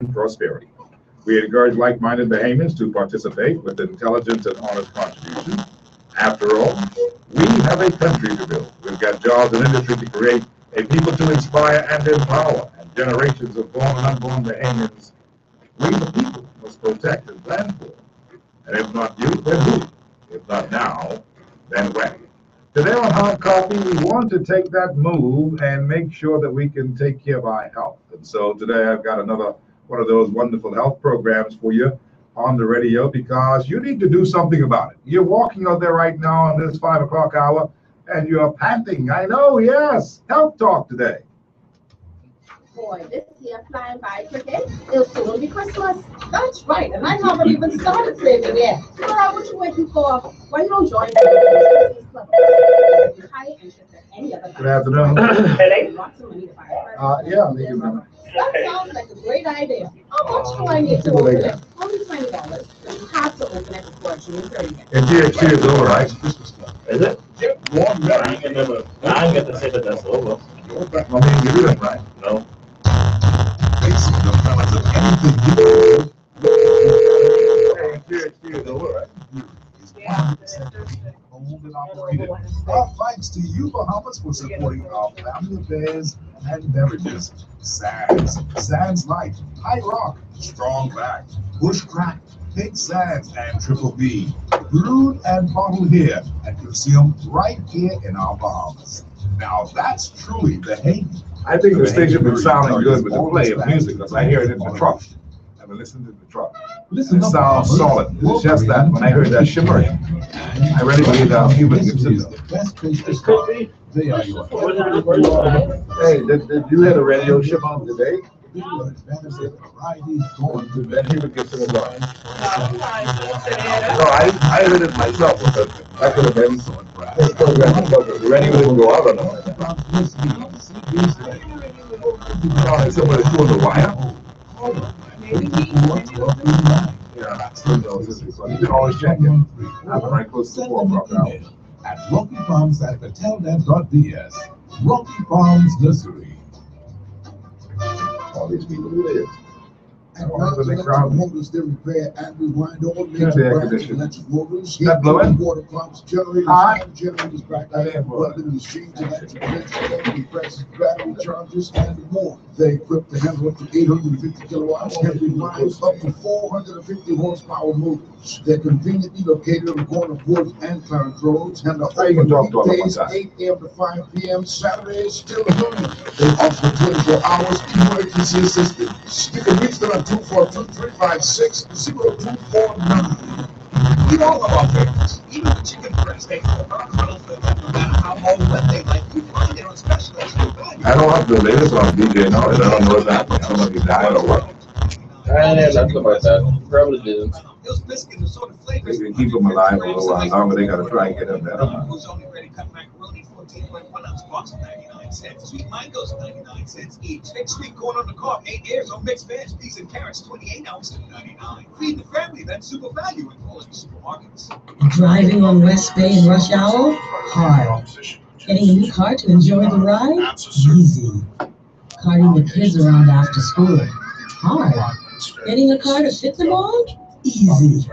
prosperity. We encourage like-minded Bahamians to participate with intelligence and honest contributions. After all, we have a country to build. We've got jobs and industry to create, a people to inspire and empower, and generations of born and unborn Bahamians. We the people must protect and plan for. And if not you, then who? If not now, then when? Today on Hard Copy, we want to take that move and make sure that we can take care of our health. And so today I've got another one of those wonderful health programs for you on the radio, because you need to do something about it. You're walking out there right now on this 5 o'clock hour and you're panting. I know, yes. Health talk today. Boy, this year flying by quickly. It'll soon be Christmas. That's right, and I haven't even started saving yet. Well, what you waiting for? Why you don't join me? Good afternoon. Yeah, I'll leave you a minute. That sounds like a great idea. How much do I need to open it? Only $20. You have to open it before June 30th. And GXC is over, right? Is it? I ain't get to say that that's over. I mean, you didn't, right? No. GXC is over, right? Yeah. Owned and operated. Our thanks to you, Bahamas, for supporting our family affairs and beverages. Sands Light, High Rock, Strong Back, Bushcrack, Pink Sands, and Triple B. Brewed and bottled here and consumed right here in our Bahamas. Now that's truly Bahamian. I think the station been sounding good with the play of music, because I hear it in the truck. I've been listening to the truck. It sounds solid. It's just that when I heard that shimmering, I really believe that Cuban Gibson. They are your Hey, did you hear the radio ship on today? Then Cuban Gibson was on. No, I heard it myself, because that could have been this program, but the radio didn't go out on it. Somebody pulled the wire. Yeah, still knows this is you can always check it. I'm right close to the 4 o'clock hour. At Rocky Farms at Patel.BS. Rocky Farms Nursery. All these people who live. And motors, they repair and rewind all Yeah, major the air brands, conditioner. electric motors, That blowing? water pumps, generators, Hot? and generators, back That ain't blowing. weapon machines, electric compressors, battery chargers, and more. They equipped to handle up to 850 kilowatts and rewind up to 450 horsepower motors. They're conveniently located on the corner of Woods and Clarence Roads, and How you gonna talk to them one weekdays, time? 8 a.m. to 5 p.m. Saturdays still running. They offer 24 hours emergency assistance. You can reach them at 242-356-0249. We all love our favorites. Even the chicken breast, they no matter how old wet they like, you find their own special extra value. I don't have the latest on DJ now, I don't know if that somebody died or what. I didn't know nothing about that. Probably didn't. Those biscuits are sort of flavors. They can keep them alive a little while longer, they gotta try and get them better. Who's only ready cut macaroni, 14.1 ounce box of 99 cents. Sweet mangoes, 99 cents each. Mixed sweet corn on the cob, 8 ears on mixed veg, peas and carrots, 28 ounces, 99. Feed the family, that's super value in quality supermarkets. Driving on West Bay in rush hour? Hard. Getting a new car to enjoy the ride? Easy. Carting the kids around after school? Hard. Getting a car to fit them all? Easy.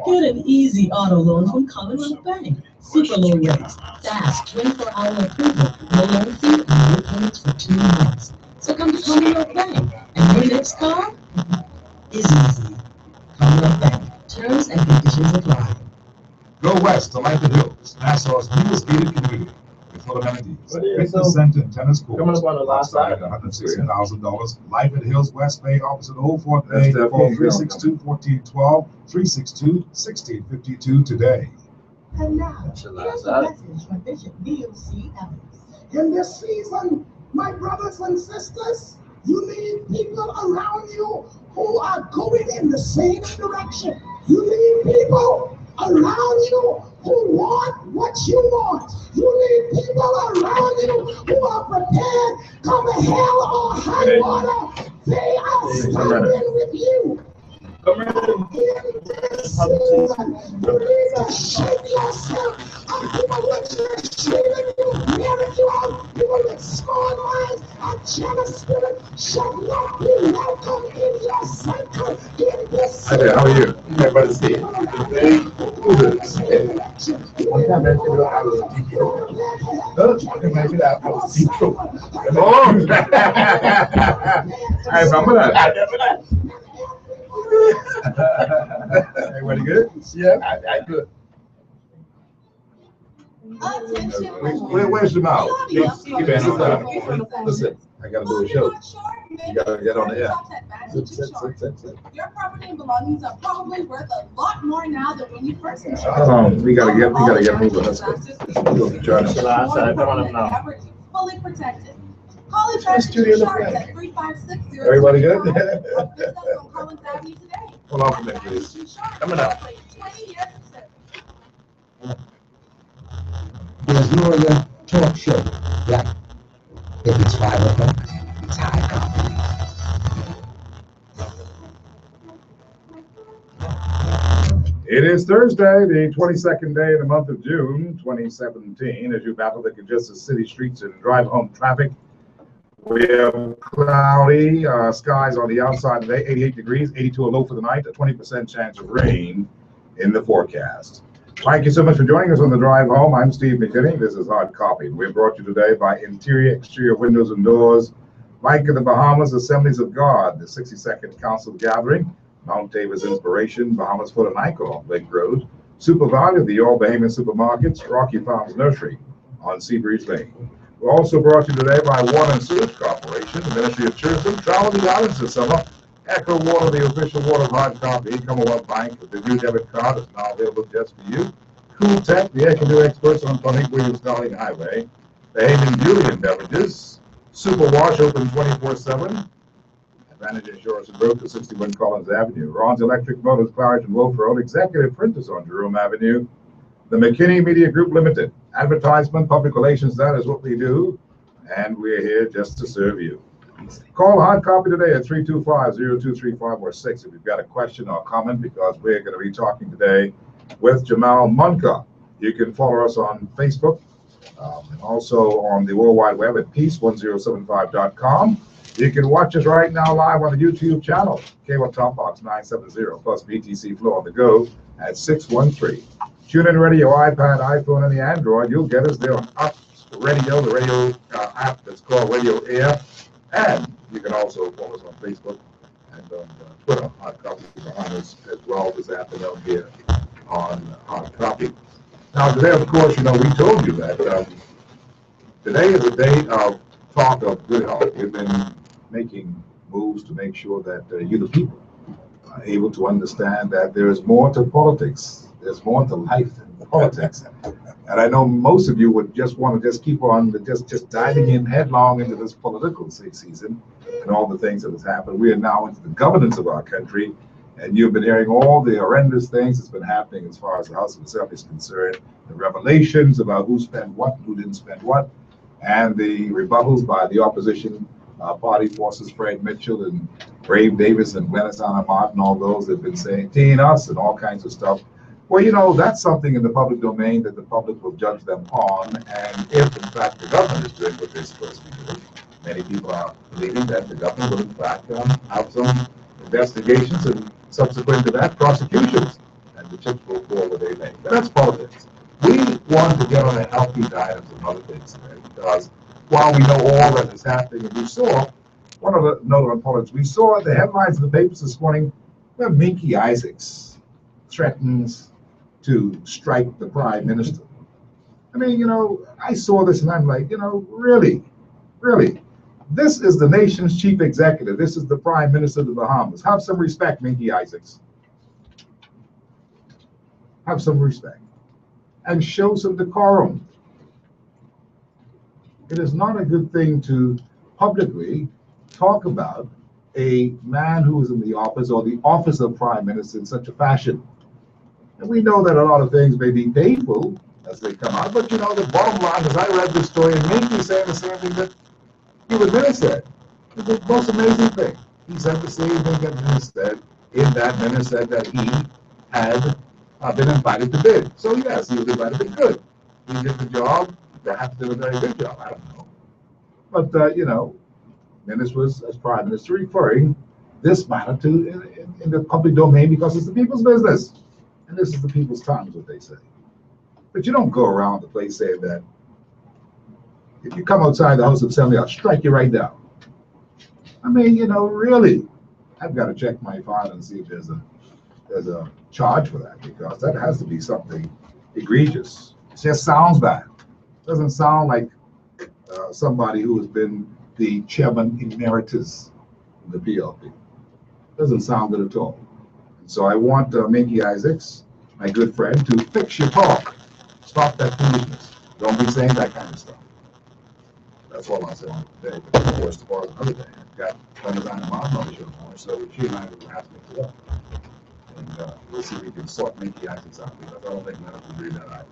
Get an easy auto loan from Commonwealth Bank. Super low rates, fast, 24-hour approval, no loan fee, and no payments for 2 months. So come to Commonwealth Bank, and your next car is easy. Commonwealth Bank. Terms and conditions apply. Go west to Life and Hills, Nassau's newest gated community. With full amenities, fitness center and tennis courts. Coming up on the last side. $160,000. Life and Hills, West Bay, opposite Old Fort Bay. That's Call that 362-1412, 362-1652 today. And now, That's the here's last a side. message from Bishop D.O.C. Evans. In this season, my brothers and sisters, you need people around you who are going in the same direction. You need people around you who want what you want. You need people around you who are prepared, come hell or high water. They are standing with you. Come here. In this season, you need to shake yourself. People with you, shooting you, wearing you out, people with scorn lines, A jealous spirit shall not be welcome in your cycle in this Hi there, how are you? Everybody see it. Who's this? One time I figured out I was deep throat. Another time I figured out I was deep throat. Oh! I remember that. I remember that. Everybody good? Yeah, I good. Where's Jamal? You been on that. Listen, I gotta do a show. You gotta get on the air. Sit. Your property and belongings are probably worth a lot more now than when you first insured. We gotta get moving. Let's go. We'll be trying to- Last time, come on up now. Fully protected. Call Advantage Insurance at 356-00. Everybody good? Visit us on Collins Avenue today. Hold on for a minute, please. Coming up. 20 years of service. There's no other talk show like if it's 5 o'clock, it's high copy. It is Thursday, the 22nd day of the month of June, 2017. As you battle the congested city streets and drive home traffic, we have cloudy skies on the outside today, 88 degrees, 82 a low for the night, a 20% chance of rain in the forecast. Thank you so much for joining us on the drive home. I'm Steve McKinney. This is Hard Copy. We're brought to you today by Interior Exterior Windows and Doors, Bank of the Bahamas, Assemblies of God, the 62nd Council Gathering, Mount Davis Inspiration, Bahamas Foot and Ankle on Lake Road, Super Value, the All Bahamian Supermarkets, Rocky Farms Nursery on Seabreeze Lane. We're also brought to you today by Water and Sewage Corporation, the Ministry of Tourism, Travel the Islands this summer, Echo Water, the official water of Hard Copy, Commonwealth Bank, with the new debit card is now available just for you. Cool Tech, the air can do experts on Tonic Williams Darling Highway, the Haven Julian Beverages, Super Wash open 24/7, Advantage Insurance and Broker, 61 Collins Avenue, Ron's Electric Motors, Claridge and Wolf Road, Executive Printers on Jerome Avenue, the McKinney Media Group Limited, advertisement, public relations, that is what we do, and we're here just to serve you. Call Hard Copy today at 325-0235 or 6 if you've got a question or comment, because we're going to be talking today with Jamal Munka. You can follow us on Facebook and also on the World Wide Web at peace1075.com. You can watch us right now live on the YouTube channel, Cable Top Box 970, plus BTC Flow on the go at 613. Tune in radio, iPad, iPhone, and the Android. You'll get us there on Up Radio, the radio app that's called Radio Air. And you can also follow us on Facebook and on Twitter, Hard Copy Bahamas, as well as afternoon here on Hard Copy. Now, today, of course, we told you that today is a day of talk of good health. We've been making moves to make sure that you, the people, are able to understand that there is more to politics. There's more to life than politics. And I know most of you would just want to just keep on just diving in headlong into this political season and all the things that has happened. We are now into the governance of our country, and you've been hearing all the horrendous things that's been happening as far as the House of Assembly is concerned, the revelations about who spent what, who didn't spend what, and the rebuttals by the opposition party forces, Fred Mitchell and Brave Davis and Glennis Anna Martin, all those that have been saying, teeing us and all kinds of stuff. Well, that's something in the public domain that the public will judge them on. And if, in fact, the government is doing what they're supposed to be doing, many people are believing that the government will, in fact, have some investigations and subsequent to that, prosecutions. And the chips will fall where they may. But that's politics. We want to get on a healthy diet of some other things today, because while we know all that is happening, and we saw, one of the note on politics, we saw the headlines in the papers this morning where Minky Isaacs threatens to strike the prime minister. I mean, I saw this and I'm like, really? This is the nation's chief executive. This is the prime minister of the Bahamas. Have some respect, Minky Isaacs. Have some respect. And show some decorum. It is not a good thing to publicly talk about a man who is in the office or the office of prime minister in such a fashion. And we know that a lot of things may be painful as they come out, but the bottom line is I read this story and Minky saying the same thing that Minnie said. It's the most amazing thing. He said the same thing that Minnie said, in that Minnie said that he had been invited to bid. So yes, he was invited to bid. Good. He did the job. Perhaps did a very good job. I don't know. But, ministers as prime minister referring this matter to in the public domain because it's the people's business. And this is the people's time, is what they say. But you don't go around the place saying that if you come outside the House of Assembly, I'll strike you right down. I mean, really, I've got to check my file and see if there's a charge for that, because that has to be something egregious. It just sounds bad. It doesn't sound like somebody who has been the chairman emeritus of the PLP. Doesn't sound good at all. And so I want Minky Isaacs, my good friend, to fix your talk. Stop that foolishness. Don't be saying that kind of stuff. That's all I'll say on today. But of course, tomorrow's another day. I've got Clementine Mom on the show tomorrow, so she and I will have to mix it up. And we'll see if we can sort Minky Isaacs out, because I don't think none of us agree that either.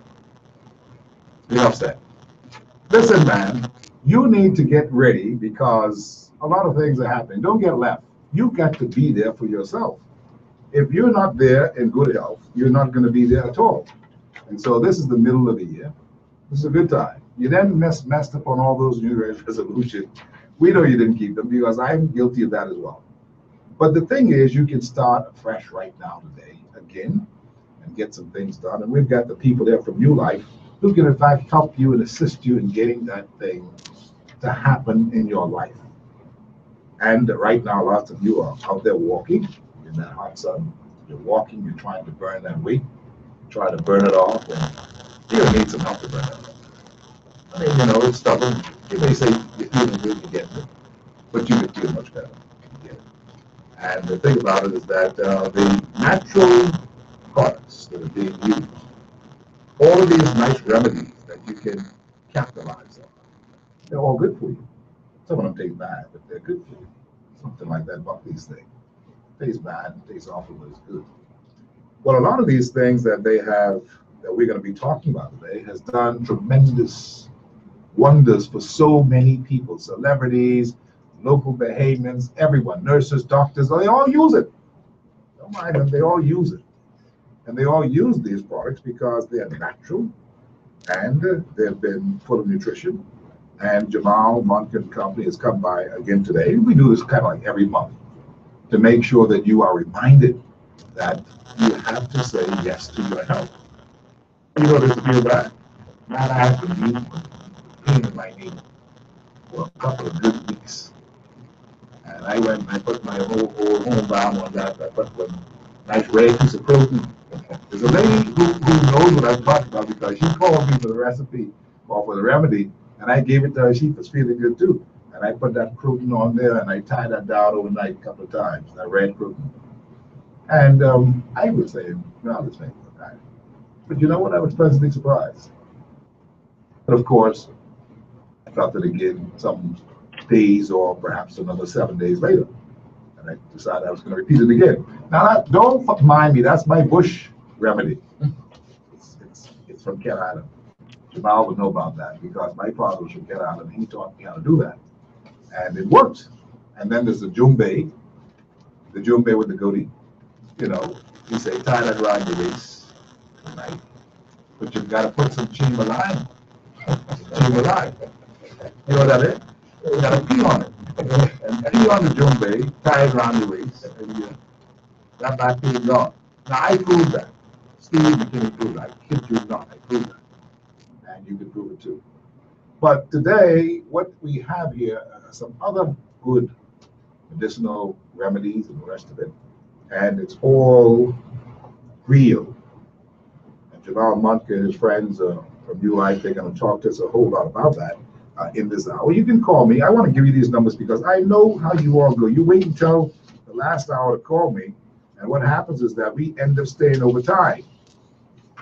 Enough said. Listen, man, you need to get ready because a lot of things are happening. Don't get left. You got to be there for yourself. If you're not there in good health, you're not going to be there at all. And so this is the middle of the year. This is a good time. You then messed up on all those New Year's resolutions. We know you didn't keep them because I'm guilty of that as well. But the thing is, you can start fresh right now today again and get some things done. And we've got the people there from New Life who can in fact help you and assist you in getting that thing to happen in your life. And right now, lots of you are out there walking in that hot sun. You're walking, you're trying to burn that weight, try to burn it off, and you need some help to burn it off. I mean, it's stubborn. You may say you're feeling good to get it, but you can feel much better to get it. And the thing about it is that the natural products that are being used, all of these nice remedies that you can capitalize on, they're all good for you. Some of them taste bad, but they're good for you. Something like that about these things. Tastes bad, tastes awful, but it's good. Well, a lot of these things that they have, that we're going to be talking about today, has done tremendous wonders for so many people. Celebrities, local Bahamians, everyone, nurses, doctors, they all use it. Don't mind them, they all use it. And they all use these products because they're natural and they've been full of nutrition. And Jamal Monken Company has come by again today. We do this kind of like every month to make sure that you are reminded that you have to say yes to your health. You know, this feel bad. Not I have to be pain in my knee for a couple of good weeks. And I went and I put my whole home balm on that. I put one nice red piece of protein. There's a lady who knows what I'm talking about because she called me for the recipe or for the remedy, and I gave it to her. She was feeling good too. And I put that protein on there and I tied that down overnight a couple of times, that red protein. And I would say, no, this ain't for that. But you know what? I was pleasantly surprised. But of course, I felt it again some days or perhaps another 7 days later. And I decided I was going to repeat it again. Now, don't mind me. That's my bush remedy. It's from Kent Island. Jamal would know about that because my father was from Kent Island and he taught me how to do that. And it worked. And then there's the Jumbe with the goatee. You know, he say, tie that around your waist tonight. But you've got to put some chima lime. Chima lime. You know what that is? You got to pee on it. And pee on the Jumbe, tie it around your waist, and that back pain gone. Now, I proved that. Steve McKinney proved that. I kid you not, I proved that. And you can prove it too. But today, what we have here are some other good medicinal remedies and the rest of it. And it's all real. And Jamal Monken and his friends from New Life, they're going to talk to us a whole lot about that in this hour. You can call me. I want to give you these numbers because I know how you all go. You wait until the last hour to call me. And what happens is that we end up staying over time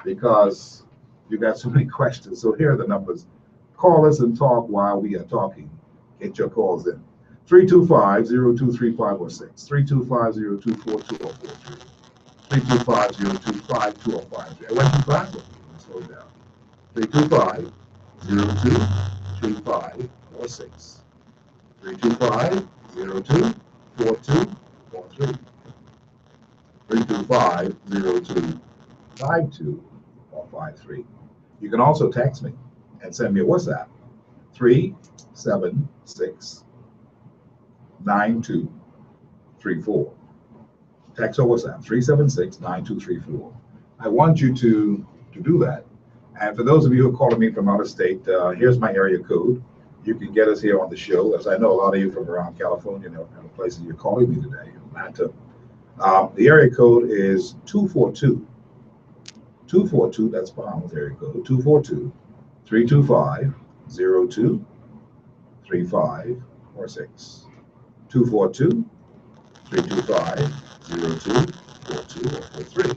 because you got so many questions. So here are the numbers. Call us and talk while we are talking. Get your calls in. 325-023506, 325-024243, 325-025253. I went too fast. Slow it down. 325-023546, 325-024243, 325-025253. You can also text me and send me a WhatsApp, 376 9234. Text or WhatsApp 376-9234. I want you to do that. And for those of you who are calling me from out of state, here's my area code. You can get us here on the show, as I know a lot of you from around California and the places you're calling me today, Atlanta. The area code is 242. 242, that's Bahamas area code, 242-325-0235 or 6. 242-325-0242 or 43.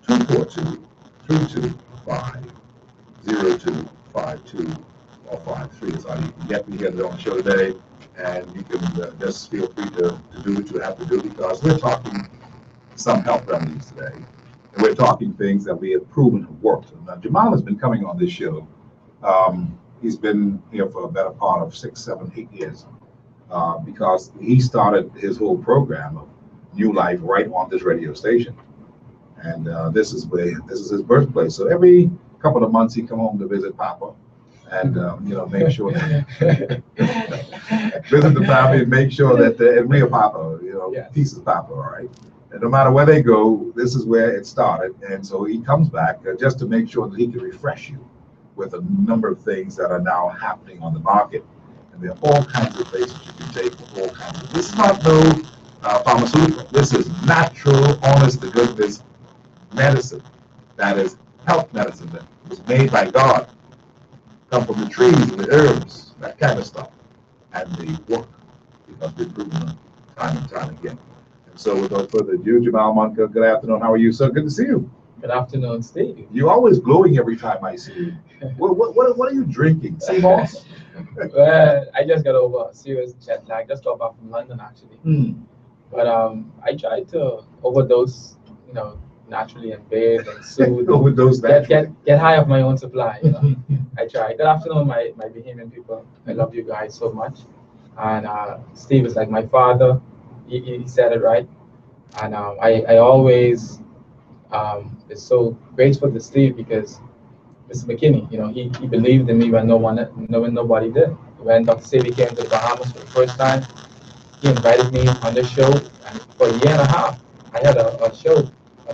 242-325-0252 or 53 is how you can get me here on the show today. And you can just feel free to do what you have to do, because we're talking some health remedies today. And we're talking things that we have proven have worked. Now, Jamal has been coming on this show. He's been here for a better part of 6, 7, 8 years because he started his whole program of New Life right on this radio station. And this is his birthplace. So every couple of months he come home to visit Papa. And make sure that visit the family and make sure that and real Papa, Yes. Pieces of Papa, all right. And no matter where they go, this is where it started. And so he comes back just to make sure that he can refresh you with a number of things that are now happening on the market. And there are all kinds of things that you can take for all kinds of. This is not no pharmaceutical. This is natural, honest to goodness medicine. That is health medicine that was made by God. Come from the trees and the herbs, that kind of stuff. And they work, because they've proven time and time again. And so without further ado, Jamal Monka, good afternoon. How are you, sir? Good to see you. Good afternoon, Steve. You're always glowing every time I see you. What are you drinking? Sea moss? Well, I just got over a serious jet lag. Just got back from London, actually. But I tried to overdose, naturally and bathe and soothe. Overdose naturally. Get high off my own supply, I try. Good afternoon, my Bahamian people. I love you guys so much. And Steve is like my father. He said it right. And I always is so grateful to Steve, because Mr. McKinney, he believed in me when nobody did. When Dr. Sadie came to the Bahamas for the first time, he invited me on the show. And for a year and a half, I had a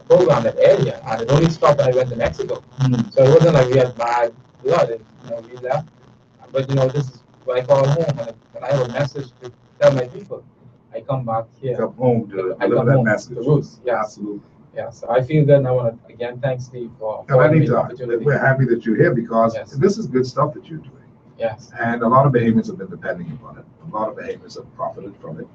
program that aired here, and it only stopped when I went to Mexico. So it wasn't like we had bad blood, and we left. But this is what I call home. When I have a message to tell my people, I come back here. Come home to deliver that message. The roots, yeah. Absolutely. Yeah, so I feel good, and I want to again thank Steve for the opportunity. We're happy that you're here, because Yes. this is good stuff that you're doing. Yes. And a lot of Bahamians have been depending upon it. A lot of Bahamians have profited from it.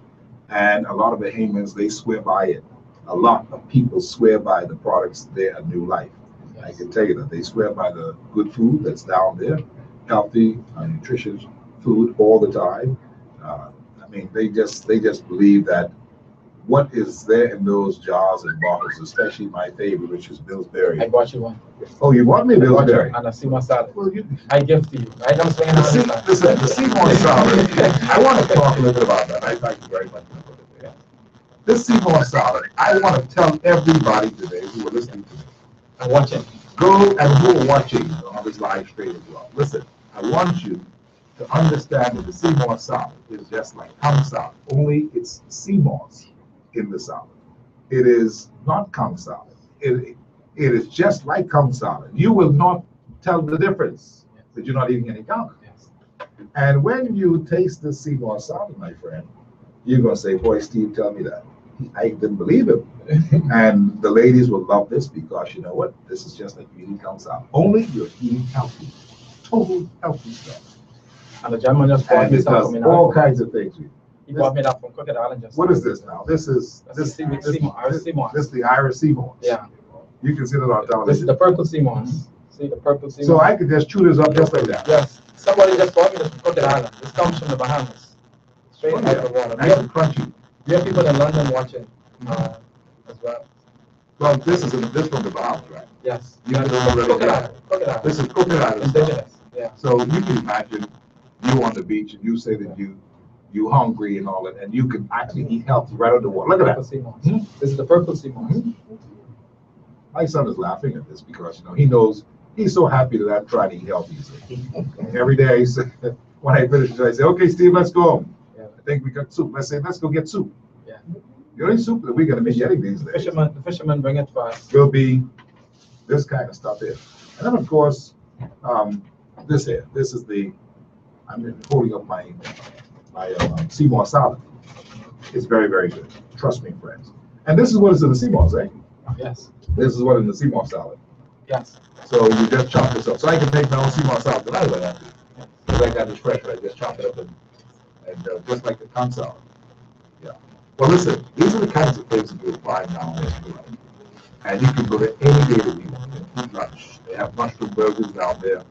And a lot of Bahamians, they swear by it. A lot of people swear by the products there at New Life. Yes. I can tell you that they swear by the good food that's down there, healthy, nutritious food all the time. They just believe that what is there in those jars and bottles, especially my favorite, which is Pillsbury. I bought you one. Oh, you bought me a Pillsbury? And a Seymour salad. Well, I give to you. Right? I'm saying the Seymour salad. I want to talk a little bit about that. I thank you very much. Yeah. This Seymour salad, I want to tell everybody today who are listening to me. I'm watching. Go and who are watching on this live stream as well. Listen, I want you to understand that the Seymour salad is just like Kung salad, only it's Seymour's in the salad. It is not Kung salad. It is just like Kung salad. You will not tell the difference, but you're not eating any Kung. Yes. And when you taste the Seymour salad, my friend, you're going to say, boy, Steve, tell me that. I didn't believe him. And the ladies will love this, because you know what? This is just like eating Kung salad. Only you're eating healthy, total healthy stuff. And the gentleman just bought And me it some does from all kinds of things. He bought me that from Crooked Island just. What is this now? This is That's the Irish Seymour. This is the Irish Seymour. Yeah. You can see it on This is television. the purple Seymour. See the purple Seymour? So I could just chew this up just like that. Yes. Somebody just bought me this from Crooked Island. This comes from the Bahamas. Straight out of the water. Nice and crunchy. We have people in London watching as well. Well, this from the Bahamas, right? Yes. You can already Crooked tell. Island. Crooked Island. This is Crooked Island stuff. Indigenous. Yeah. So you can imagine you on the beach and you say that you hungry and all that, and you can actually eat healthy right out of the water. Look at Purple that. Seymour. This is the purple Seymour. My son is laughing at this because he knows he's so happy that I'm trying to eat healthy. Every day, when I finish, I say, "Okay, Steve, let's go." Yeah. I think we got soup. Let's say, let's go get soup. Yeah. The only soup that we're gonna be getting these days The fishermen bring it first. will be this kind of stuff here. And then of course, this here, this is I'm holding up my Seymour salad. It's very, very good. Trust me, friends. And this is what is in the Seymour's, eh? Yes. This is what is in the Seymour salad. Yes. So you just chop this up. So I can make my own Seymour salad that I would have to. Because I got this fresh, I just chop it up and just like the conch salad. Yeah. Well, listen, these are the kinds of things that you'll find now in restaurant. And you can go there any day of the week and eat lunch. They have mushroom burgers down there.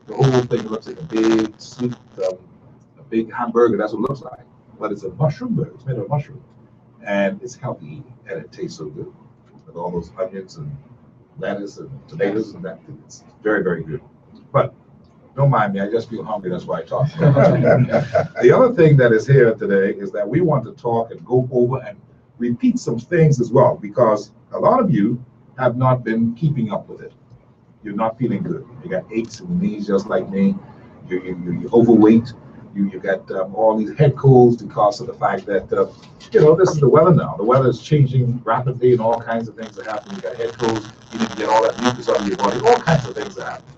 The whole thing looks like a big soup, a big hamburger. That's what it looks like. But it's a mushroom burger. It's made of mushroom. And it's healthy eating. And it tastes so good. With all those onions and lettuce and tomatoes and that. It's very, very good. But don't mind me. I just feel hungry. That's why I talk. The other thing that is here today is that we want to talk and go over and repeat some things as well. Because a lot of you have not been keeping up with it. You're not feeling good. You got aches in the knees just like me. You're overweight. You got all these head colds because of the fact that, this is the weather now. The weather is changing rapidly and all kinds of things are happening. You got head colds. You need to get all that mucus out of your body. All kinds of things are happening.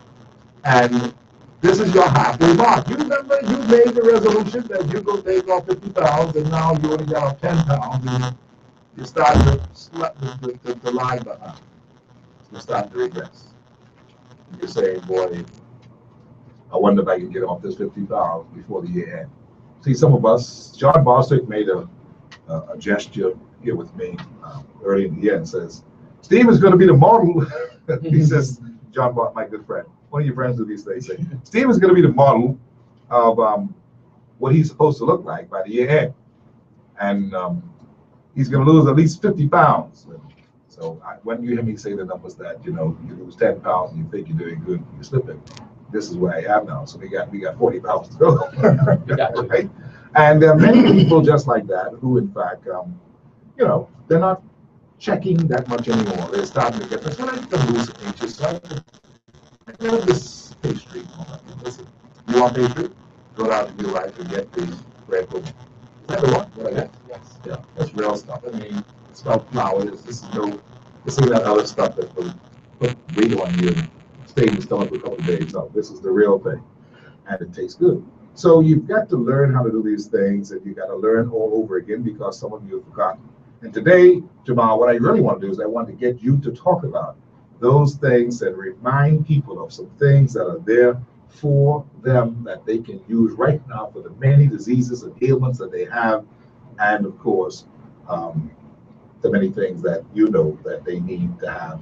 And this is your halfway mark. You remember you made the resolution that you're going to take off 50 pounds and now you only got off 10 pounds. And you start to lie behind. You start to regress. You're saying, boy, I wonder if I can get off this 50 pounds before the year ends. See, some of us, John Bostic made a gesture here with me early in the year and says, Steve is going to be the model. He says, John Bostic, my good friend, one of your friends do these things, say, Steve is going to be the model of what he's supposed to look like by the year end. And he's going to lose at least 50 pounds. So when you hear me say the numbers that, you lose 10 pounds and you think you're doing good, you're slipping. This is where I am now. So we got 40 pounds to go. Right? And there are many people just like that who, in fact, they're not checking that much anymore. They're starting to get this. Well, I can lose some inches. So I can have this pastry. Listen, you want pastry? Go down to your right and get the bread pudding. Is that the one? What I got? Yes. Yeah, that's real stuff. I mean, it's about flour. This ain't that other stuff that will put weight on you and stay in the stomach for a couple of days. No, this is the real thing. And it tastes good. So you've got to learn how to do these things, and you've got to learn all over again because some of you have forgotten. And today, Jamal, what I really want to do is I want to get you to talk about those things and remind people of some things that are there for them that they can use right now for the many diseases and ailments that they have, and of course, the many things that that they need to have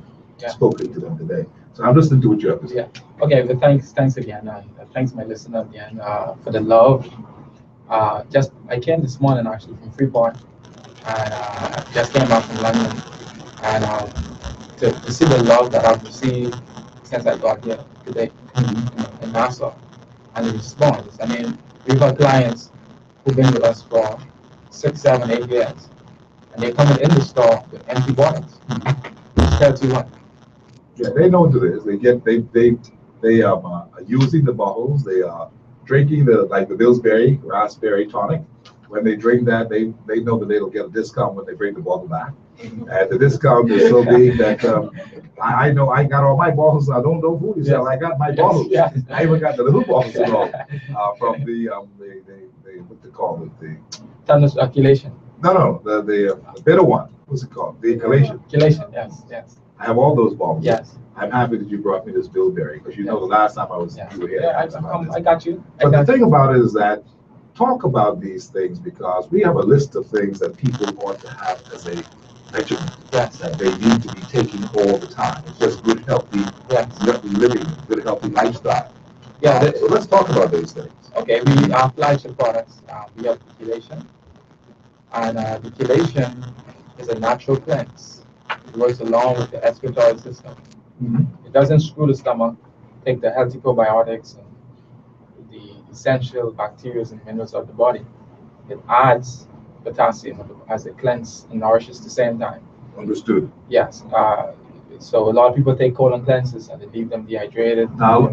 spoken to them today. So I'm listening to what you have to say. Yeah. Okay. Well, thanks again. Thanks my listener again for the love. I came this morning actually from Freeport, and just came back from London, and to see the love that I've received since I got here today in Nassau, and the response. I mean, we've got clients who've been with us for 6, 7, 8 years, and they're coming in the store with empty bottles. Tells you what. Yeah, they know what it is. They are using the bottles. They are drinking the Pillsbury raspberry tonic. When they drink that, they know that they'll get a discount when they bring the bottle back. And the discount is so big that I know I got all my bottles. I don't know who you sell. I got my bottles. Yeah. I even got the little bottles at all from the what they call it, the Tunnels accumulation. No, the bitter one. What's it called? The inhalation. Accumulation. Yes. I have all those bottles. Yes. I'm happy that you brought me this Pillsbury because the last time you were here. Yeah, I got you. But the thing about it is that talk about these things because we have a list of things that people ought to have as a regimen that they need to be taking all the time. It's just good, healthy living, good, healthy lifestyle. Yeah. So let's talk about those things. Okay, we have flagship products. We have the chelation, and the chelation is a natural cleanse. It works along with the excretory system. It doesn't screw the stomach, take the healthy probiotics and the essential bacteria and minerals of the body. It adds potassium as a cleanse and nourishes at the same time. Understood. Yes. So a lot of people take colon cleanses and they leave them dehydrated. Now,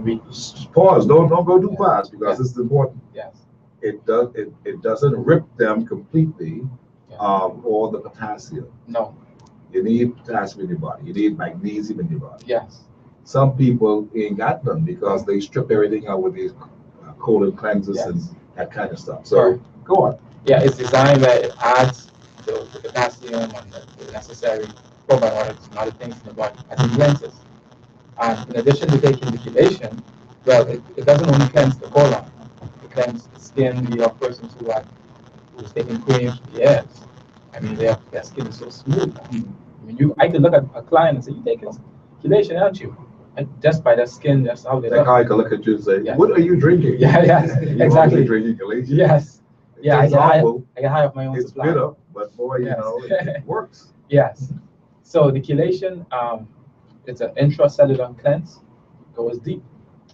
pause. Don't go too fast because this is important. Yes. it doesn't rip them completely, or the potassium. No. You need potassium in your body. You need magnesium in your body. Yes. Some people ain't got them because they strip everything out with these colon cleansers and that kind of stuff. So go on. Yeah, it's designed where it adds the potassium and the necessary probiotics and other things in the body as it cleanses. And in addition to taking the chelation, well, it doesn't only cleanse the colon, it cleanses the skin. We have persons who's taking creams for years. I mean, their skin is so smooth. I mean, I could look at a client and say, "You taking chelation, aren't you?" And just by their skin, that's how they look. How I can look at you and say, "What are you drinking?" Yeah, yes, exactly. Drinking chelation. Yes. Yeah, I get high off my own supply. It's bitter, but boy, you know, it works. Yes. So the chelation, it's an intracellular cleanse, goes deep.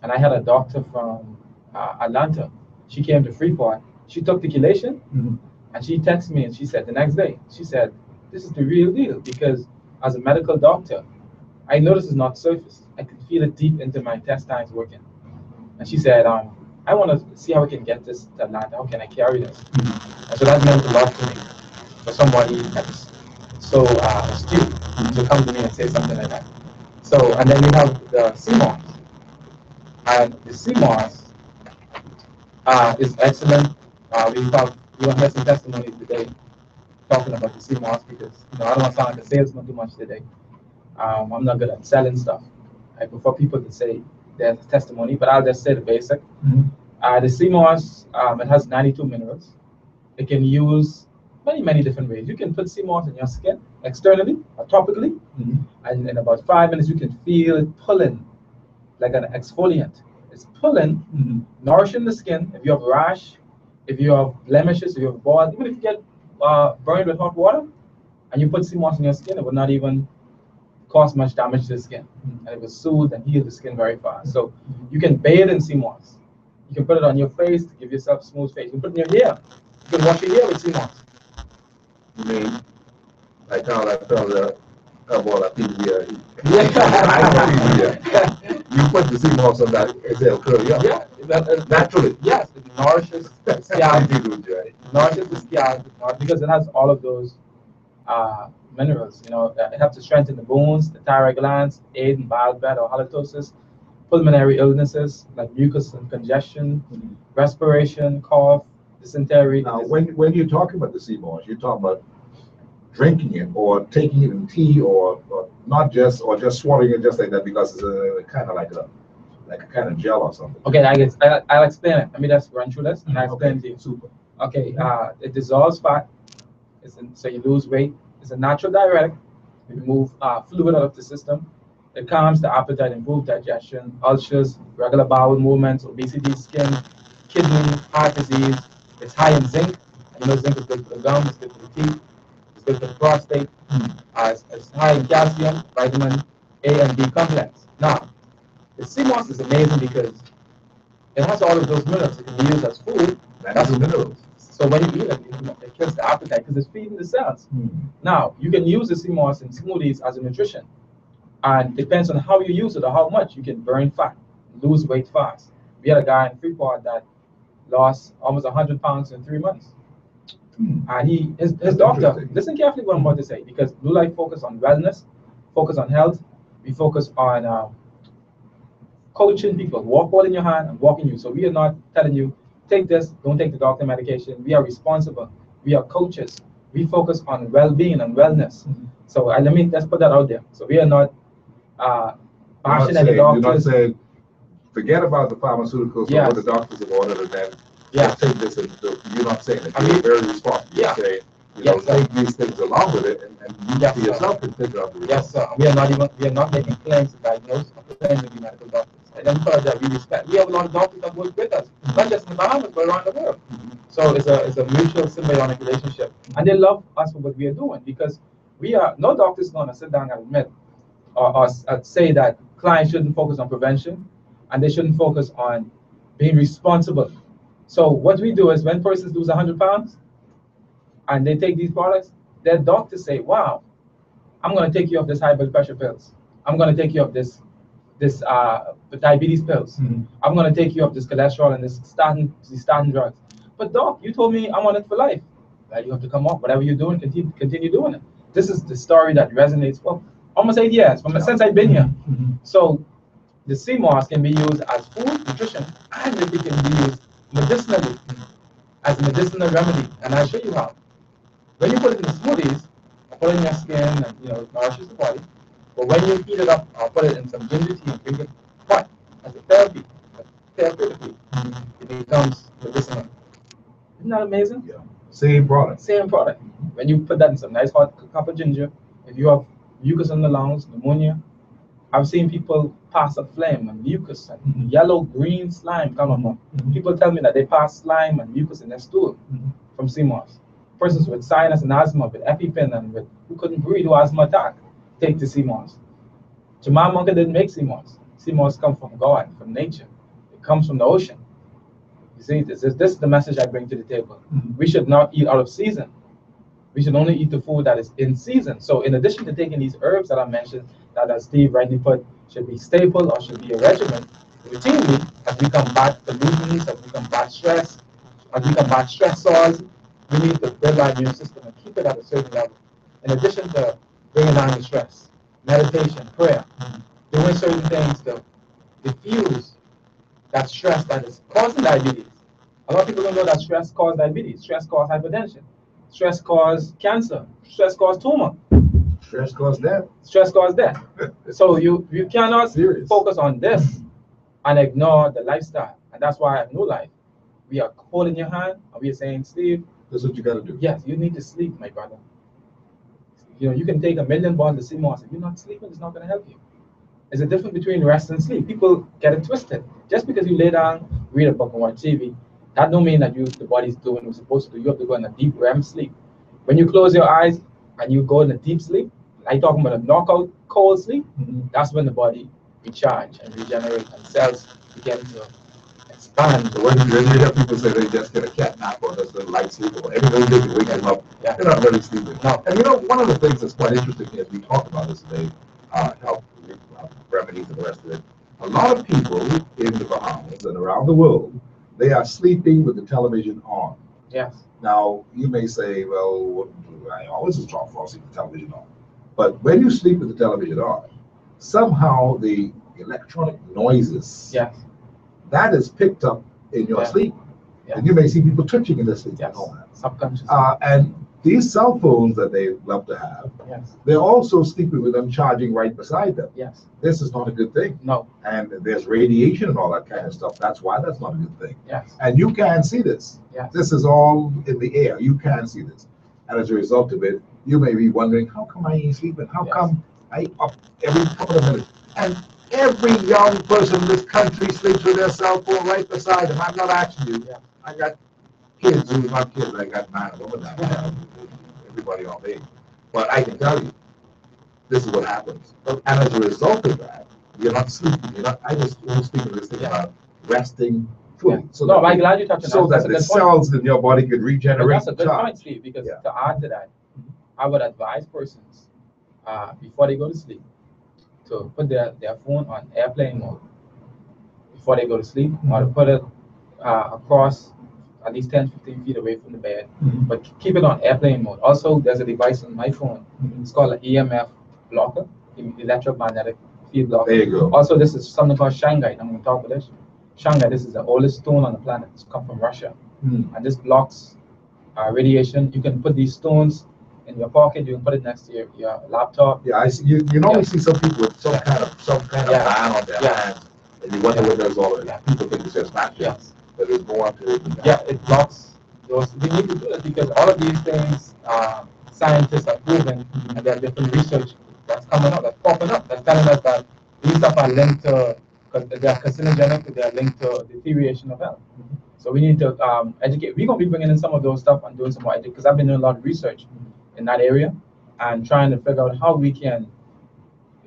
And I had a doctor from Atlanta. She came to Freeport. She took the chelation, and she texted me and she said the next day, she said, "This is the real deal," because as a medical doctor, I noticed it's not surface. I could feel it deep into my intestines working. And she said, "I want to see how I can get this to Atlanta. How can I carry this?" And so that meant a lot to me for somebody that's so astute to come to me and say something like that. So, and then we have the sea moss. And the sea moss is excellent. We want to hear some testimonies today talking about the sea moss because I don't want to sound like a salesman too much today. I'm not good at selling stuff. I prefer people to say their testimony, but I'll just say the basic. The sea moss, it has 92 minerals. It can use many different ways. You can put sea moss in your skin externally or topically, and in about 5 minutes you can feel it pulling like an exfoliant. It's pulling, nourishing the skin. If you have rash, if you have blemishes, if you have boils, even if you get burned with hot water, and you put sea moss in your skin, it will not even cause much damage to the skin, and it will soothe and heal the skin very fast. So you can bathe in sea moss. You can put it on your face to give yourself a smooth face. You can put it in your hair. You can wash your hair with sea moss. You mean like how that fella about that PBA? You put the sea moss on that, it'll curl up. Yeah, naturally. Yes, it nourishes the scalp. It nourishes the scalp because it has all of those minerals. It helps to strengthen the bones, the thyroid glands, aid in bile bed or halitosis, pulmonary illnesses like mucus and congestion, respiration, cough, dysentery. Now, when you're talking about the sea moss, you're talking about drinking it or taking it in tea or not just swallowing it just like that because it's kind of like a kind of gel or something. Okay, I'll explain it. Let me just run through this and I'll explain to you. Super. Okay, it dissolves fat, so you lose weight. It's a natural diuretic. It removes fluid out of the system. It calms the appetite, improves digestion, ulcers, regular bowel movements, obesity, skin, kidney, heart disease. It's high in zinc. Zinc is good for the gums, it's good for the teeth, it's good for the prostate. It's high in calcium, vitamin A and B complex. Now, the sea moss is amazing because it has all of those minerals. It can be used as food. That's the minerals. So when you eat it, it kills the appetite because it's feeding the cells. Now, you can use the sea moss in smoothies as a nutrition. And it depends on how you use it or how much. You can burn fat, lose weight fast. We had a guy in Freeport that lost almost 100 pounds in 3 months. And his doctor, listen carefully what I'm about to say, because Blue Light focus on wellness, focus on health. We focus on coaching people, walk all in your hand and walking you. So we are not telling you, take this, don't take the doctor medication. We are responsible. We are coaches. We focus on well-being and wellness. So let's put that out there. So we are not bashing any doctors. You're not saying, forget about the pharmaceuticals or what the doctors have ordered and then take this. You're not saying that. You're very responsible. You're saying, take these things along with it and you for yourself can figure out the results. Yes, sir. We are not making claims to diagnose or claim to be medical doctors. And then because that we respect. We have a lot of doctors that work with us, not just in the Bahamas, but around the world. So it's a mutual symbiotic relationship. And they love us for what we are doing because no doctor is going to sit down and admit or say that clients shouldn't focus on prevention and they shouldn't focus on being responsible. So what we do is when persons lose 100 pounds and they take these products, their doctors say, wow, I'm going to take you off this high blood pressure pills. I'm going to take you off this diabetes pills. I'm going to take you off this cholesterol and this statin drugs. But doc, you told me I'm on it for life. Well, you have to come off. Whatever you're doing, continue doing it. This is the story that resonates for almost 8 years since I've been here. So the sea moss can be used as food, nutrition, and it can be used medicinally as a medicinal remedy. And I'll show you how. When you put it in the smoothies, put it in your skin, and it nourishes the body. But when you heat it up, I'll put it in some ginger tea and drink it hot as a therapy, therapeutically. It becomes medicinal. Isn't that amazing? Yeah. Same product. Same product. When you put that in some nice hot cup of ginger, if you have mucus in the lungs, pneumonia, I've seen people pass a phlegm and mucus and yellow, green slime coming up. People tell me that they pass slime and mucus in their stool from sea moss. Persons with sinus and asthma, with EpiPen, and who couldn't breathe, who asthma attack, take the sea moss. Jamal Monkey didn't make sea moss. Sea moss comes from God, from nature. It comes from the ocean. You see, this is the message I bring to the table. We should not eat out of season. We should only eat the food that is in season. So in addition to taking these herbs that I mentioned, that as Steve rightly put, should be staple or should be a regimen, routinely, as we combat pollutants, as we combat stress, as we combat stressors, we need to build our immune system and keep it at a certain level. In addition to bringing down the stress, meditation, prayer, doing certain things to diffuse that stress that is causing diabetes. A lot of people don't know that stress causes diabetes, stress causes hypertension, stress causes cancer, stress causes tumor. Stress causes death. Stress causes death. So you cannot focus on this and ignore the lifestyle. And that's why I have no life. We are holding your hand and we are saying, Steve, this is what you got to do. Yes, you need to sleep, my brother. You can take 1 million bottles of sea moss. If you're not sleeping, it's not going to help you. There's a difference between rest and sleep. People get it twisted. Just because you lay down, read a book, and watch TV, that don't mean that the body's doing what it's supposed to do. You have to go in a deep REM sleep. When you close your eyes and you go in a deep sleep, I'm talking about a knockout cold sleep, that's when the body recharge and regenerate and cells begin to expand. So when you hear people say they just get a cat nap or just a light sleep, or every day they wake them up, they're not really sleeping. No. And one of the things that's quite interesting as we talk about this today, health remedies and the rest of it, a lot of people in the Bahamas and around the world, they are sleeping with the television on. Yes. Now, you may say, well, I always was taught for sleep with the television on. But when you sleep with the television on, somehow the electronic noises, that is picked up in your sleep. And you may see people twitching in their sleep. Yes. Subconscious. And these cell phones that they love to have, they're also sleeping with them charging right beside them. Yes. This is not a good thing. No. And there's radiation and all that kind of stuff. That's why that's not a good thing. Yes. And you can see this. Yes. This is all in the air. You can see this. And as a result of it, you may be wondering, how come I ain't sleeping? How come I up every couple of minutes? And every young person in this country sleeps with their cell phone right beside them. I'm not asking you. I got kids who are not kids. I got 9 of them now. Everybody all day. But I can tell you, this is what happens. And as a result of that, you're not sleeping. I just want to speak of this thing about resting fully. So no, I'm glad you touched on that. So that the cells in your body could regenerate. That's a good point, Steve, because to add to that, I would advise persons before they go to sleep to put their phone on airplane mode before they go to sleep, or to put it across at least 10-15 feet away from the bed, but keep it on airplane mode. Also, there's a device on my phone. It's called an EMF blocker, electromagnetic field blocker. There you go. Also, this is something called shungite. I'm going to talk about this. Shungite, this is the oldest stone on the planet. It's come from Russia. And this blocks radiation. You can put these stones in your pocket. You can put it next to your laptop. Yeah, I see. You normally see some people with some kind of band on their hands, and you wonder what there's all of that. People think it's just magic, but there's more to it than that. It blocks those. We need to do it because all of these things scientists are proven, and there are different research that's coming up, that's popping up, that's telling us that these stuff are linked to, because they are carcinogenic, they are linked to deterioration of health. So we need to educate. We're going to be bringing in some of those stuff and doing some more education, because I've been doing a lot of research in that area and trying to figure out how we can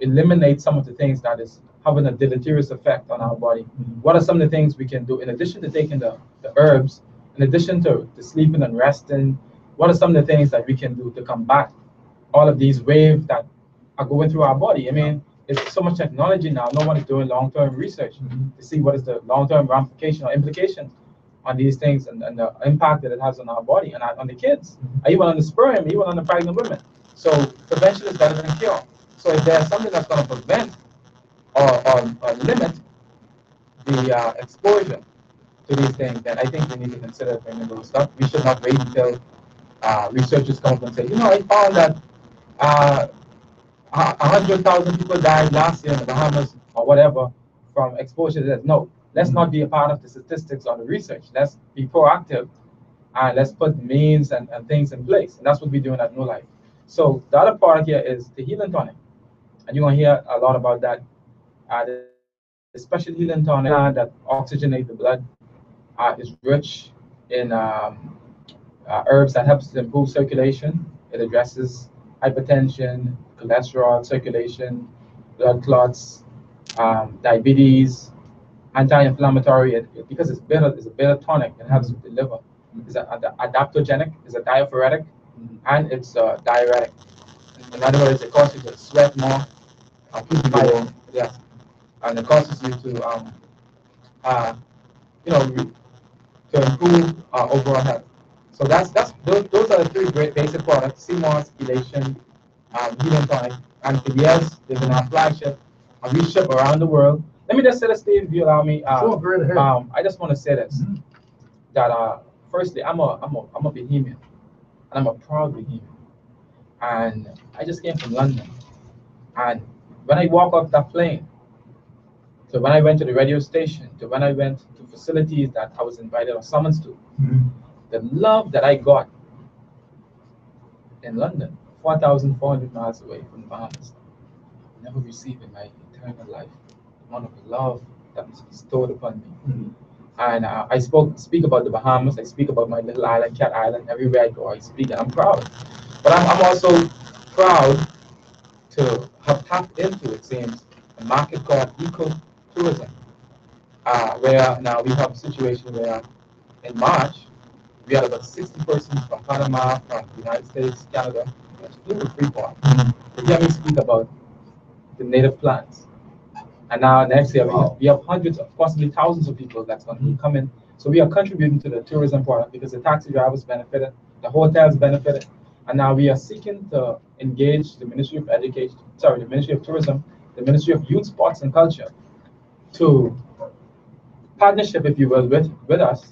eliminate some of the things that is having a deleterious effect on our body. What are some of the things we can do in addition to taking the herbs, in addition to sleeping and resting? What are some of the things that we can do to combat all of these waves that are going through our body? I mean, it's so much technology now. No one is doing long-term research to see what is the long-term ramification or implications on these things and the impact that it has on our body and on the kids, even on the sperm, even on the pregnant women. So prevention is better than cure. So if there's something that's going to prevent or limit the exposure to these things, then I think we need to consider bringing those stuff. We should not wait until researchers come up and say, I found that 100,000 people died last year in the Bahamas or whatever from exposure to this. No, let's not be a part of the statistics or the research. Let's be proactive and let's put means and things in place. And that's what we're doing at New Life. So the other part here is the healing tonic. And you're going to hear a lot about that. The special healing tonic that oxygenates the blood is rich in herbs that helps to improve circulation. It addresses hypertension, cholesterol, circulation, blood clots, diabetes, anti-inflammatory. Because it's bitter, it's a bitter tonic. It helps with the liver. It's adaptogenic, it's a diaphoretic, and it's diuretic. In other words, it causes you to sweat more, yes, and it causes you to to improve overall health. So those are the three great basic products: CMOS, chelation, healing tonic, and for years they've been our flagship, and we ship around the world. Let me just say this, Steve, if you allow me. Sure, go ahead. I just want to say this: that firstly, I'm a Bahamian, and I'm a proud Bahamian, and I just came from London, and when I walk off that plane, so when I went to the radio station, to when I went to facilities that I was invited or summoned to, the love that I got in London, 4,400 miles away from the Bahamas, never received in my eternal life. One of the love that was bestowed upon me. And I speak about the Bahamas, I speak about my little island, Cat Island, everywhere I go, I speak, and I'm proud. But I'm also proud to have tapped into, it seems, a market called ecotourism, where now we have a situation where in March, we had about 60 persons from Panama, from the United States, Canada, flew to Freeport to hear me speak about the native plants. And now next year, we have hundreds, possibly thousands of people that's going to be coming. So we are contributing to the tourism product because the taxi drivers benefited, the hotels benefited, and now we are seeking to engage the Ministry of Education, the Ministry of Tourism, the Ministry of Youth, Sports and Culture, to partnership, if you will, with us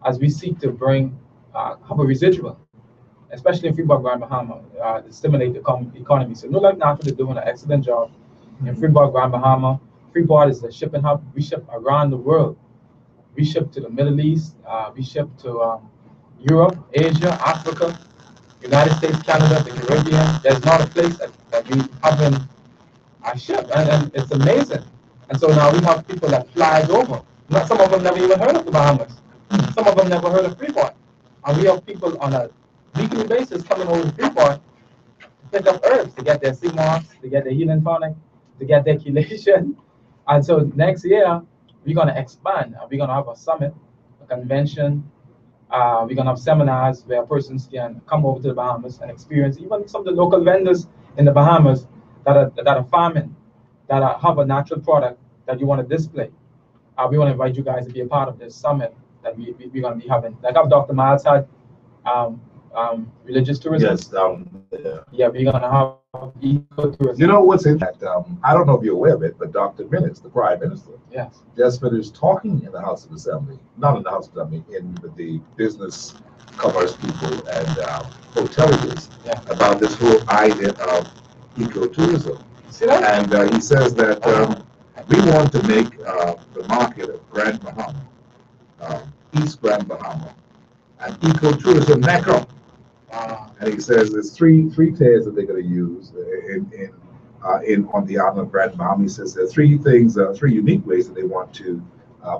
as we seek to bring, have a residual, especially in Freeport, Grand Bahama, to stimulate the economy. So New Life Natural is doing an excellent job in Freeport, Grand Bahama. Freeport is the shipping hub. We ship around the world. We ship to the Middle East. We ship to Europe, Asia, Africa, United States, Canada, the Caribbean. There's not a place that we haven't shipped, and it's amazing. And so now we have people that fly over. Some of them never even heard of the Bahamas. Some of them never heard of Freeport. And we have people on a weekly basis coming over to Freeport to pick up herbs, to get their CMOS, to get their healing tonic, to get their chelation. And so next year, we're going to expand. We're going to have a summit, a convention. We're going to have seminars where persons can come over to the Bahamas and experience even some of the local vendors in the Bahamas that are farming, that have a natural product that you want to display. We want to invite you guys to be a part of this summit that we're going to be having. Like how Dr. Miles had religious tourism. Yes, yeah, we're going to have ecotourism. You know what's in that? I don't know if you're aware of it, but Dr. Minutes, the Prime Minister, yes, just finished talking in the House of Assembly, not in the House of Assembly, in the business, commerce people, and hoteliers about this whole idea of ecotourism. See that? And he says that we want to make the market of Grand Bahama, East Grand Bahama, an ecotourism mecca. And he says there's three tiers that they're going to use on the island of Grand Bahama. He says there are three things, three unique ways that they want to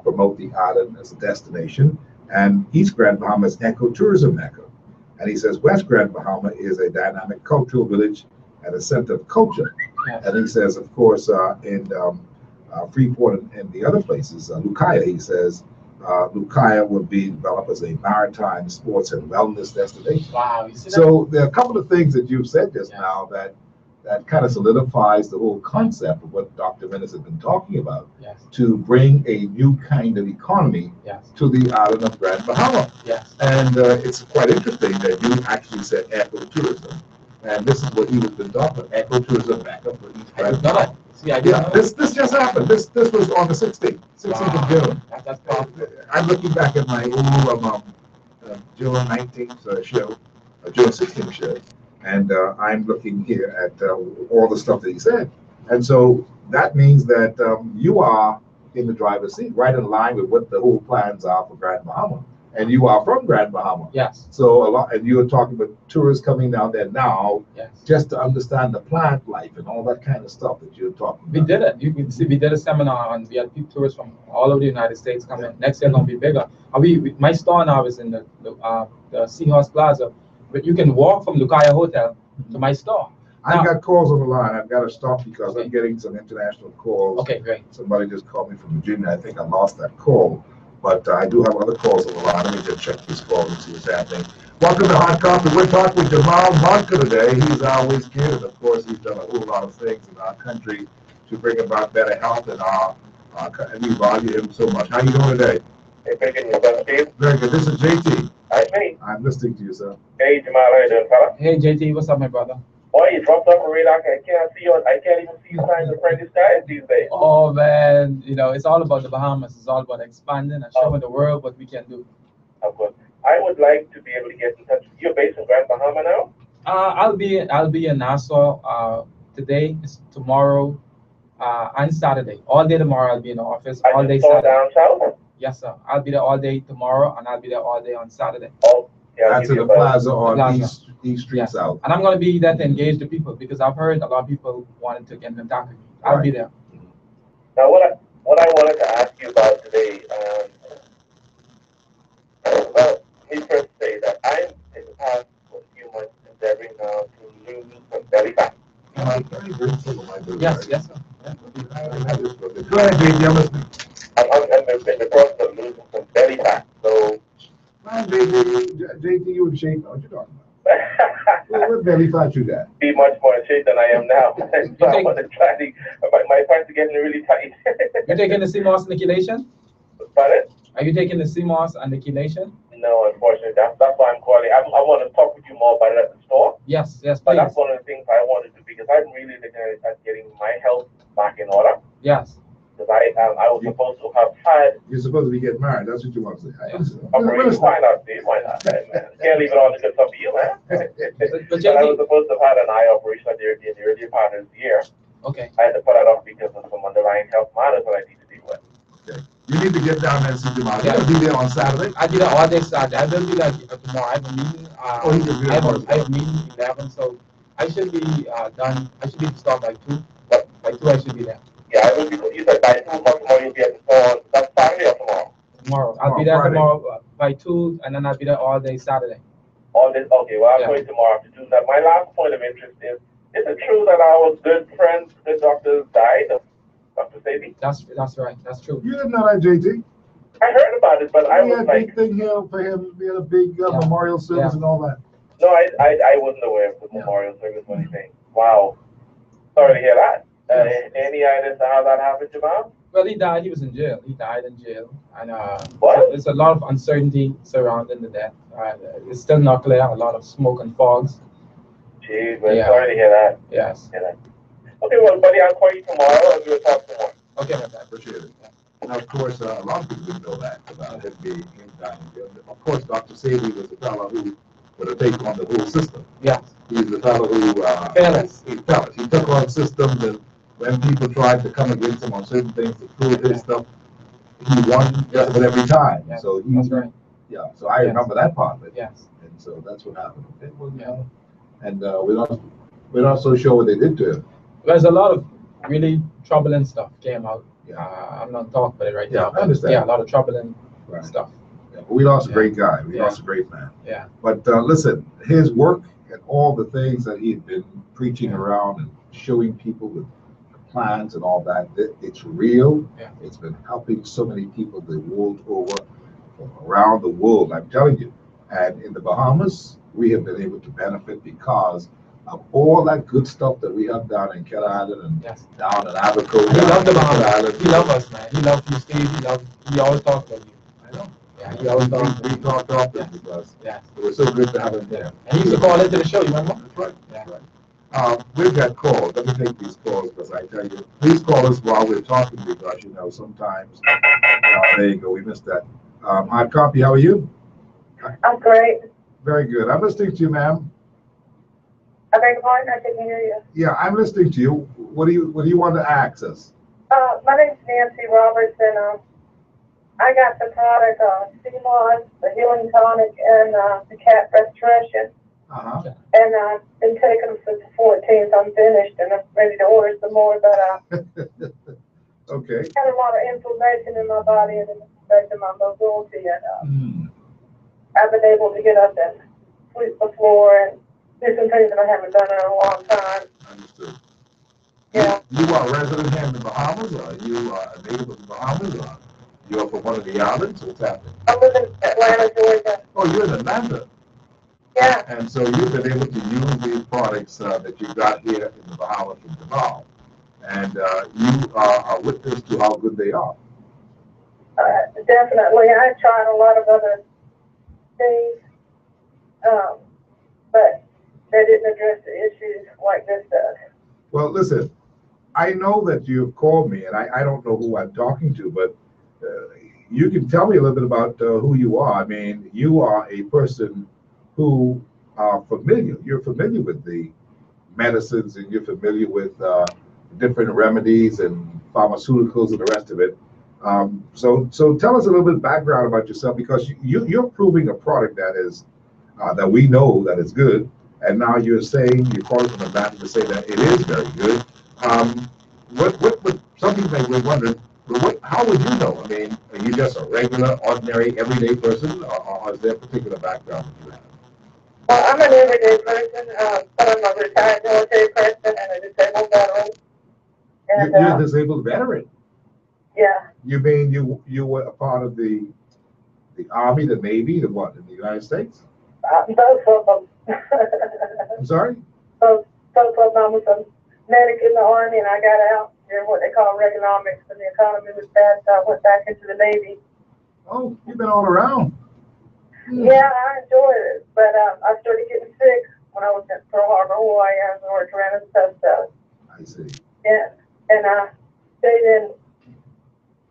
promote the island as a destination. And East Grand Bahama is ecotourism mecca. And he says West Grand Bahama is a dynamic cultural village and a center of culture. Yes. And he says, of course, in Freeport and the other places, Lucaya, he says, Lucaya would be developed as a maritime sports and wellness destination. Wow, you see that? So there are a couple of things that you've said just now that that kind of solidifies the whole concept of what Dr. Menace has been talking about, Yes. to bring a new kind of economy Yes. to the island of Grand Bahama. Yes. And it's quite interesting that you actually said ecotourism. And this is what he was been talking about, ecotourism back up for East I Grand did not. Bahama. See, I didn't Yeah, know. this just happened. This was on the 16th of June. That's powerful. I'm looking back at my old June 19th show, June 16th show, and I'm looking here at all the stuff that he said. And so that means that you are in the driver's seat, right in line with what the whole plans are for Grand Bahama. And you are from Grand Bahama. Yes. So and you were talking about tourists coming down there now, Yes. just to understand the plant life and all that kind of stuff that you're talking about. We did it. You can see we did a seminar and we had people, tourists from all over the United States coming. Next year gonna be bigger. And my store now is in the Seahorse Plaza, but you can walk from Lucaya Hotel to my store. I've got calls on the line. I've got to stop because Okay. I'm getting some international calls. Okay, great. Somebody just called me from Virginia. I think I lost that call, but I do have other calls on the line. Let me just check this call and see what's happening. Welcome to Hot Coffee. We're talking with Jamal Monka today. He's always here, and of course, he's done a whole lot of things in our country to bring about better health in our and we value him so much. How you doing today? Hey, thinking yourself, Steve? Very good. This is JT. That's me. I'm listening to you, sir. Hey, Jamal, how you doing, fella? Hey JT, what's up, my brother? Boy, you dropped off a radar. I can't see you. I can't even see you signs of friendly skies these days. Oh man, it's all about the Bahamas. It's all about expanding and showing the world what we can do. Of course. I would like to be able to get in touch. You're based in Grand Bahama now? I'll be in Nassau today, tomorrow, and Saturday. All day tomorrow I'll be in the office. All day Saturday. Saturday. Down south? Yes, sir. I'll be there all day tomorrow, and I'll be there all day on Saturday. Oh, yeah. That's in the plaza on Plaza. East Street Yes. South. And I'm going to be there to engage the people because I've heard a lot of people wanted to get in contact with me. I'll be there. Now, what I wanted to ask you about today, well, let me first say that I'm in the past for a few months endeavoring now to lose some belly fat. Yes, yes, sir. Yeah. Go ahead, JT. I'm listening. I'm in the process of losing some belly fat, so. Man, JT, you in shape. What you talking about? What belly fat you got? Be much more in shape than I am now. So I want to try to, my pants are getting really tight. You taking the CMOS inoculation? Pardon? Are you taking the CMOS inoculation? No, unfortunately, that's why I'm calling. I want to talk with you more about it at the store. Yes, yes, But please. that's one of the things I wanted to, because I'm really looking at getting my health back in order. Yes. Because I was supposed to have had. You're supposed to be getting married. That's what you want to say. Operation. Why not, Steve? Why not? Man? Can't leave it all to good stuff for you, man. But I was supposed to have had an eye operation in the earlier part of this year. Okay. I had to put that off because of some underlying health matters that I need to deal with. Okay. You need to get down there and see Jamal. You gotta be there on Saturday. I'll be there all day Saturday. I will be there tomorrow. I have a meeting. I have a meeting 11, so I should be done. I should be stopped by 2. But by 2 I should be there. Yeah, I will be. You said by 2 o'clock tomorrow you'll be at the store. That's Saturday or tomorrow? Tomorrow. I'll be there tomorrow by 2, and then I'll be there all day Saturday. All this. Okay. Well, I'm going tomorrow to do that. My last point of interest is it true that our good friend, the doctor, died? Dr. Sabi? That's right. That's true. You didn't know that, JT? I heard about it, but I We was had a like, big thing here for him. We had a big memorial service and all that. no, I wasn't aware of the memorial service or anything. Wow. Sorry to hear that. Any idea how that happened, Jamal? Well, he died. He was in jail. He died in jail, and What? there's a lot of uncertainty surrounding the death. It's still not clear. A lot of smoke and fogs. Jeez, well, sorry to hear that. Yes. Okay, well, buddy, I'll call you tomorrow and we'll talk tomorrow. Okay, my bad. Appreciate it. Now, of course, a lot of people didn't know that about him being dying. Of course, Dr. Sabi was a fellow who would take on the whole system. Yes. He's the fellow who fearless. He took on systems, and when people tried to come against him on certain things to prove his stuff, he won just about every time. Yeah. So That's right. Yeah. So I remember that part of it. Yes. And so that's what happened. It was, and we're not so sure what they did to him. There's a lot of really troubling stuff came out. I'm not talking about it right now. I understand. Yeah, a lot of troubling stuff. Yeah, but we lost a great guy. We lost a great man. Yeah. But listen, his work and all the things that he had been preaching around and showing people with plans and all that, it's real. Yeah. It's been helping so many people the world over, from around the world, I'm telling you. And in the Bahamas, we have been able to benefit because of all that good stuff that we have down in Cat Island and Yes. down in Abaco. He loved the Bahamas. Island. He loved us, man. He loved you, Steve. He always talked about you. I know. Yeah, he always talked. We talked often Yes. because Yes. it was so good to have him there. And he used to call into the show, you remember? That's right. Yeah. That's right. We've got calls. Let me take these calls because I tell you, please call us while we're talking because, you know, sometimes, there you go, we missed that. Hard copy, how are you? I'm great. Very good. I'm listening to you, ma'am. I beg your pardon, I couldn't hear you. Yeah, I'm listening to you. What do you want to ask us? My name's Nancy Roberts, and I got the product CMOS, the Healing Tonic, and the Cat Restoration. Uh-huh. And I've been taking them since the 14th. I'm finished, and I'm ready to order some more, but Okay. I had a lot of inflammation in my body, and it's affecting my mobility, and I've been able to get up and sweep the floor and do some things that I haven't done in a long time. Understood. Yeah. You are a resident here in the Bahamas, or you are a native of the Bahamas, or you're from one of the islands? What's happening? I live in Atlanta, Georgia. Oh, you're in Atlanta. Yeah. And so you've been able to use these products that you got here in the Bahamas from Jamal. And you are a witness to how good they are. Definitely. I tried a lot of other things, but they didn't address the issues like this does. Well, listen, I know that you've called me, and I don't know who I'm talking to, but you can tell me a little bit about who you are. I mean, you are a person who are familiar. You're familiar with the medicines, and you're familiar with different remedies and pharmaceuticals and the rest of it. So tell us a little bit of background about yourself, because you're proving a product that is that we know that is good, and now you're calling from Atlanta to say that it is very good. What some people may be wondering, how would you know? I mean, are you just a regular, ordinary, everyday person, or is there a particular background that you have? Well, I'm an everyday person, but I'm a retired military person and a disabled veteran. And, you're a disabled veteran? Yeah. You mean you were a part of the Army, the Navy, the what, in the United States? Both of them. I'm sorry? Both of them. I was a medic in the Army, and I got out during what they call Reaganomics, and the economy was bad, so I went back into the Navy. Oh, you've been all around. Yeah, I enjoyed it, but I started getting sick when I was at Pearl Harbor, Hawaii. I was in North Carolina and stuff. I see. Yeah, and I stayed in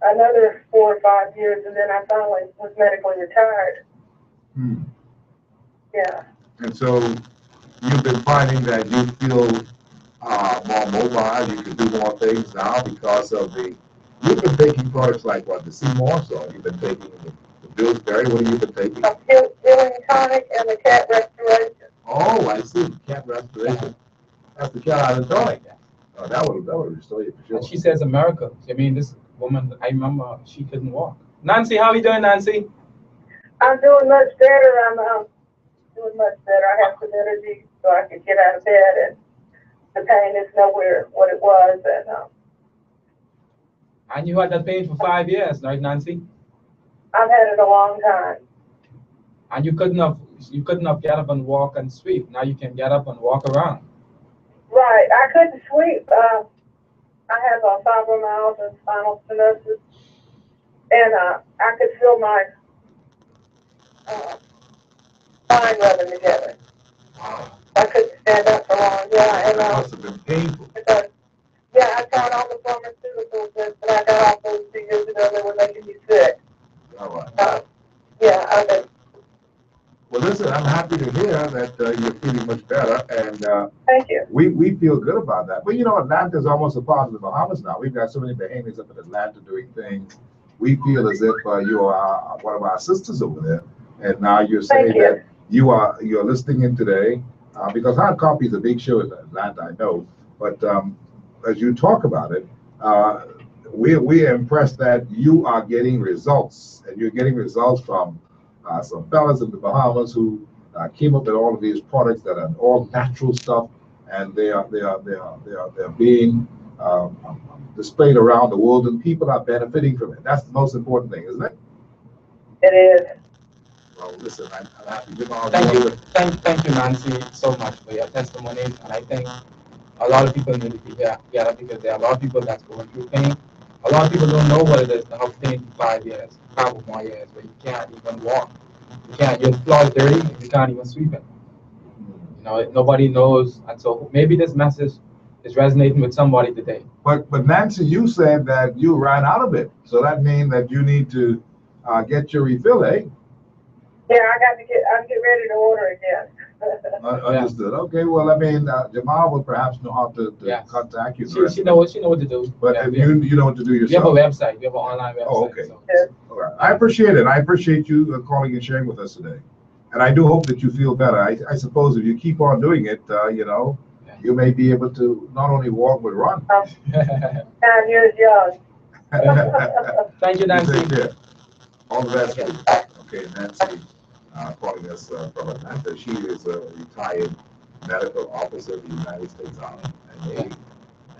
another 4 or 5 years, and then I finally was medically retired. Yeah. And so you've been finding that you feel more mobile, you can do more things now because of you've been taking products like what, the CMOS, or you've been taking the Pillsbury, what have you been taking? Healing Tonic and the Cat Restoration. Oh, I see, Cat Restoration. That's the Cat Island Tonic. Oh, that would restore you for sure. And she says America. I mean, this woman, I remember she couldn't walk. Nancy, how are you doing, Nancy? I'm doing much better. I'm doing much better. I have some energy so I can get out of bed, and the pain is nowhere what it was. And you had that pain for 5 years, right, Nancy? I've had it a long time. And you couldn't have get up and walk and sweep. Now you can get up and walk around. Right. I couldn't sweep. I have fibromyalgia and spinal stenosis, and I could feel my spine rubbing together. I couldn't stand up for long. Yeah, and that must have been painful. Yeah, I tried all the pharmaceuticals that I got off those 2 years ago. They were making me sick. All right. Yeah, I've been. Well, listen, I'm happy to hear that you're feeling much better, and thank you. We feel good about that. But you know, Atlanta is almost a part of the Bahamas now. We've got so many Bahamians up in Atlanta doing things. We feel as if you are one of our sisters over there, and now you're saying that you're listening in today because Hard Copy is a big show in Atlanta, I know. But as you talk about it, we are impressed that you are getting results, and you're getting results from some fellas in the Bahamas who came up with all of these products that are all natural stuff, and they are being displayed around the world, and people are benefiting from it. That's the most important thing, isn't it? It is. Well, listen, I'm happy. You know, Thank you, Nancy, so much for your testimonies. And I think a lot of people need to hear that because there are a lot of people that's going through pain. A lot of people don't know what it is to have pain for 5 years, 5 or more years, where you can't even walk. Your floor is dirty, you can't even sweep it. You know, nobody knows. And so maybe this message is resonating with somebody today. But Nancy, you said that you ran out of it. So that means that you need to get your refill, eh? Yeah, I'm getting ready to order again. Understood. Okay, well, I mean, Jamal will perhaps know how to contact you. She know what to do. But you know what to do yourself. We have a website. We have an online website. Oh, okay. So. Yeah. All right. I appreciate it. I appreciate you calling and sharing with us today. And I do hope that you feel better. I suppose if you keep on doing it, you may be able to not only walk, but run. 9 years young. Thank you, Nancy. Take care. All the best. Okay, Nancy calling us from Atlanta. She is a retired medical officer of the United States Army and Navy.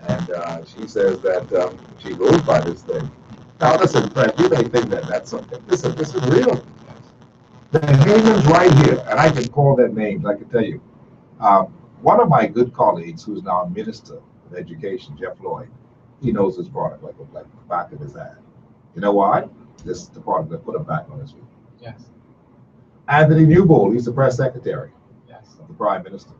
And she says that she goes by this thing. Now, listen, Fred, you may think that that's something. Listen, this is real. The Haymans right here, and I can call their names, I can tell you. One of my good colleagues, who's now a minister of education, Jeff Lloyd, he knows this product like the back of his hand. You know why? This is the product that put him back on his feet. Yes. Anthony Newbold, he's the press secretary of the Prime Minister.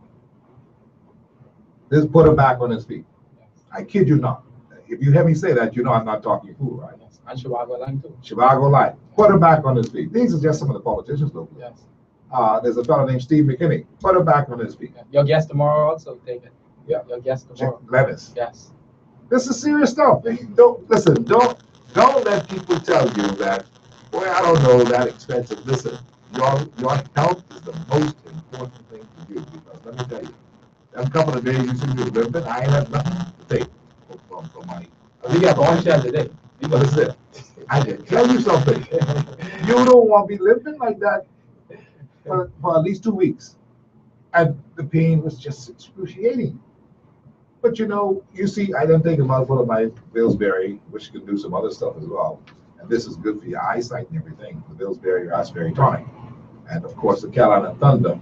This put him back on his feet. Yes. I kid you not. If you hear me say that, you know I'm not talking fool, right? Yes. And Chicago Line too. Chicago Line. Put him back on his feet. These are just some of the politicians locally. Yes. There's a fellow named Steve McKinney. Put him back on his feet. Yeah. Your guest tomorrow also, take it. Yeah. Your guest tomorrow. Levis. Yes. This is serious stuff. Don't let people tell you that, boy, I don't know, that expensive. Listen, your health is the most important thing to you, because let me tell you, that couple of days you seem to live in, I ain't had nothing to take for money. We got one shot today. Listen, I can tell you something. You don't want to be living like that for at least 2 weeks. And the pain was just excruciating. But you see, I didn't take a mouthful of my Pillsbury, which can do some other stuff as well. And this is good for your eyesight and everything. The Pillsbury Raspberry Tonic. And of course, the Carolina Thunder.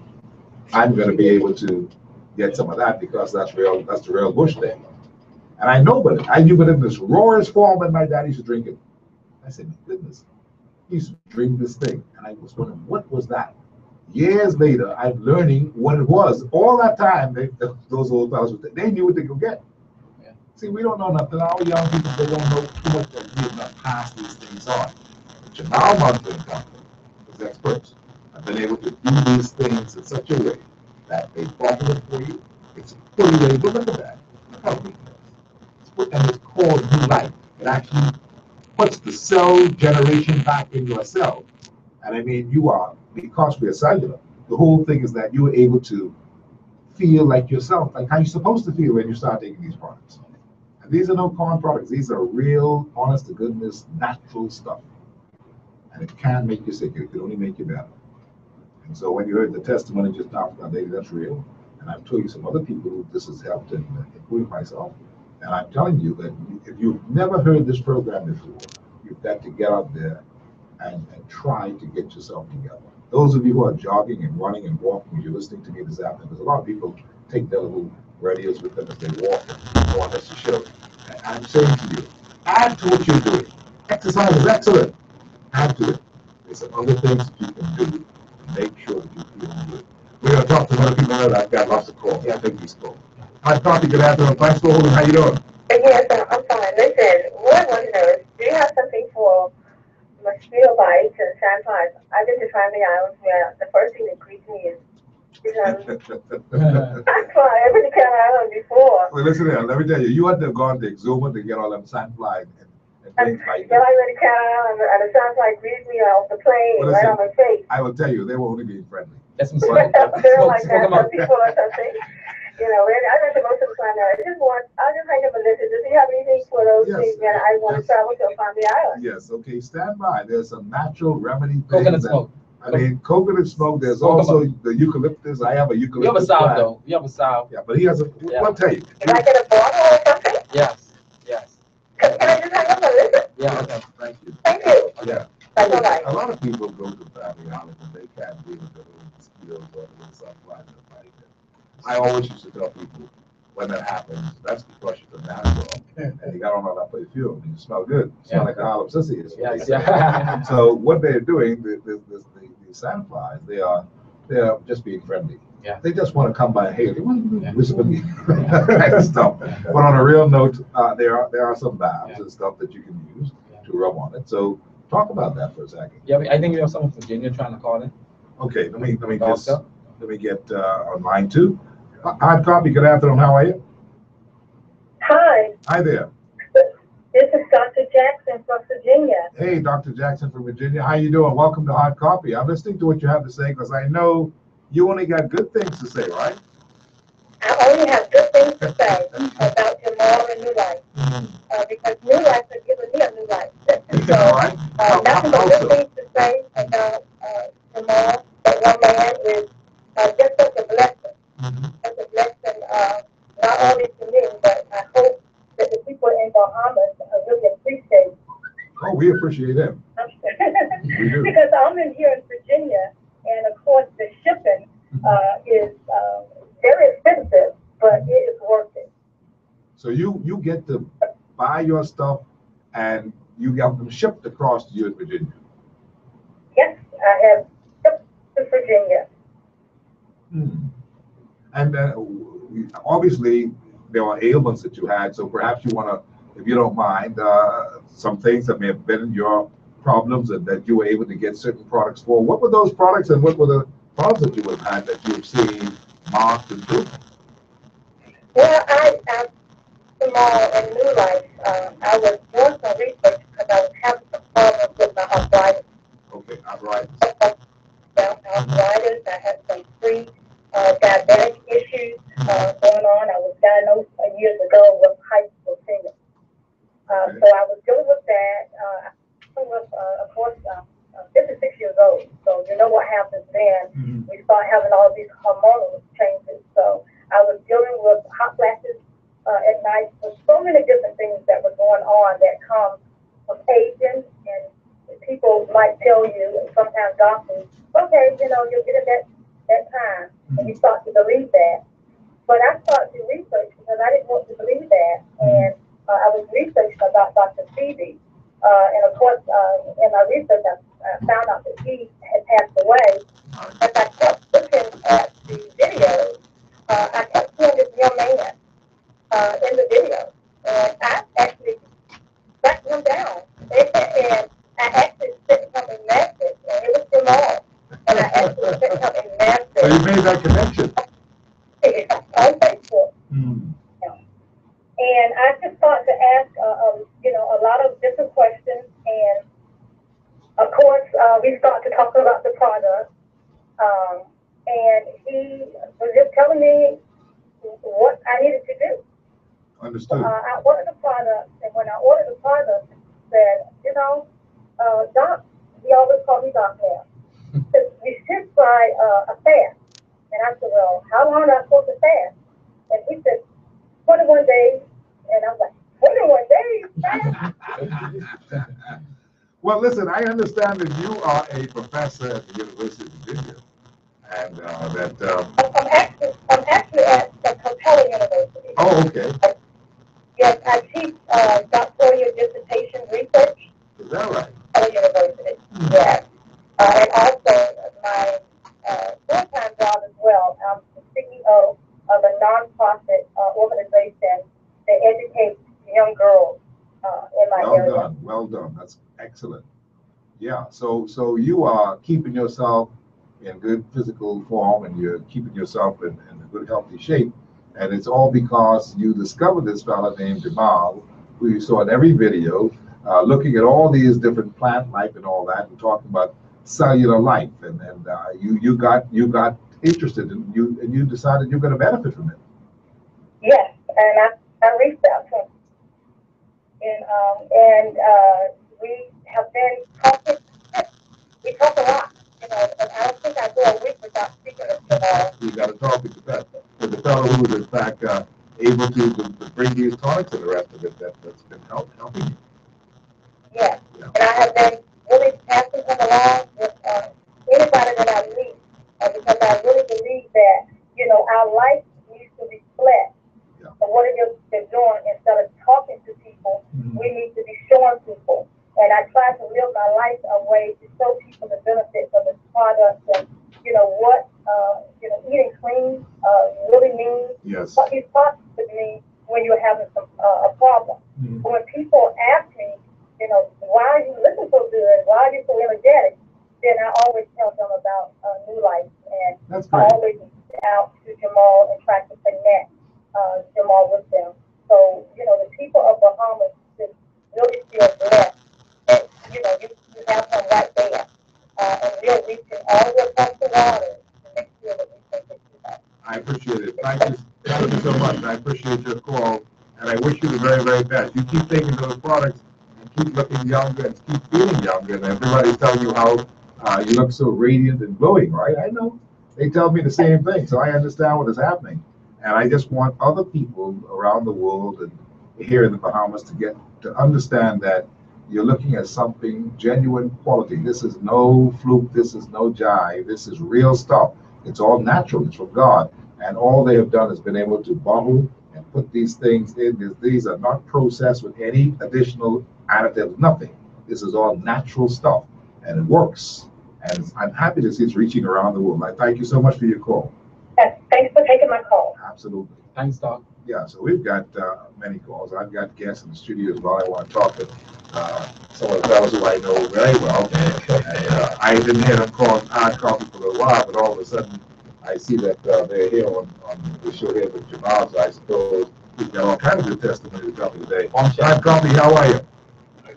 I'm going to be able to get some of that because that's the real bush there. And I know, but I knew, but in this rawest form when my dad used to drink it. I said, my goodness, he used to drink this thing. And I was wondering, what was that? Years later, I'm learning what it was. All that time, those old fellas, they knew what they could get. Yeah. See, we don't know nothing. Our young people, they don't know too much that we have not passed these things on. But Jamal Munson and Company, as experts, have been able to do these things in such a way that they bottle it for you. It's fully labeled. Look at that. Look how neat it is. And it's called New Life. It actually puts the cell generation back in your cell. And I mean, because we are cellular, the whole thing is that you are able to feel like yourself, like how you're supposed to feel when you start taking these products. And these are no con products. These are real, honest to goodness, natural stuff. And it can make you sick. It can only make you better. And so when you heard the testimony just now from that lady, that's real. And I've told you some other people who this has helped, and including myself. And I'm telling you that if you've never heard this program before, you've got to get out there and try to get yourself together. Those of you who are jogging and running and walking, you're listening to me this afternoon, because a lot of people take their little radios with them as they walk and go on, that's the show. And I'm saying to you, add to what you're doing. Exercise is excellent. Add to it. There's some other things that you can do to make sure that you feel good. We're going to talk to some other people now that I've got lots of calls. Yeah, I think these calls. Hi, Coffee, good afternoon. Thanks for holding. How you doing? Yes, I'm fine. Listen, what I want to know is, do you have something for mosquito bites and sandflies? I've been to Family Islands where the first thing that greets me is sandfly. I've been to Canada Island before. Well, listen here, let me tell you, you had to have gone to Exuma to get all them sandflies and things like that. Then I went to Canada Island and the sandfly greeted me off the plane, Well, right on my face. I will tell you, they were only being friendly. That's some They're like that, some people or something. You know, and I went to most of the time there. I'll just hang up and listen. Does he have anything for those things that I want to travel to Family Island? Yes, okay, stand by. There's some natural remedy things. Coconut smoke. I mean, coconut smoke. There's also the eucalyptus. I have a eucalyptus. You have a salve, though. You have a salve. Yeah, but he has a, I'll tell you. Can I get a bottle or something? Yes, yes. Can I just hang up and listen? Yeah, okay. Thank you. Thank you. Yeah. Bye-bye. A lot of people go to Family Island and they I always used to tell people when that happens, that's because you're natural. And you got on all that perfume. You smell good. You smell like a Harlem Sissy. Is what they say. So what they're doing, the sandflies, they're just being friendly. Yeah. They just want to come by and hey, they want to whisper me stuff. But on a real note, there are some balms and stuff that you can use to rub on it. So talk about that for a second. Yeah, I think we have someone from Virginia trying to call in. Okay, let me get on line 2. Hard copy. Good afternoon. How are you? Hi. Hi there. This is Dr. Jackson from Virginia. Hey, Dr. Jackson from Virginia. How you doing? Welcome to Hard Copy. I'm listening to what you have to say because I know you only got good things to say, right? I only have good things to say about Jamal and New Life. Because New Life has given me a new life. So, nothing but good things to say about Jamal. That young man is just such a blessing. Such a blessing, not only to me, but I hope that the people in Bahamas really appreciate. Oh, we appreciate them. We do. Because I'm in here in Virginia, and of course the shipping is very expensive, but it is worth it. So you get to buy your stuff, and you get them shipped across to you in Virginia. Yes, I have shipped to Virginia. And obviously there are ailments that you had, so perhaps you want to, if you don't mind, some things that may have been your problems and that you were able to get certain products for. What were those products, and what were the problems that you have had that you have seen marked improvement? Well, I Jamal and New Life, I was doing some research because I was having some problems with my arthritis. Okay, arthritis. Arthritis. I had some pre-diabetic issues going on. I was diagnosed years ago with hypoglycemia. So I was dealing with that. I was, of course, 56 years old. So you know what happens then. We start having all these hormonal changes. So I was dealing with hot flashes at night. With so many different things that were going on that come with aging. And people might tell you, and sometimes doctors, okay, you'll get it that time. And you start to believe that. But I started to research because I didn't want to believe that. And I was researching about Dr. Phoebe. And of course, in my research, I found out that he had passed away. As I kept looking at the videos, I kept seeing this young man in the video. And I actually tracked him down. And I actually sent him a message, and it was Jamal. And I actually sent him a message. So you made that connection? On Facebook. And I just started to ask, a lot of different questions. And of course, we started to talk about the product. And he was just telling me what I needed to do. Understood. I ordered the product, and when I ordered the product, said, Doc, he always called me Doc now. Said, we should try a fast. And I said, well, how long am I supposed to fast? And he said, 21 days. And I was like, 21 days? Fast? Well, listen, I understand that you are a professor at the University of Virginia. And I'm actually at the Capella University. Oh, okay. Yes, I teach doctoral dissertation research. Is that right? Capella University. Yes. And also my full-time job as well. I'm the CEO of a non-profit organization that educates young girls in my area. Well done. That's excellent. Yeah. So you are keeping yourself in good physical form, and you're keeping yourself in a good, healthy shape. And it's all because you discovered this fella named Jamal, who you saw in every video, looking at all these different plant life and all that, and talking about cellular life. And you got interested, and you decided you're going to benefit from it. Yes, and I reached out to him, and we have been talking. We talk a lot, and I don't think I go a week without speaking to Jamal. You got to talk with the fellow who is in fact able to bring these tonics and the rest of it that's been helping you. Yes, yeah. And I have been really passing him along with anybody that I meet, because I really believe that our life flesh. Yeah. So what are you doing? Instead of talking to people, we need to be showing people. And I try to live my life a way to show people the benefits of this product and, what, eating clean really means. Yes. What these products to me when you're having a problem. But when people ask me, why are you looking so good? Why are you so energetic? Then I always tell them about New Life. And That's I great. always reach out to Jamal and try to connect Jamal with them. So, the people of Bahamas just really feel blessed that, you have them right there. And we're reaching all the way across the water to make sure that we can get you that. I appreciate it. Thank you so much. I appreciate your call, and I wish you the very, very best. You keep taking those products and keep looking younger and keep feeling younger, and everybody's telling you how you look so radiant and glowing, right? I know. They tell me the same thing, so I understand what is happening. And I just want other people around the world and here in the Bahamas to understand that you're looking at something genuine quality. This is no fluke. This is no jive. This is real stuff. It's all natural. It's from God. And all they have done is been able to bottle and put these things in. These are not processed with any additional additives, nothing. This is all natural stuff, and it works. And I'm happy to see it's reaching around the world. I thank you so much for your call. Yes, thanks for taking my call. Absolutely. Thanks, Doc. Yeah, so we've got many calls. I've got guests in the studio as well. I want to talk to some of the fellows who I know very well. And, I didn't hear them call Hard Coffee for a while, but all of a sudden I see that they're here on the show here with Jamal, so I suppose we've got all kinds of good testimony to tell me today. Hard Coffee, how are you?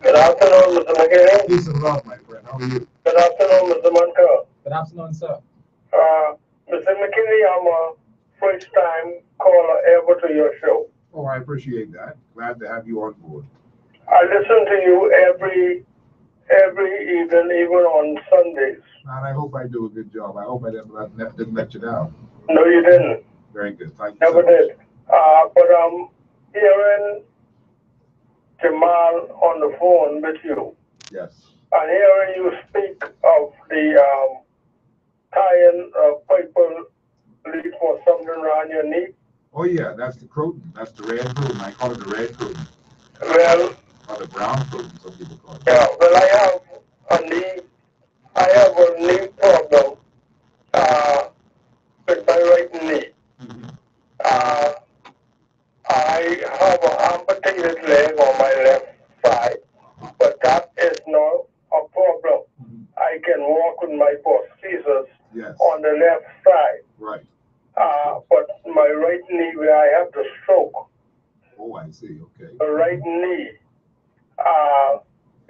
Good afternoon, Mr. McKinney. Peace and love, my friend. How are you? Good afternoon, Mr. Montcalm. Good afternoon, sir. Mr. McKinney, I'm a first-time caller ever to your show. Oh, I appreciate that. Glad to have you on board. I listen to you every evening, even on Sundays. And I hope I do a good job. I hope I didn't let you down. No, you didn't. Very good. Thank you. Never so much. did. But I'm hearing Jamal on the phone with you. Yes. And hearing you speak of the tying purple leaf or something around your knee. Oh yeah, that's the croton. That's the red croton. I call it the red croton. Well, Or the brown croton, some people call it. yeah, well, I have a knee problem with my right knee. I have an amputated leg on my left side, but that is not a problem. I can walk with my prosthesis on the left side. Right. But my right knee, where I have the stroke, Oh, I see. Okay. the right knee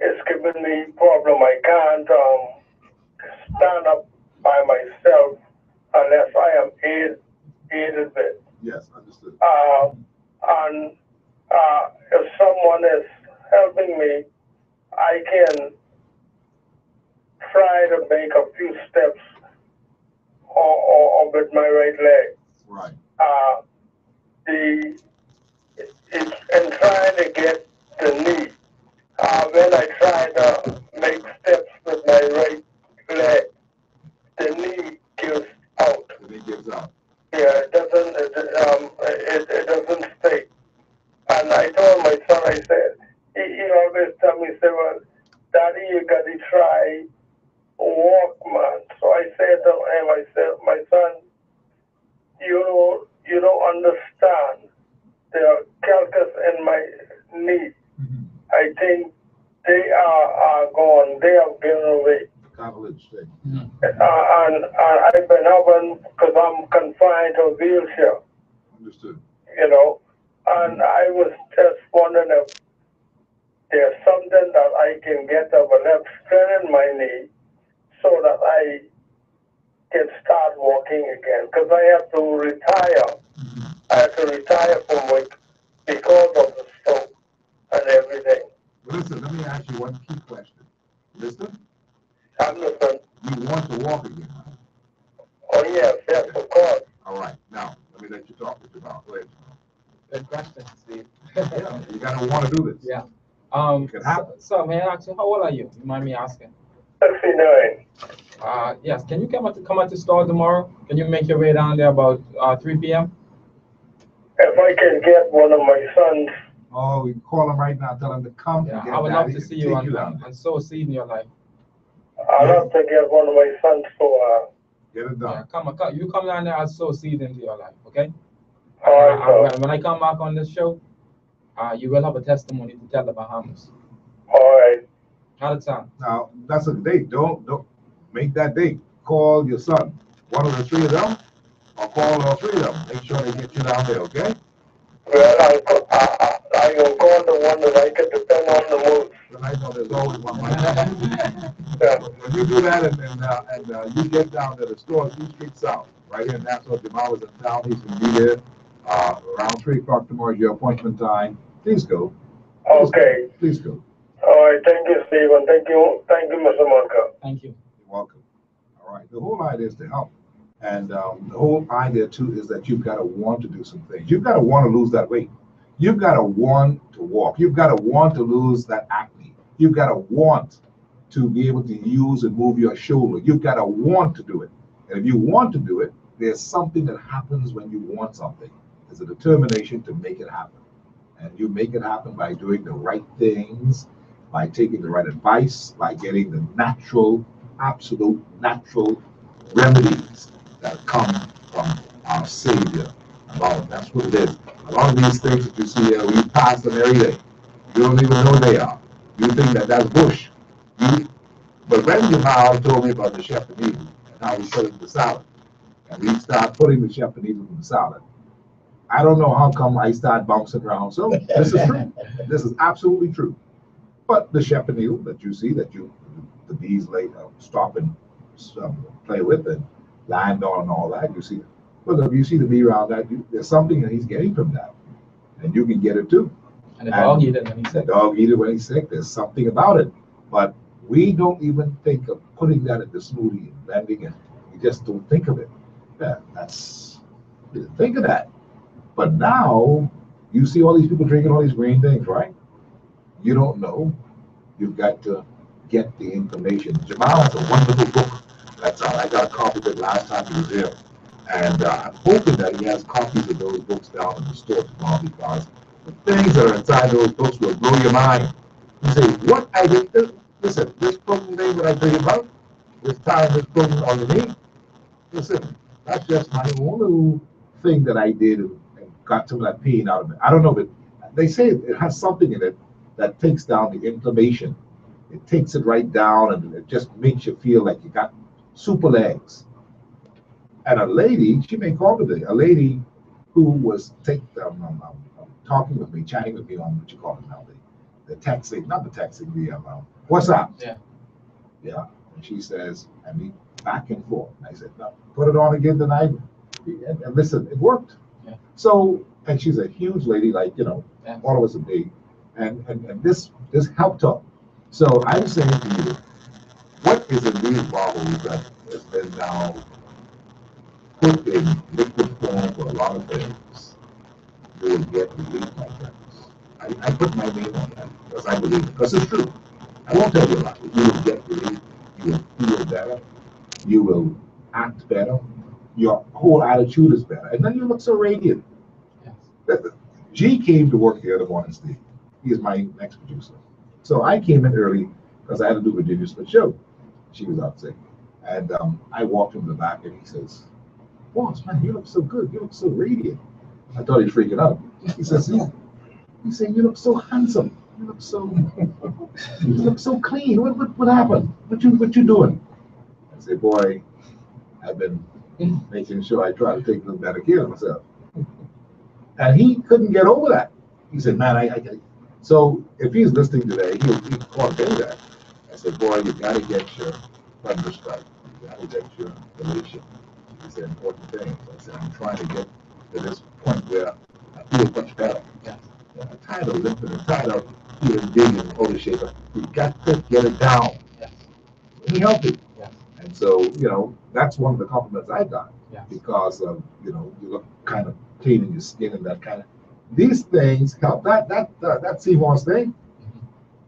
is giving me problem. I can't stand up by myself unless I am aided with. Yes, understood. And if someone is helping me, I can try to make a few steps or with my right leg. Right. In trying to get the knee, when I try to make steps with my right leg, the knee gives out. The knee gives out. Yeah, it doesn't stay. And I told my son, I said, he always tell me, say, well, Daddy, you got to try Walkman. So I said to him, I said, my son, you don't understand the calculus in my knee. I think they are gone. They have given away. Cartilage thing. And I've been having, because I'm confined to a wheelchair. Understood. And I was just wondering if there's something that I can get of a left strength in my knee so that I can start walking again. Because I have to retire. I have to retire from work because of the stroke and everything. Well, listen, let me ask you one key question. Listen? I'm listening. You want to walk again, right? Oh, yes, of course. All right. Now, let me let you talk with Jamal. Go ahead, Good question, Steve. Jamal. You got to want to do this. Yeah. So may I ask you, how old are you? You mind me asking? 69. Yes. Can you come at the store tomorrow? Can you make your way down there about 3 p.m.? if I can get one of my sons. Oh, we call him right now, tell him to come. Yeah, and get I would love Daddy to and see take you down and sow a seed in your life. I'd love to get one of my sons to Get it Yeah, done. you come down there, I'll sow a seed into your life, okay? All right, When I come back on this show, you will have a testimony to tell the Bahamas. all right. Out of time. Now, that's a date. Don't make that date. Call your son. One of the three of them, or call all three of them. Make sure they get you down there, okay? Well, I will call the one that I can depend on the most. But I know there's always one like that. When you do that and you get down to the store, East Street South, right here in Nassau, Jamal is in town. He's going to be there around 3 o'clock tomorrow is your appointment time. Please go. Okay. Please go. All right. Thank you, Stephen. Thank you, Mr. Monka. Thank you. You're welcome. All right. The whole idea is to help. And the whole idea, too, is that you've got to want to do some things. You've got to want to lose that weight. You've got to want to walk. You've got to want to lose that acne. You've got to want to be able to use and move your shoulder. You've got to want to do it. And if you want to do it, there's something that happens when you want something. There's a determination to make it happen. And you make it happen by doing the right things, by taking the right advice, by getting the natural, absolute natural remedies that come from our Savior. That's what it is. A lot of these things that you see here, we pass them every day. You don't even know they are. You think that that's bush. But Randy Miles told me about the chef and Eden and how he put it in the salad. And we start putting the chef and Eden in the salad. I don't know how come I start bouncing around. So this is true. This is absolutely true. But the chef and Eden that you see, that the bees stop and play with and land on and all that, you see. Well, if you see the bee around that, there's something that he's getting from that. And you can get it too. And the dog eat it when he's sick. The dog eat it when he's sick. There's something about it. But we don't even think of putting that in the smoothie and blending it. We just don't think of it. We didn't think of that. But now you see all these people drinking all these green things, right? You don't know. You've got to get the information. Jamal has a wonderful book. That's all. I got a copy of it last time he was here. And I'm hoping that he has copies of those books down in the store tomorrow, because the things that are inside those books will blow your mind. You say, what I did this? Listen, this program thing that I tell you about, this time this program on the knee, listen, that's just my own little thing that I did and got some of that pain out of it. I don't know, but they say it has something in it that takes down the inflammation. It takes it right down, and it just makes you feel like you got super legs. And a lady, she may call today, a lady who was talking with me, chatting with me on what you call it now, the texting, not the texting, the WhatsApp. Yeah. Yeah. And she says, I mean, back and forth. And I said, no, put it on again tonight. And listen, it worked. Yeah. So, and she's a huge lady, like, yeah. All of us are big. And this helped her. So I'm saying to you, what is in these bottles that has been now put in liquid form for a lot of things, you will get relief, my friends. I put my name on that because I believe it, because it's true. I won't tell you a lot. You will get relief. You will feel better. You will act better. Your whole attitude is better. And then you look so radiant. Yes. G came to work here the morning, Steve. He is my next producer. So I came in early because I had to do Virginia Smith show. She was out sick. And I walked him to the back and he says, boss, man, you look so good. You look so radiant. I thought he was freaking out. He says, yeah. He said, you look so handsome. You look so clean. What happened? What you doing? I said, boy, I've been making sure I try to take a little better care of myself. And he couldn't get over that. He said, man, I so if he's listening today, he'll call me that. I said, boy, you got to get your thunder strike. You got to get your elation. These are important things. I said, I'm trying to get to this point where I feel much better. Yeah. I'm tired of limping. I'm tired of feeling big and out of shape. We got to get it down. Yes. Be healthy. Yes. And so, that's one of the compliments I got. Yes. Because of, you look kind of clean in your skin and that kind of. These things help. That Seymour's thing,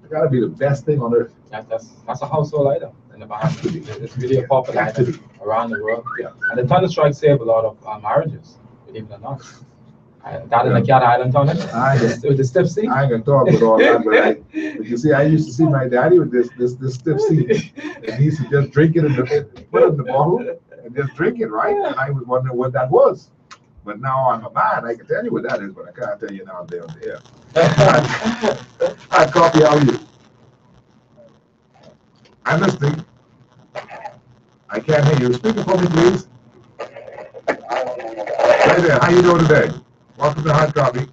it's got to be the best thing on earth. That's a household item in the Bahamas. It's really a popular item around the world. Yeah. And the thunder strike saved a lot of marriages, believe it or not. That in the Cat Island tournament I with the stiff seat. ain't gonna talk about all that, but you see, I used to see my daddy with this stiff seat, and he used to just drink it put it in the bottle and just drink it, right? And I was wondering what that was. But now I'm a man, I can tell you what that is, but I can't tell you now there on the air. Hard copy, how are you? I'm listening. I can't hear you. Speak for me, please. Right there. How you doing today? Welcome to Hard Copy.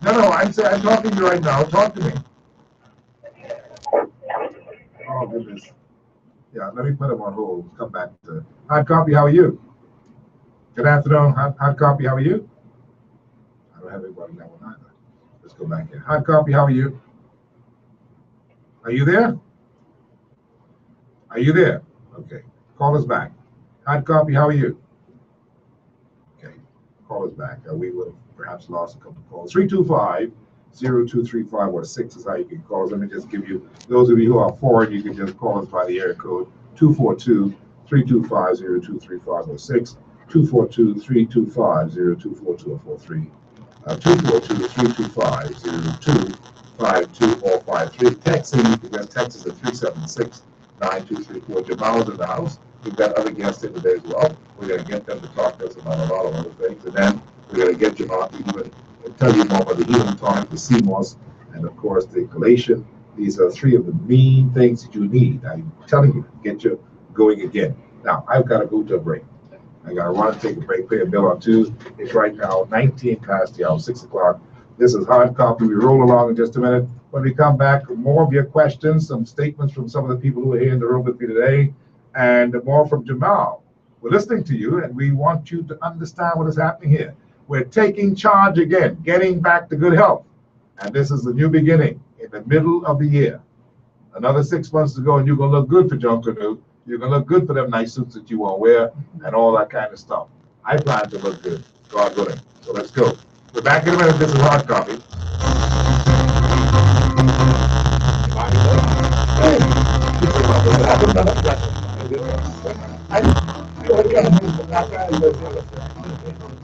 No, I'm talking to you right now. Talk to me. Oh, goodness. Yeah, let me put him on hold. Come back to Hard Copy. How are you? Good afternoon. Hard Copy. How are you? I don't have anybody on that one either. Let's go back in. Hard Copy. How are you? Are you there? Are you there? Okay. Call us back. Hard Copy. How are you? Okay. Call us back. We would have perhaps lost a couple of calls. 325-0235 or 6 is how you can call us. Let me just give you, those of you who are forward, you can just call us by the area code 242-325-0235 or 6, 242-325-0242 or 43, 242-325-0252 or 53. Texting, you can just text us at 376-9234. Jamal's in the house. We've got other guests in today as well. We're going to get them to talk to us about a lot of other things. And then we're going to get Jamal to even tell you more about the healing tonic, the CMOS, and of course the collation. These are 3 of the main things that you need. I'm telling you, get you going again. Now, I've got to go to a break. I got to run and take a break, pay a bill on 2. It's right now 19 past the hour, 6 o'clock. This is Hard Copy. We roll along in just a minute. When we come back, more of your questions, some statements from some of the people who are here in the room with me today, and more from Jamal. We're listening to you, and we want you to understand what is happening here. We're taking charge again, getting back to good health. And this is the new beginning in the middle of the year. Another 6 months to go, and you're going to look good for John Canoe. You're going to look good for them nice suits that you want to wear and all that kind of stuff. I plan to look good, God willing. So let's go. We're back in a minute. This is Hard Copy.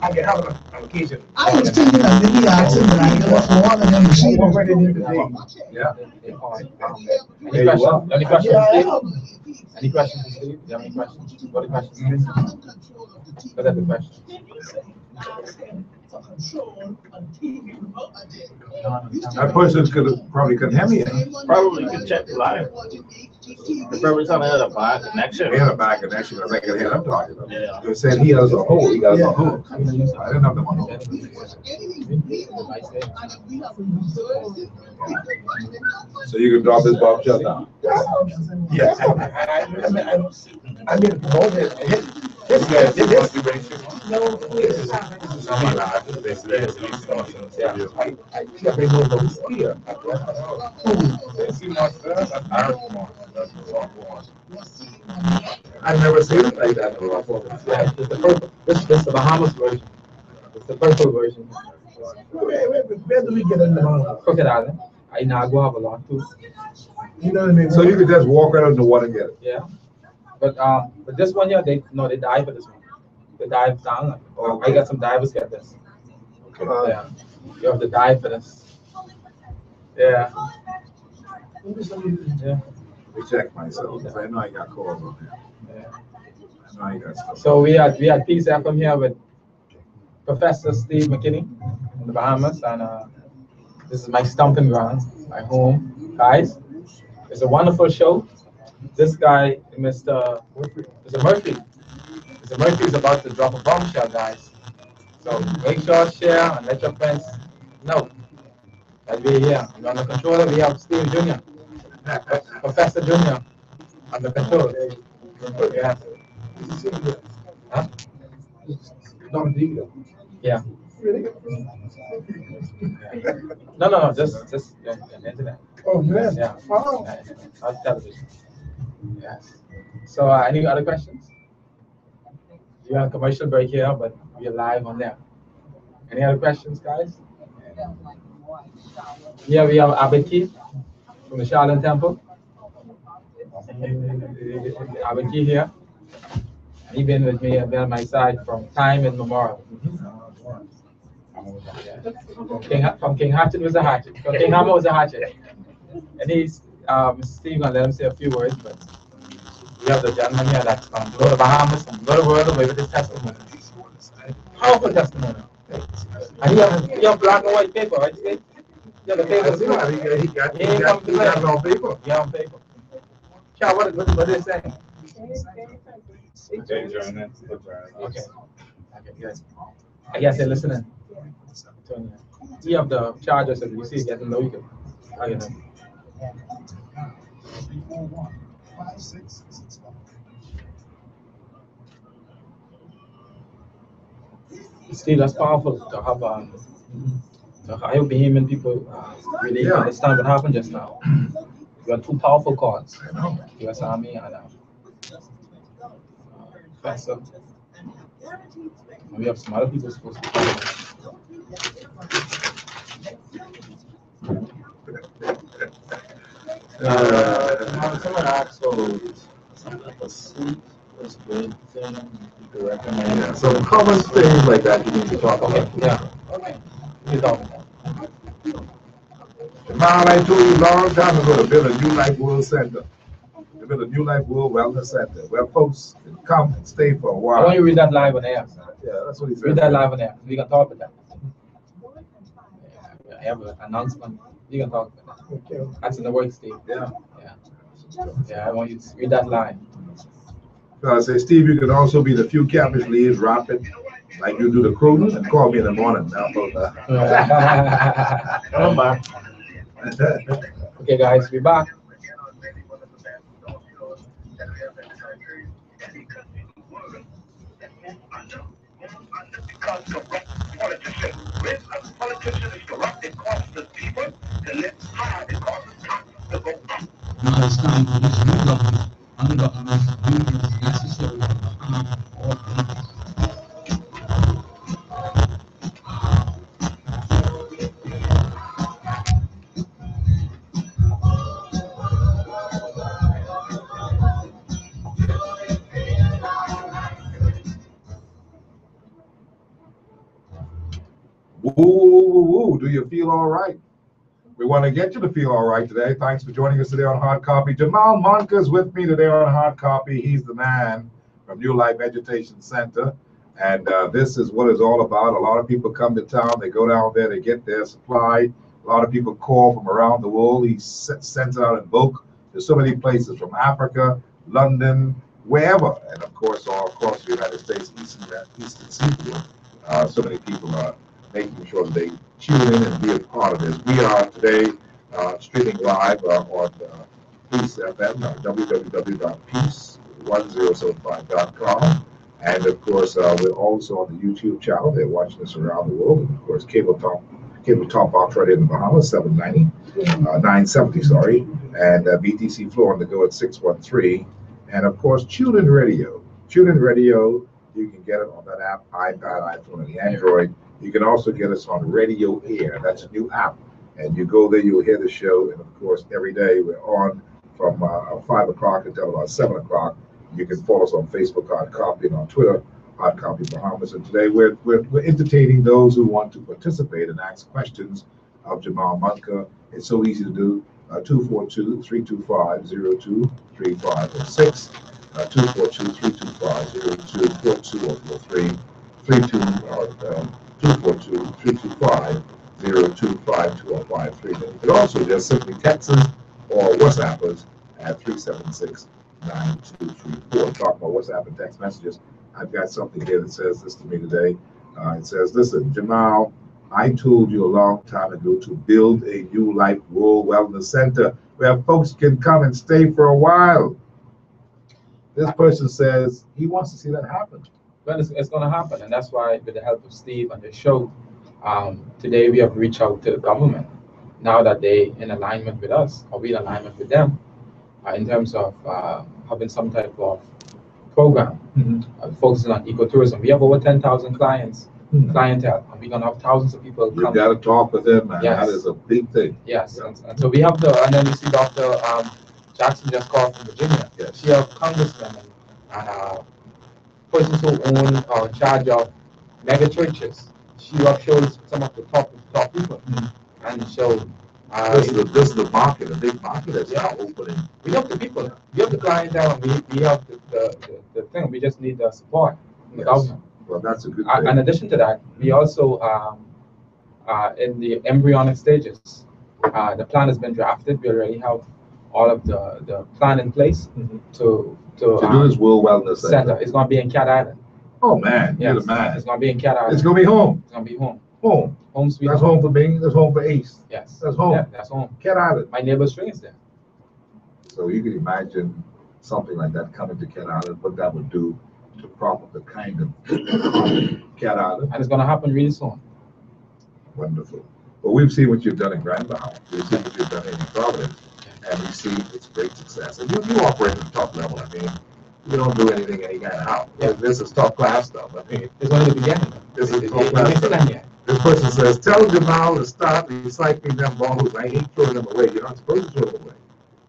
I can have an occasion. I was thinking of maybe asking that I get for one of them machines already in the day. Yeah. Any questions? Any questions, Steve? Any questions, Steve? Do you have any questions? What are the questions? What are the questions? That person probably couldn't hear me. Probably could check live. The probably something had a bad connection. He had a bad connection because I could hear him talking. Yeah. They said he has a hole. He got a hole. I didn't have the one hole. So you can drop this bomb shut down. Yes. I mean, this guy, no, I've never seen it like that before. This is the Bahamas version. It's the purple version. Where do we get in the Crooked Island. I now go have a lot too. You know what I mean? So you could just walk out in the water and get it. Yeah. But this one here, they dive for this one. They dive down. Oh, I got some divers get this. Okay. Yeah. You have to dive for this. Yeah. Yeah. We check myself because I know I got calls on there. Yeah. I know I got stuff. So we had Peace FM here with Professor Steve McKinney in the Bahamas, and this is my stomping grounds, my home, guys. It's a wonderful show. This guy, Mr. Murphy, Mr. Murphy is about to drop a bombshell, guys. So make sure share and let your friends know that we're here. And on the controller, we have Steve Jr., Professor Jr. on the control. Yeah. Huh? Yeah. No, just yeah, internet. Oh, yes. Yeah. Wow. Not television. Yes. So, any other questions? You have a commercial break here, but we're live on there. Any other questions, guys? Yeah, we have Abeki from the Shaolin Temple. Abeki here. He's been with me and been on my side from time immemorial. From King Hatchet was a hatchet. From King Hammer was a hatchet. And he's Steve gonna let him say a few words, but we have the gentleman here that's from blow the Bahamas and blow the world away with his testimony. Powerful testimony. And he have black and white paper, right, Steve? Yeah, the paper. He got it on paper. Yeah, on paper. Child, what is saying? Okay. Okay, good. I guess they're listening. You have the charger, so you see it getting low, you can. Oh, you know. 341-5665. Steve, that's powerful to have I hope Bahamian people really understand what happened just now. We have two powerful cards, U.S. Army and Professor. And we have some other people supposed to come. Someone asked for something like a suit was good thing you could recommend. Yeah, some common things like that you need to talk about. Yeah. Okay. You talk about. Jamal, I told you a long time ago to build a New Life World Center. To build a New Life World Wellness Center where folks can come and stay for a while. I want you to read that live on air. Yeah, that's what he said. Read that live on air. We can talk about that. Yeah, I have an announcement. You can talk about that. Okay. That's in the works, Steve. Yeah. Yeah, I want you to read that live. So I say, Steve, you can also be the few campus leads, rapid, like you do the cruising, and call me in the morning. Come on. Okay, guys, we're back. Now it's time for this new government under government unions necessary to harm all people. Woo, do you feel all right? We want to get you to feel all right today. Thanks for joining us today on Hard Copy. Jamal Monka is with me today on Hard Copy. He's the man from New Life Education Center. And this is what it's all about. A lot of people come to town. They go down there. They get their supply. A lot of people call from around the world. He sends it out in bulk. There's so many places from Africa, London, wherever. And, of course, all across the United States, Eastern Seaboard. So many people are making sure that they tune in and be a part of this. We are today streaming live on Peace FM, www.peace1075.com. And of course, we're also on the YouTube channel. They're watching us around the world. And of course, Cable Top Box right in the Bahamas, 970, sorry. And BTC Floor on the go at 613. And of course, TuneIn Radio. TuneIn Radio, you can get it on that app, iPad, iPhone, and the Android. You can also get us on Radio Air. That's a new app. And you go there, you'll hear the show. And of course, every day we're on from 5 o'clock until about 7 o'clock. You can follow us on Facebook, Hard Copy, and on Twitter, Hard Copy Bahamas. And today we're entertaining those who want to participate and ask questions of Jamal Monka. It's so easy to do. 242-325-0235 or 6. 242-325-0242 or 43. 242-325-0252 or 53. You can also just simply text us or WhatsApp us at 376-9234. Talk about WhatsApp and text messages. I've got something here that says this to me today. It says, listen, Jamal, I told you a long time ago to build a New Life World Wellness Center where folks can come and stay for a while. This person says he wants to see that happen. Well, it's going to happen, and that's why, with the help of Steve and the show, today we have reached out to the government. Now that they in alignment with us, or we in alignment with them, in terms of having some type of program focusing on ecotourism. We have over 10,000 clientele, and we're going to have thousands of people. You've got to talk with them, man. Yes. That is a big thing. Yes, yeah. And so we have and then you see Dr. Jackson just called from Virginia. Yes. She has congressmen and persons who own or in charge of mega churches. she shows some of the top people, and show. This is the market, a big market that's now opening. We have the people, we have the clientele, and we have the thing. We just need the support from the government. Well, that's a good thing. In addition to that, we also in the embryonic stages. The plan has been drafted. We already have all of the plan in place to do this World Wellness Center. It's going to be in Cat Island. Oh man, yes, you're the man. It's going to be in Cat Island. It's going to be home. It's going to be home. Home. Home sweet. That's home for me. That's home for Ace. Yes. That's home. Yeah, that's home. Cat Island. My neighbor's string is there. So you can imagine something like that coming to Cat Island, what that would do to prop up the kind of Cat Island. And it's going to happen really soon. Wonderful. Well, we've seen what you've done in Grand Bahama. We've seen what you've done in Providence, and we see its great success. And you operate at the top level. I mean, you don't do anything any kind of how. Yeah. This is top class stuff. I mean, it's only the beginning. This is top class stuff. This person says, tell Jamal to stop recycling them bottles. I hate throwing them away. You're not supposed to throw them away.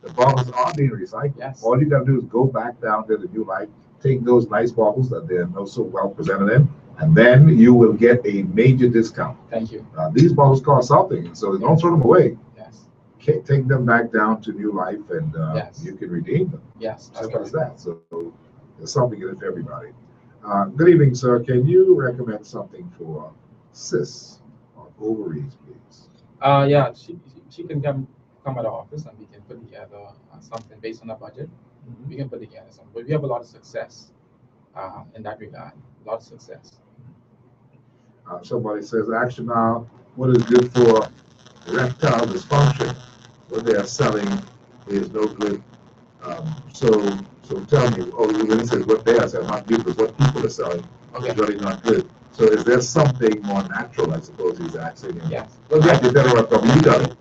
The bottles are being recycled. Yes. All you got to do is go back down to the New Life, take those nice bottles that they're not so well presented in, and then you will get a major discount. Thank you. These bottles cost something, so don't throw them away. Yes. Take them back down to New Life, and you can redeem them. Yes. Simple as that. So there's something in it for everybody. Good evening, sir. Can you recommend something for cysts or ovaries, please? Yeah, she can come at the office, and we can put together something based on a budget. We can put together something, but we have a lot of success in that regard. A lot of success. Somebody says, actually now, what is good for erectile dysfunction? What they are selling is no good. So tell me, when he says what they are selling, not good, but what people are selling is really not good. So is there something more natural, I suppose he's asking? Yes. Well, we have the better up from you done it.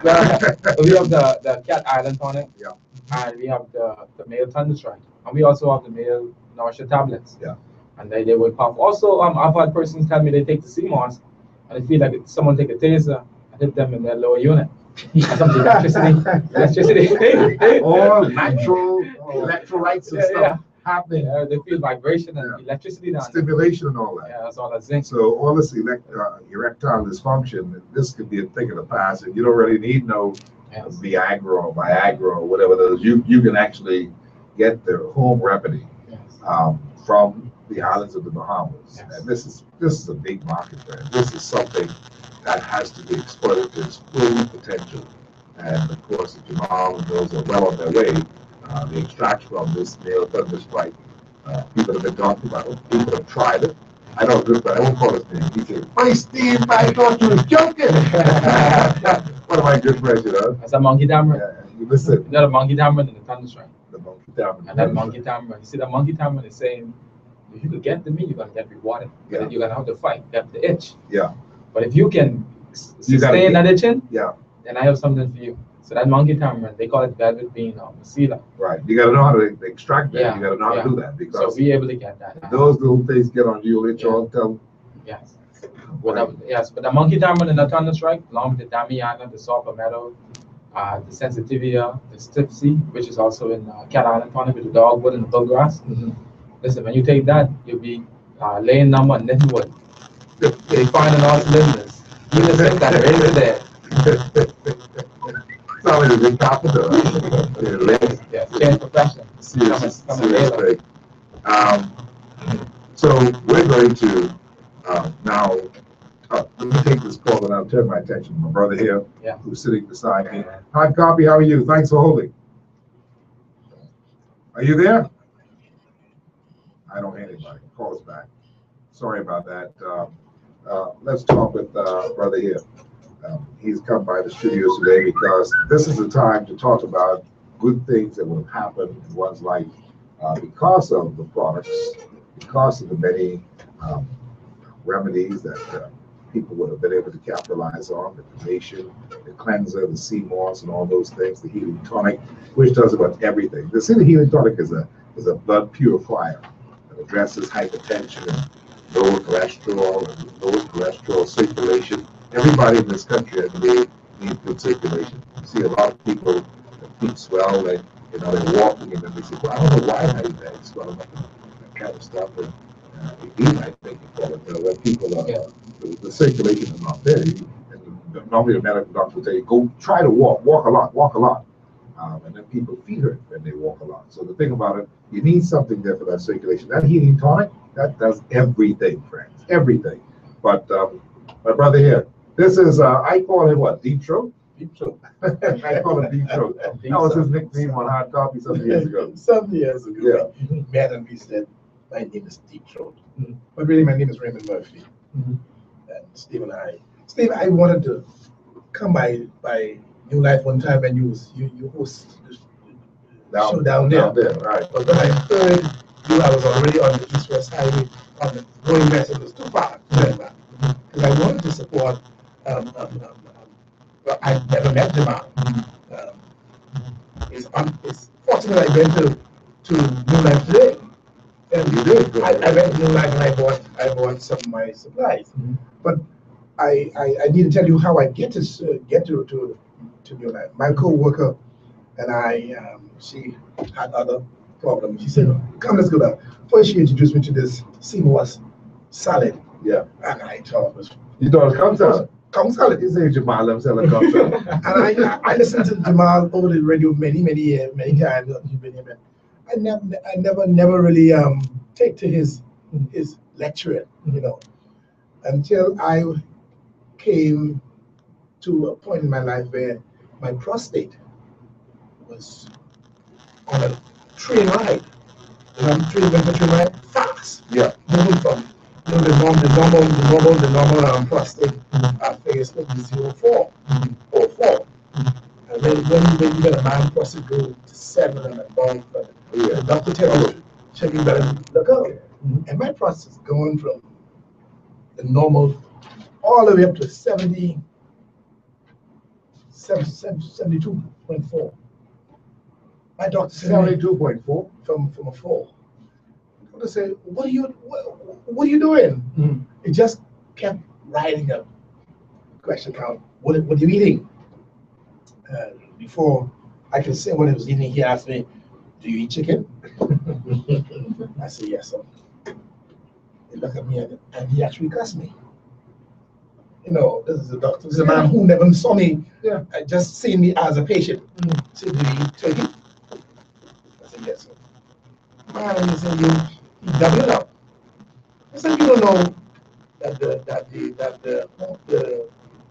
We have the Cat Island tonic. Yeah. And we have the male thunder strike. And we also have the male nausea tablets. Yeah. And they will pop. Also, I've had persons tell me they take the CMOS and they feel like someone take a taser and hit them in their lower unit. Some electricity. All natural electrolytes and stuff happening. They feel vibration and electricity down. Stimulation and all that. Yeah, that's all that zinc. So all this erectile dysfunction, this could be a thing of the past, and you don't really need no Viagra or whatever those. You can actually get the home remedy from the islands of the Bahamas, and this is a big market there. This is something that has to be exploited to its full potential, and of course, Jamal and those are well on their way. The extract from this male thunder strike, people have been talking about it. People have tried it. I know this, but I won't call his name. He said, "Hey, Steve, I thought you was joking." One of my good friends, That's a monkey tamarind. You listen. You know the monkey tamarind and the thunder strike. The monkey tamarind. And that monkey tamarind. You see, the monkey tamarind is saying, if you could get to me, you're gonna get rewarded. But you're gonna have to fight, get the itch. Yeah. But if you can sustain that itching, then I have something for you. So that monkey tamarind, they call it velvet bean or masila. Right. You got to know how to extract that. Yeah. You got to know how to do that, because so we able to get that. Those little things get on you, itch all tell. Yes. But the monkey tamarind and the thunder strike, along with the Damiana, the sulfur metal, the sensitivia, the stipsy, which is also in Cat Island tonic with the dogwood and the bullgrass. Listen, when you take that, you'll be laying number and knitting wood. They find in all cylinders. Even the thing that raised there. Sounds like a big carpenter. Change profession. Seriously. So we're going to now, let me take this call and I'll turn my attention to my brother here, who's sitting beside me. Hard copy, how are you? Thanks for holding. Are you there? I don't hear anybody. Call us back. Sorry about that. Let's talk with brother here. He's come by the studios today because this is the time to talk about good things that will happen in one's life because of the products, because of the many remedies that people would have been able to capitalize on, the cremation, the cleanser, the sea moss, and all those things, the healing tonic, which does about everything. The City Healing Tonic is a blood purifier that addresses hypertension and lower cholesterol circulation. Everybody in this country has needs good circulation. You see a lot of people, their feet swell, they're walking, and then they say, well, I don't know why my legs swell up, and that kind of stuff. And edema, I think you call it, when people are the circulation is not there. Normally, a medical doctor will say, go try to walk a lot. And then people feel hurt when they walk a lot. So the thing about it, you need something there for that circulation. That healing tonic, that does everything, friends, everything. But my brother here, this is, I call him what, Deep Throat? Deep Throat. I call him Deep Throat. That was his nickname on Hard Copy some years ago. Some years ago. Yeah. He met and he said, my name is Deep Throat. But really, my name is Raymond Murphy. And Steve, I wanted to come by New Life one time and you host the show down there. Right. But when I heard you, I was already on the East West Highway on the going west. It was too far. Because I wanted to support. Well, I've never met Jamal. It's fortunate I went to New Life today. And you did. I went to New Life and I bought some of my supplies. But I need to tell you how I get to New Life. My co-worker and she had other problems. She said, come, let's go down. First, she introduced me to this Seymour's salad. Yeah. And I thought it was... You thought it was cum salad? Cum salad. You say Jamal, I'm selling cum salad. And I listened to Jamal over the radio many times. I never really take to his lecturing, until I came to a point in my life where my prostate was on a train ride. Train ride fast. Yeah. Moving from the normal prostate phase to 0.4 or 4. And then when you get a man prostate go to 7 and above, the doctor tells you, check you better look out. And my prostate is going from the normal all the way up to 72.4. My doctor said 72.4 from a 4. I said, what are you doing? It just kept riding up. Question count. What are you eating? Before I could say what I was eating, he asked me, do you eat chicken? I said, yes, sir. He looked at me and he actually cussed me. This is a doctor. This is a man who never saw me. Yeah. Just seen me as a patient. He said, do you eat turkey? I said, yes, sir. Man, he said, you double it up. I said, you don't know that the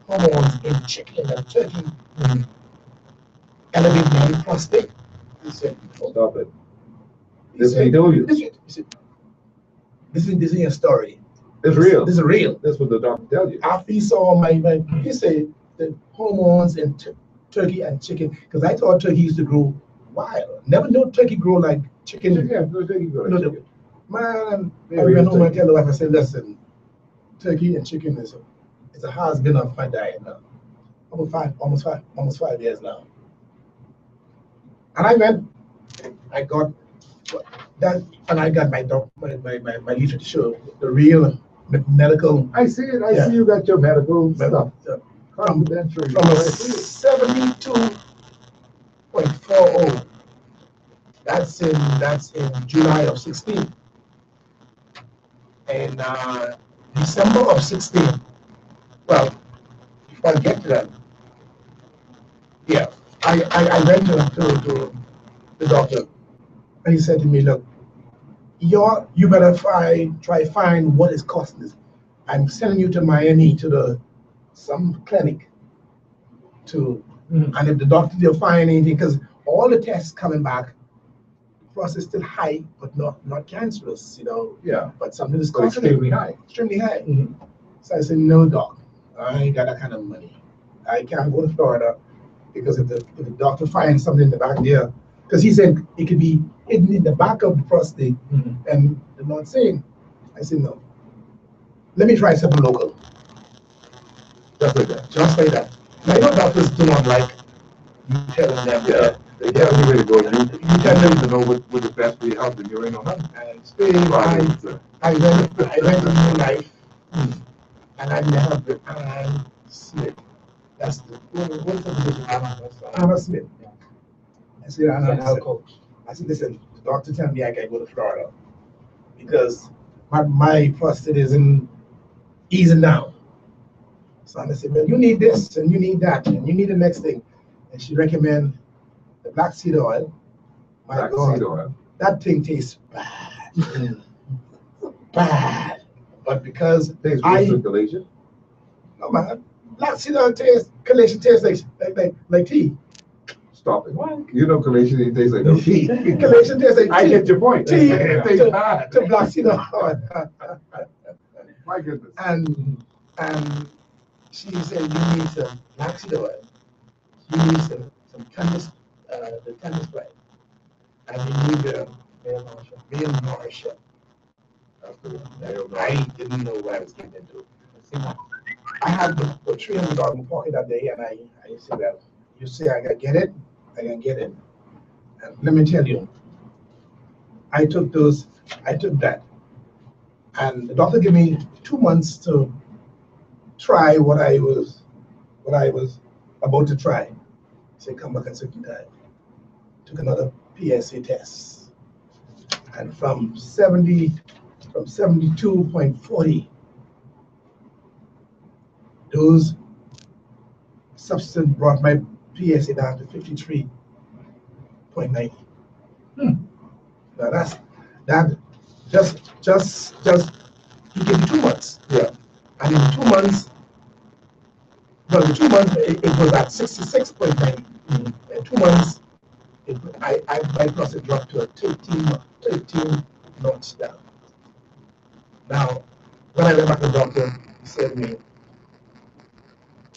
hormones in chicken and turkey elevate my prostate. He said, stop it. This ain't know you. This is a story. It's real. This is real. That's what the doctor tell you. After he saw he said the hormones in turkey and chicken, because I thought turkey used to grow wild. Never know turkey grow like chicken. Yeah, no turkey grow like chicken. Man, I went home and tell the wife, I said, listen, turkey and chicken is a has-been of my diet now. Almost five years now. And I got that, and I got my literature, the real medical. I see it. I see you got your medical stuff. From a 72.40. That's in July of 16. And December of 16. Well, if I get to that, yeah, I went to the doctor, and he said to me, look, you better try find what is causing this. I'm sending you to Miami to some clinic and if the doctor will find anything, because all the tests coming back, prostate still high, but not cancerous, Yeah. But something is causing extremely high. Extremely high. So I said, no, doc, I ain't got that kind of money. I can't go to Florida, because if the doctor finds something in the back there, because he said it could be hidden in the back of the prostate, and they're not saying. I said, no. Let me try something local. Just like that. Just like that. Now, doctors do not like you telling them that. They tell you where to go. You tell them to know what is best for your health, and you ain't no money. I went to New Life, and I never been Ann Smith. That's what's the position? Anna Smith. I said, Anna coach. I said, listen, the doctor told me I can go to Florida because my prostate isn't easing down. So I said, well, you need this and you need that and you need the next thing. And she recommended the black seed oil. My Black God, seed oil. that thing tastes bad. Bad. But because Tastes I, good circulation. no man, black seed oil tastes, collation tastes like tea. Stop it. You know collation it tastes like no tea. Collation tastes like tea. I get your point. Tea It tastes bad. to black seed oil. My goodness. And she said, you need some black seed oil. You need some candice, the candice spread. And you need male nourisher. I didn't know what I was getting into. I had the $300 in my pocket that day, and I said, well, you say I can get it, I can get it. And let me tell you, I took that. And the doctor gave me 2 months to try what I was about to try. He said, come back and second time. Took another PSA test. And from 72.40, those substance brought my PSA down to 53.90. Now that just he gave me 2 months. Yeah. And in 2 months, well, in 2 months it was at 66.90. In 2 months, my blood pressure dropped to a 13 knots down. Now, when I went back to the doctor, he said to me,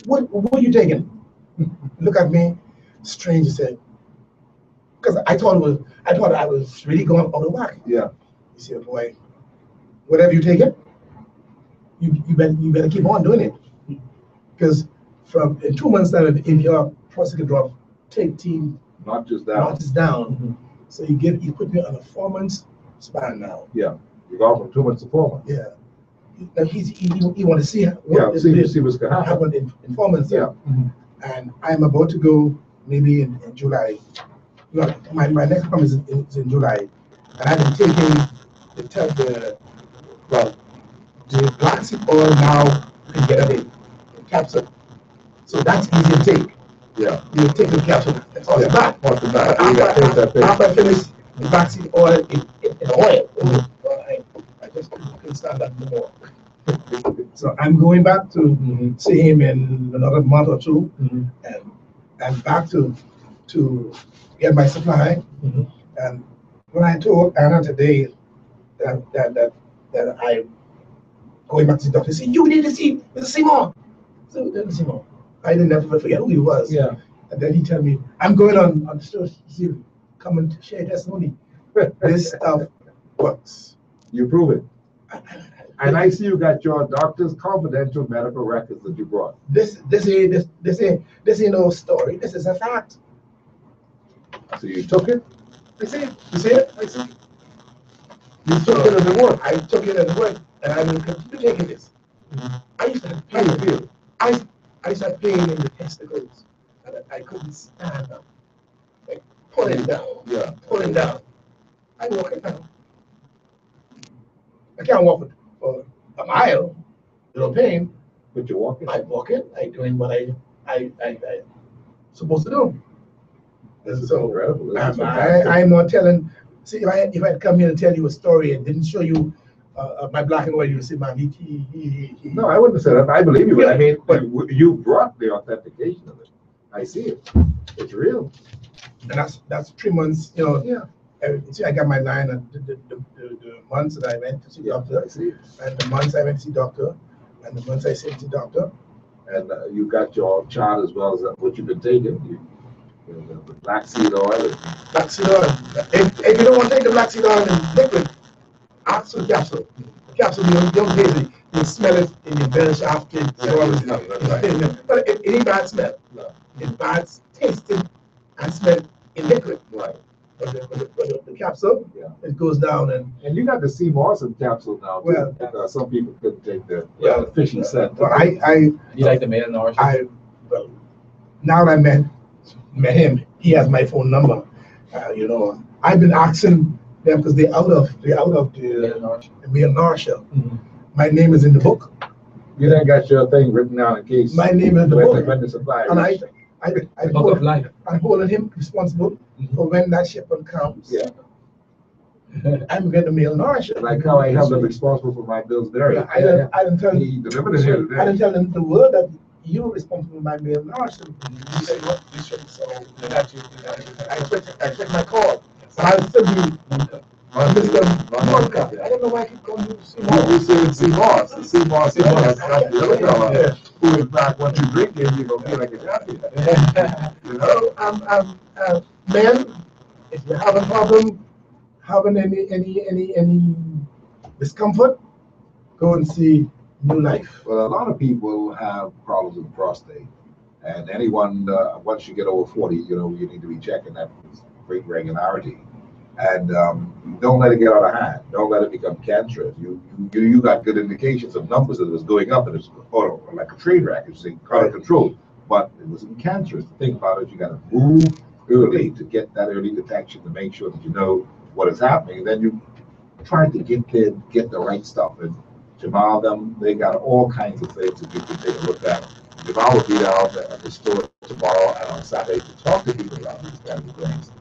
what are you taking? Look at me, strange, he said, because I thought I was really going out of whack. Yeah. He said, boy, whatever you take it, you better keep on doing it. Because from in 2 months time, if your pressure can drop 13 notches down. Notches down. So you put me on a 4 months span now. Yeah. You go from 2 months to 4 months. Yeah. Now he want to see what see what's going to happen in 4 months. Yeah. And I'm about to go maybe in July. No, my next appointment is in July. And I've been taking the black seed oil now you can get it in capsule. So that's easy to take. Yeah. You take the capsule. That's all it's back. After I finish the black seed oil in oil. I just couldn't stand that no more. So I'm going back to see him in another month or two, and back to get my supply. And when I told Anna today that I'm going back to the doctor, he said, "You need to see Mr. Seymour." So Seymour, I didn't ever forget who he was. Yeah. And then he told me, "I'm going on the show. Come and share testimony. This stuff works." You prove it. And I see you got your doctor's confidential medical records that you brought. This ain't no story. This is a fact. So you took it? I see it. You see it? I see it. You took it as it worked. I took it as it worked, and I will continue taking this. I used to have pain. I used to have pain in the testicles, and I couldn't stand up. Like pulling down. Yeah. Pulling down. I walk it now. I can't walk for a mile, no pain. But you're walking? I'm walking. I'm doing what I supposed to do. This is so incredible. I'm not telling. See, if I come here and tell you a story and didn't show you my black and white, you would say, "Man, he." No, I wouldn't have said that. I believe you, but I mean, but you brought the authentication of it. I see it. It's real. And that's 3 months. You know. Yeah. See, I got my line and the months that I went to see doctor, I see. And the months I went to see doctor, and the months I said to doctor. And you got your chart as well as what you've been taking. The black seed oil. Black seed oil. If you don't want to take the black seed oil in liquid, ask for the capsule. The capsule, you don't taste it. You smell it in your belly after. But it ain't bad smell. No. It's bad tasting and smell in liquid. Right. But the capsule, it goes down and you got the C. Morrison capsule now too. Well, because some people couldn't take the fishy scent. Well, you like the male nourisher? Now that I met him, he has my phone number. You know, I've been asking them because they're out of the male nourisher. My name is in the book. You done got your thing written down in case. My name is the book. When the supply. And life. I'm holding him responsible for when that shipment comes. Yeah. I'm going to mail nourish it. Like how I have them responsible for my bills there. Yeah, I didn't tell He delivered it here today. I didn't tell them the word that you're responsible for my mail nourish. You say what? So I check my call. I'll still be Mr. Monka. I don't know why I keep calling you C-Moss. You said C-Moss. C-Moss. That's the other fellow who in fact once you drink it, you're gonna feel like a champion. You know? Men, if you have a problem, having any discomfort, go and see New Life. Well, a lot of people have problems with prostate, and anyone once you get over 40, you know, you need to be checking that with great regularity, and don't let it get out of hand. Don't let it become cancerous. You got good indications of numbers that it was going up, and it's like a train wreck. It's out of control, but it wasn't cancerous. The thing about it, you got to move early to get that early detection to make sure that you know what is happening. And then you try to get the right stuff. And Jamal, they got all kinds of things that you can take a look at. Jamal will be down at the store tomorrow and on Saturday to talk to people about these kinds of things.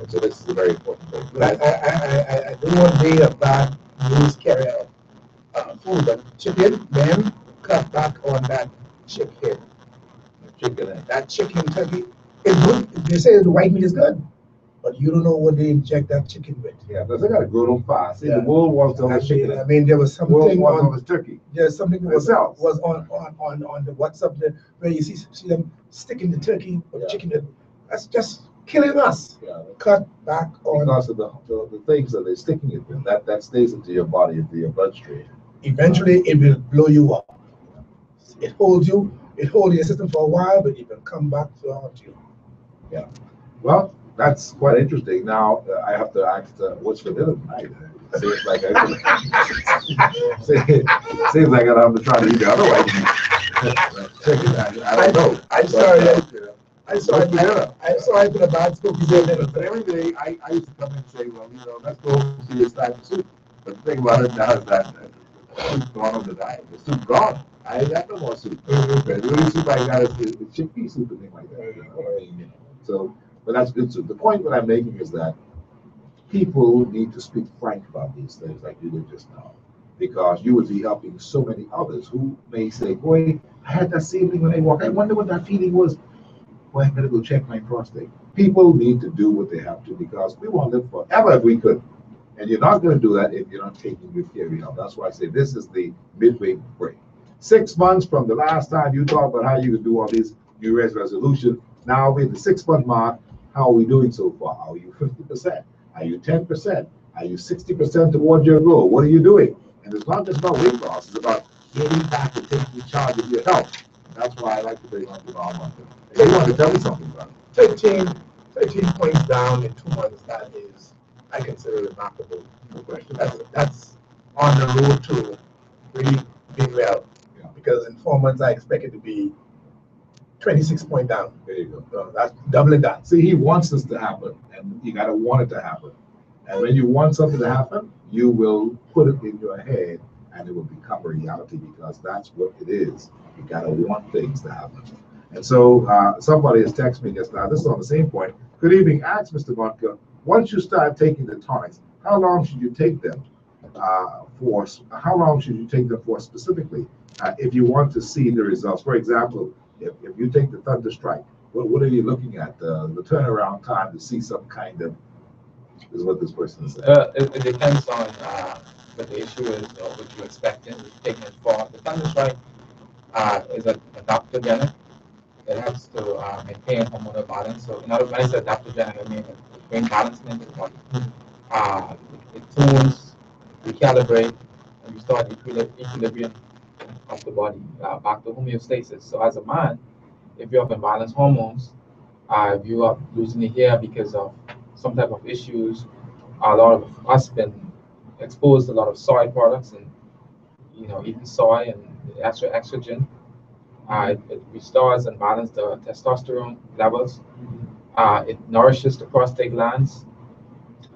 So this is a very important thing. I don't want to be a bad news carrier of food, but chicken, men cut back on that chicken. That chicken turkey is good. They say the white meat is good, but you don't know what they inject that chicken with. Yeah, because they got to grow them fast. See, the world wants to have chicken. I mean, there was something on the turkey. There's something was on the WhatsApp there where you see them sticking the turkey or chicken. That's just killing us. Yeah. Cut back on because of the things that they're sticking it with. That stays into your body, into your bloodstream. Eventually, it will blow you up. It holds you. It holds your system for a while, but it will come back to haunt you. Yeah. Well, that's quite interesting. Now I have to ask, what's for dinner tonight? Seems like seems like I have to try to eat the other way. I don't know. I'm sorry. I'm sorry for the bad spooky dinner. But every day I used to come in and say, well, you know, let's go see your stack of soup. But the thing about it now is that soup's gone on the diet. The soup's gone. I ain't got no more soup. The only soup I got is chickpea soup and things like that. You know? I mean, so, but that's good soup. The point that I'm making is that people need to speak frank about these things like you did just now, because you would be helping so many others who may say, boy, I had that same thing when I walked. I wonder what that feeling was. Boy, I better go check my prostate. People need to do what they have to, because we want to live forever if we could. And you're not going to do that if you're not taking good care of your health. That's why I say this is the midway break. 6 months from the last time you talked about how you could do all these New Year's resolutions. Now we're at the 6 month mark. How are we doing so far? Are you 50%? Are you 10%? Are you 60% towards your goal? What are you doing? And it's not just about weight loss. It's about getting back and taking charge of your health. And that's why I like to bring on Jamal Monka. You want to tell me something about it? 13 points down in 2 months. That is, I consider remarkable. No question. That's on the road to really being well. Yeah. Because in 4 months, I expect it to be 26 points down. There you go. So that's doubling that. See, he wants this to happen, and you got to want it to happen. And when you want something to happen, you will put it in your head, and it will become a reality, because that's what it is. You got to want things to happen. And so somebody has texted me just now. This is on the same point. Good evening. Ask Mr. Monka, once you start taking the tonics, how long should you take them for? How long should you take them for specifically if you want to see the results? For example, if you take the Thunder Strike, what are you looking at? The turnaround time to see some kind of, is what this person said. It depends on what the issue is or what you're expecting, taking it for. The Thunder Strike is adaptogenic. It helps to maintain hormonal balance. So in other words, when I say adaptogenic, I mean it brings balance into the body. It tunes, recalibrate, and restore the equilibrium of the body back to homeostasis. So as a man, if you have imbalanced hormones, if you are losing your hair because of some type of issues, a lot of us been exposed to a lot of soy products and eating soy and extra estrogen. It restores and balances the testosterone levels. It nourishes the prostate glands.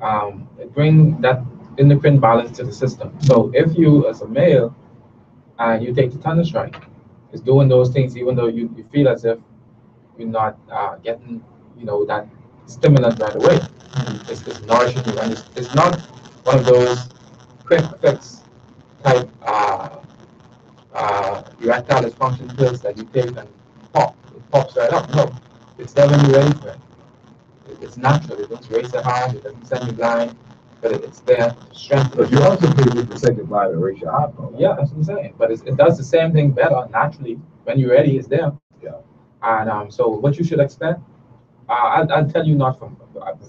It brings that endocrine balance to the system. So if you, as a male, and you take the Thunder Strike. It's doing those things even though you feel as if you're not getting, that stimulant right away. It's nourishing you, and it's not one of those quick fix type erectile dysfunction pills that you take and it pops right up. No, it's there when you're ready for it. It's natural. It doesn't raise the heart. It doesn't send you blind, but it's there to strengthen. But you also take it to second blind and raise your heart. Yeah, that's what I'm saying. But it does the same thing better naturally. When you're ready, it's there. Yeah. And so what you should expect, I'll tell you not from,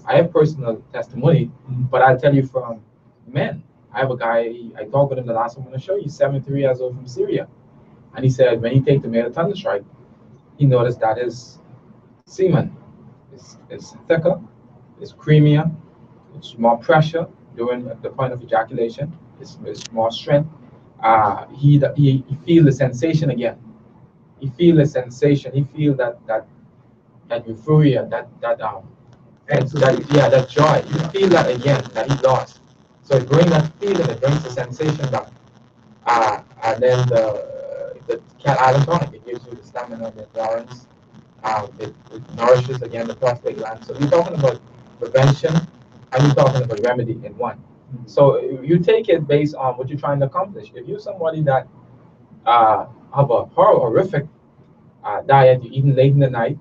I have personal testimony, but I'll tell you from men. I have a guy, I talked with him the last time I'm going to show you, 73 years old from Syria. And he said when he take the Male Thunder Strike, he noticed that his semen is thicker, it's creamier, it's more pressure during the point of ejaculation, it's more strength. He feel the sensation again. He feel the sensation. He feel that euphoria, that joy. You feel that again that he lost. So it brings that feeling, it brings the sensation back. And then the Cat Island tonic, it gives you the stamina, the endurance. It nourishes again the prostate gland. So you're talking about prevention and you're talking about remedy in one. So you take it based on what you're trying to accomplish. If you're somebody that have a horrific diet, you're eating late in the night,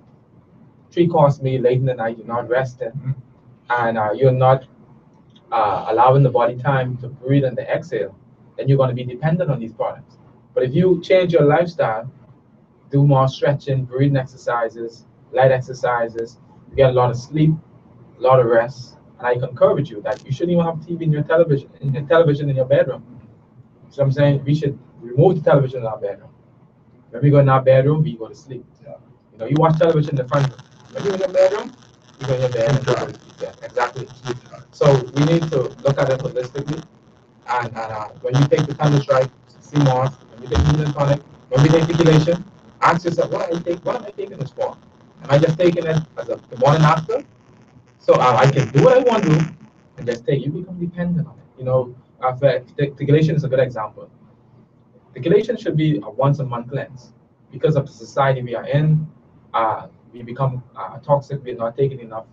3-course meal late in the night, you're not resting, and you're not allowing the body time to breathe and to exhale, then you're going to be dependent on these products. But if you change your lifestyle, do more stretching, breathing exercises, light exercises, you get a lot of sleep, a lot of rest, and I concur with you that you shouldn't even have TV in your television, in your bedroom. So I'm saying we should remove the television in our bedroom. When we go in our bedroom, we go to sleep. Yeah. You watch television in the front room. When you're in your bedroom, you go in your bed and go to sleep. Yeah, exactly. So we need to look at it holistically. And when you take the Thunder Strike, CMOS, when you take Healing Tonic, when we take Regulation, ask yourself, what am I taking this for? Am I just taking it as the morning after? So I can do what I want to do and just take it. You become dependent on it. Regulation is a good example. Regulation should be a once-a-month cleanse. Because of the society we are in, we become toxic. We're not taking enough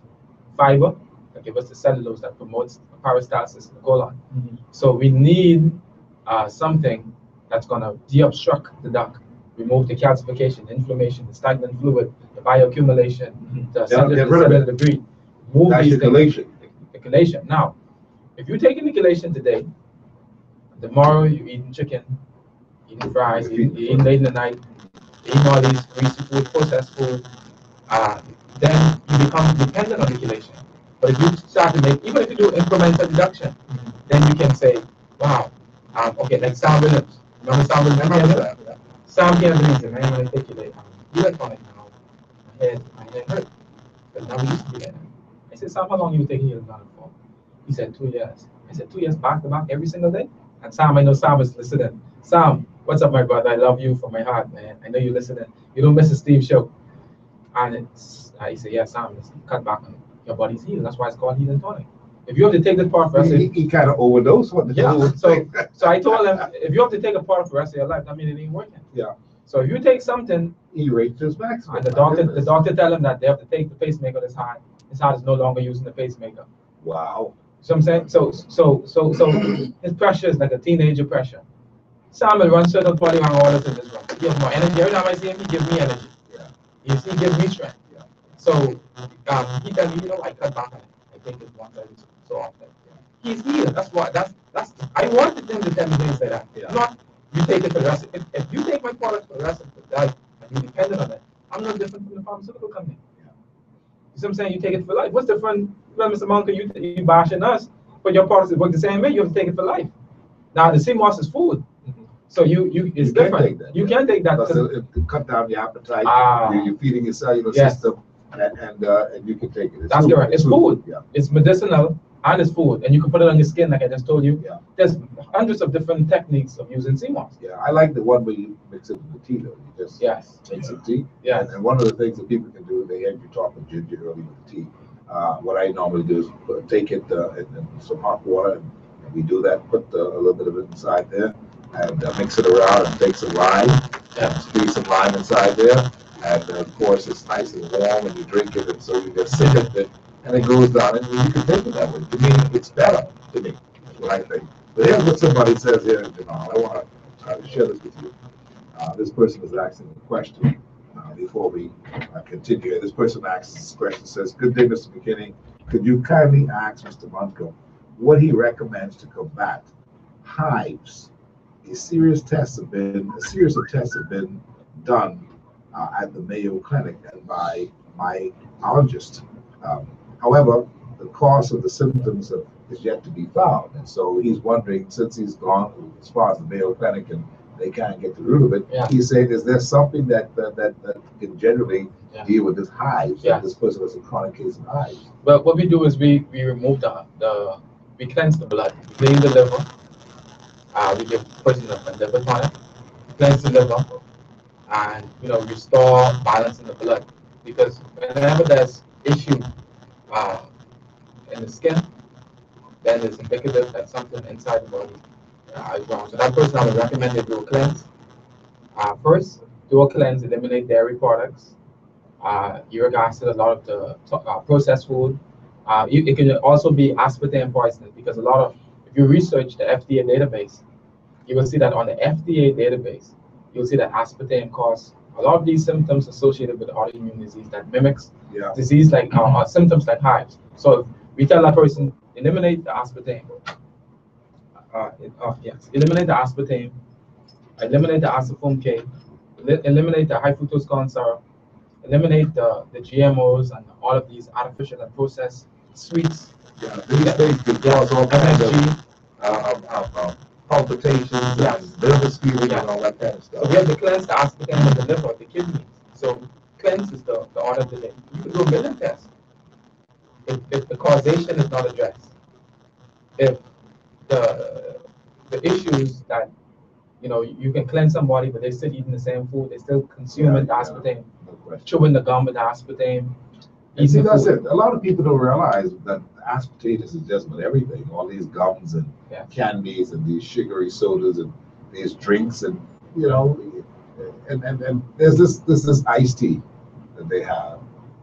fiber that give us the cellulose that promotes peristalsis in the colon. So we need something that's going to de-obstruct the duct, remove the calcification, inflammation, the stagnant fluid, the bioaccumulation, the cellular debris. Move these things. Regulation. Now, if you take regulation today, tomorrow you're eating chicken, eating fries, eating late in the night, eating all these greasy food, processed food, then you become dependent on regulation. But if you start to make, even if you do incremental reduction, then you can say, wow, okay, like Sam Williams. Remember Sam Williams? Sam came to me and said, man, I'm going to take you later. You look on it now. My head hurt. But now we used to be there. I said, Sam, how long are you taking your gun for? He said, 2 years. I said, 2 years back to back every single day? And Sam, I know Sam is listening. Sam, what's up, my brother? I love you from my heart, man. I know you're listening. You don't miss the Steve show. And he said, yeah, Sam, let's cut back on it. Your body's healed. That's why it's called Healing Tonic. If you have to take this part for us, he kind of overdosed. So I told him, if you have to take a part for the rest of your life, that means it ain't working. Yeah. So if you take something, he raised his maximum. And the doctor tell him that they have to take the pacemaker that's hard. His heart is no longer using the pacemaker. Wow. So I'm saying, so his pressure is like a teenager pressure. Sam will run certain body around all this in this room. He gives more energy. Every time I see him, he gives me energy. Yeah. You see, he gives me strength. Yeah. So he tell me, I cut back on it. I take it once every so often. Yeah. He's healed. That's I wanted them to tell me things like that. Yeah. Not you take it for the rest. If you take my product for the rest of the life and you're dependent on it, I'm no different from the pharmaceutical company. Yeah. You see what I'm saying? You take it for life. What's different? Well, Mr. Monk, you bashing us, but your products work the same way. You have to take it for life. Now the CMOS is food. So it's different. You can take that. It cut down the appetite. You're feeding your cellular system, and you can take it. That's correct. It's food. Yeah. It's medicinal and it's food, and you can put it on your skin, like I just told you. Yeah. There's hundreds of different techniques of using CMOS. Yeah, I like the one where you mix it with the tea, though. You just make some tea. Yeah. And one of the things that people can do, they had you talking ginger early with the tea. What I normally do is take it in some hot water, and we do that. Put a little bit of it inside there. and mix it around and take some lime, and squeeze some lime inside there. And of course, it's nice and warm, and you drink it, and so you get sick of it, and it goes down, and you can take it that way. To me, it's better. To me, that's what I think. But here's what somebody says here, Jamal. I want to share this with you. This person is asking a question before we continue. This person asks this question, says, "Good day, Mr. McKinney. Could you kindly ask Mr. Montcalm what he recommends to combat hives? A series of tests have been done at the Mayo Clinic and by my allergist. However, the cause of the symptoms is yet to be found. And so he's wondering, since he's gone as far as the Mayo Clinic and they can't get to the root of it, he's saying, is there something that can generally deal with this hives? Yeah. This person has a chronic case of hives. Well, what we do is we remove we cleanse the blood, clean the liver. We give the person a liver tonic, cleanse the liver, and restore balance in the blood. Because whenever there's issue in the skin, then it's indicative that something inside the body is wrong. So that person, I would recommend they do a cleanse. First, do a cleanse, eliminate dairy products, uric acid, a lot of the processed food. It can also be aspartame poisoning, because if you research the FDA database, you will see that on the FDA database, you'll see that aspartame causes a lot of these symptoms associated with autoimmune disease that mimics disease like symptoms like hives. So if we tell that person, eliminate the aspartame. Eliminate the aspartame, eliminate the acetylfoam K, eliminate the high fructose corn syrup, eliminate the GMOs and all of these artificial and processed sweets. These things can cause all kinds of palpitations, nervous feeling, and all that kind of stuff. So we have to cleanse the aspartame in the liver, the kidneys. So cleanse is the order of the day. You can do a million tests if the causation is not addressed. If the issues that you can cleanse somebody, but they still eating the same food, they still consuming the aspartame, chewing the gum with the aspartame. And see, that's it. A lot of people don't realize that aspartame is just with everything. All these gums and candies and these sugary sodas and these drinks and and there's this iced tea that they have.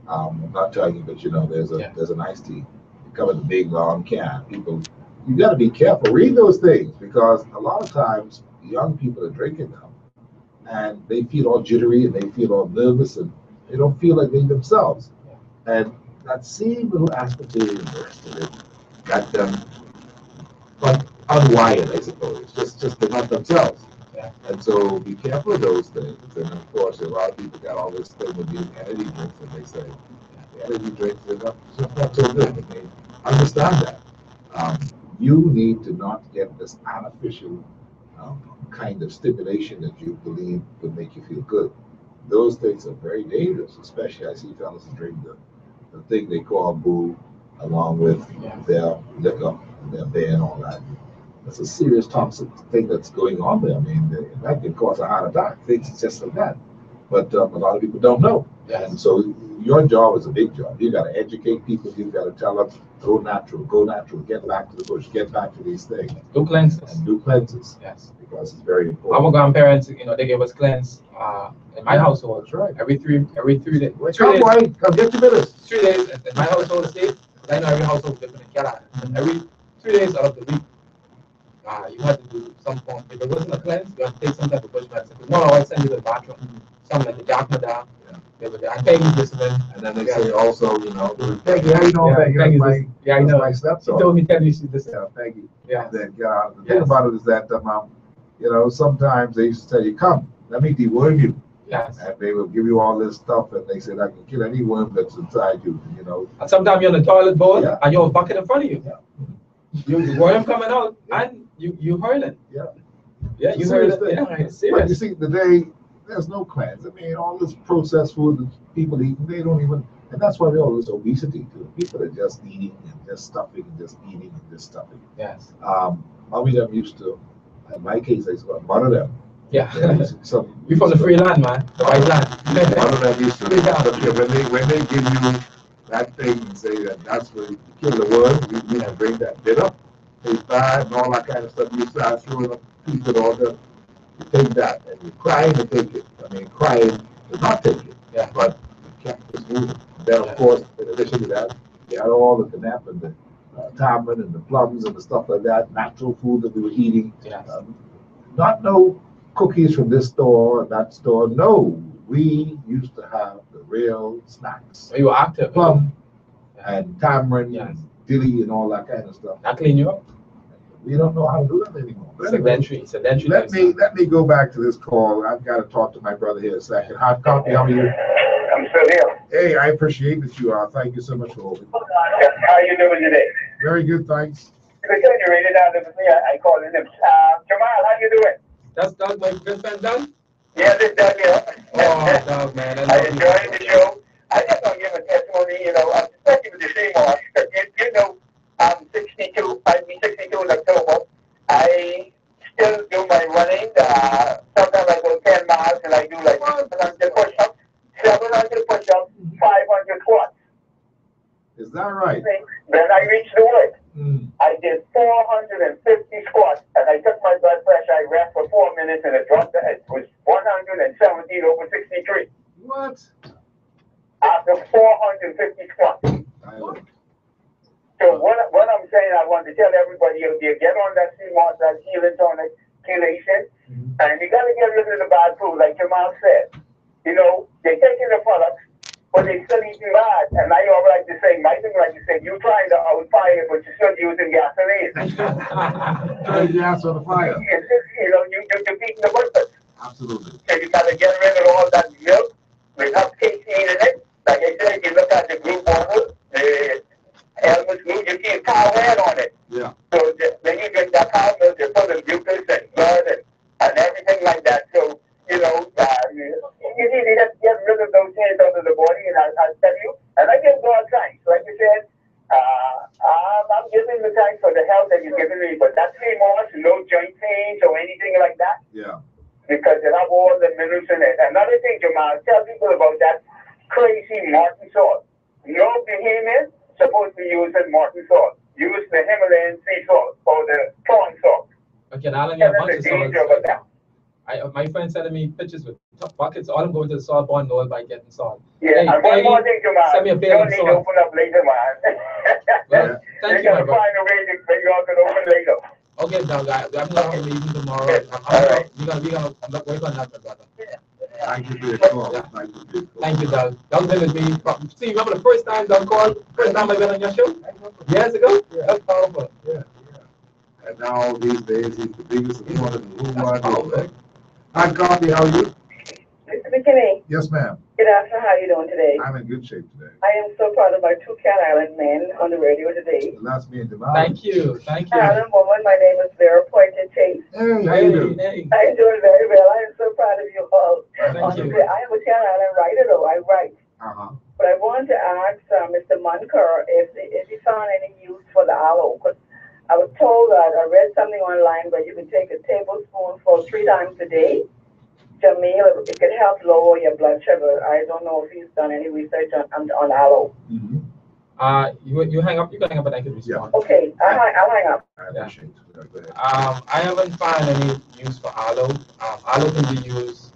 I'm not telling you, but there's an iced tea. It comes in a big long can. People, you got to be careful. Read those things, because a lot of times young people are drinking them and they feel all jittery and they feel all nervous and they don't feel like they themselves. And that same little aspartame and the rest of it got them unwired, I suppose. Just they're not themselves. And so be careful of those things. And of course, a lot of people got all this thing with these energy drinks, and they say the energy drinks are not so good. And they understand that. You need to not get this artificial kind of stimulation that you believe would make you feel good. Those things are very dangerous, especially I see fellas drink the thing they call boo, along with their liquor and their beer and all that. That's a serious toxic thing that's going on there. I mean, that can cause a heart attack, things just like that. But a lot of people don't know. And so your job is a big job. You got to educate people. You got to tell them, go natural, get back to the bush, get back to these things. Do cleanses. And do cleanses. Yes. Because it's very important. Our grandparents, they gave us cleanse in my household. That's right. Every three days. Come get your minutes. 3 days in my household state. I know every household is different in Canada. Every 3 days out of the week, you had to do some form. If it wasn't a cleanse, you had to take some type of bush medicine. No, I send you to the bathroom. Something like the Jacmada. And Peggy's listening. And then they say also, Peggy, how you know Peggy? I know. My stepson. She told me, tell you she's listening. Peggy. Yeah. The thing about it is that, sometimes they used to tell you, come, let me deworm you. Yes. And they will give you all this stuff, and they said, I can kill any worm that's inside you, And sometimes you're on the toilet bowl, and you have a bucket in front of you. The worm coming out, and you hurling. Yeah, you heard it. Yeah, serious. But you see, today, there's no cleanse. I mean, all this processed food that people eat, they don't even, and that's why we all this obesity too. People are just eating and just stuffing and just eating and just stuffing. Yes. Mommy them used to, in my case, I used to butter them. Yeah. You from the free land, man. The white land. One of them used to, when they give you that thing and say that's where you kill the worm, you bring that bitter. tastes bad and all that kind of stuff. You start throwing a piece of all the, you take that and you're crying to take it. I mean, crying to not take it. Yeah. But you kept this moving. Then, of course, in addition to that, you had all the canap and the tamarind and the plums and the stuff like that, natural food that we were eating. Yes. Not no cookies from this store and that store. No, we used to have the real snacks. You were active. Plum and tamarind Yes. and dilly and all that kind of stuff. That clean you up. We don't know how to do that anymore. But anyway, Sedentary. let me go back to this call. I've got to talk to my brother here a second. Hot copy, how are you? I'm still here. Hey, I appreciate that you are. Thank you so much for holding. How you doing today? Very good, thanks. Because you read it out of me, I called him. Jamal, how you doing? That's Doug, my good friend Doug? Yeah, this Doug here. Oh, Doug, man. I enjoyed the show. I just want to give a testimony, especially with the Seymour. You know, I'm 62. I'll be 62 in October. I still do my running. Sometimes I go 10 miles and I do like 700 push-ups, 500 squats. Is that right? Then I reached the weight. I did 450 squats and I took my blood pressure. I rest for 4 minutes and it dropped. It was 117 over 63. What? After 450 squats. So what I'm saying, I want to tell everybody, you get on that CMOS, that healing tonic, chelation, and you got to get rid of the bad food, like your mom said. They're taking the products, but they still eating bad. And I always like to say, my thing like you said, you're trying to outfire it, but you're still using gasoline. Trying gas on the fire. You're beating the workers. Absolutely. So you got to get rid of all that milk without casein in it. Like I said, you look at the group bottle, Elmer's glue, you see a cow head on it. Yeah. So when you get that cow milk, you put the mucus and blood and everything like that. So, you need to just get rid of those things out of the body, and I'll tell you. And I give God thanks. Like you said, I'm giving the thanks for the health that you've given me, but that 3 months, no joint pains or anything like that. Yeah. Because it have all the minerals in it. Another thing, Jamal, tell people about that crazy Martin salt. No behemoth supposed to be using Martin salt. Use the Himalayan sea salt or the prawn salt. Okay, now let me have a bunch of danger salt. of that. My friend sending me pictures with buckets. All I'm going to the salt barn knoll by getting salt. Yeah, Hey, and one Peggy, more thing, Jamal. send me a You bag don't of need to salt. open up later, man. Well, thank you you, my gotta brother. find a way that you all can open later. Okay, Doug, I'm going to have a meeting tomorrow. We're going to work on that, my brother. Thank you for your call. Yeah. Thank you for your call. Thank you, Doug. Doug been with me. See, remember the first time Doug called? First time I been on your show? Years ago? Yeah. That's powerful. Yeah. And now these days he's the biggest supporter in the room. That's powerful. Hi, Coffee, how are you? Mr. McKinney, Yes, ma'am. good afternoon. How are you doing today? I'm in good shape today. I am so proud of my 2 Cat Island men on the radio today. And that's me and Jamal. Thank you. Thank you. Island woman, my name is Vera Pointed Chase. Hey, how you doing? Hey. I'm doing very well. I am so proud of you all. Thank you. I am a Cat Island writer, though. I write. Uh-huh. But I wanted to ask Mr. Munker if he found any use for the aloe. Because I was told that I read something online where you can take a tablespoonful 3 times a day. Jamil, it could help lower your blood sugar. I don't know if he's done any research on aloe. Mm-hmm. You hang up. You can hang up, and I can respond. Okay, I'll hang up. I appreciate it. Go ahead. I haven't found any use for aloe. Aloe can be used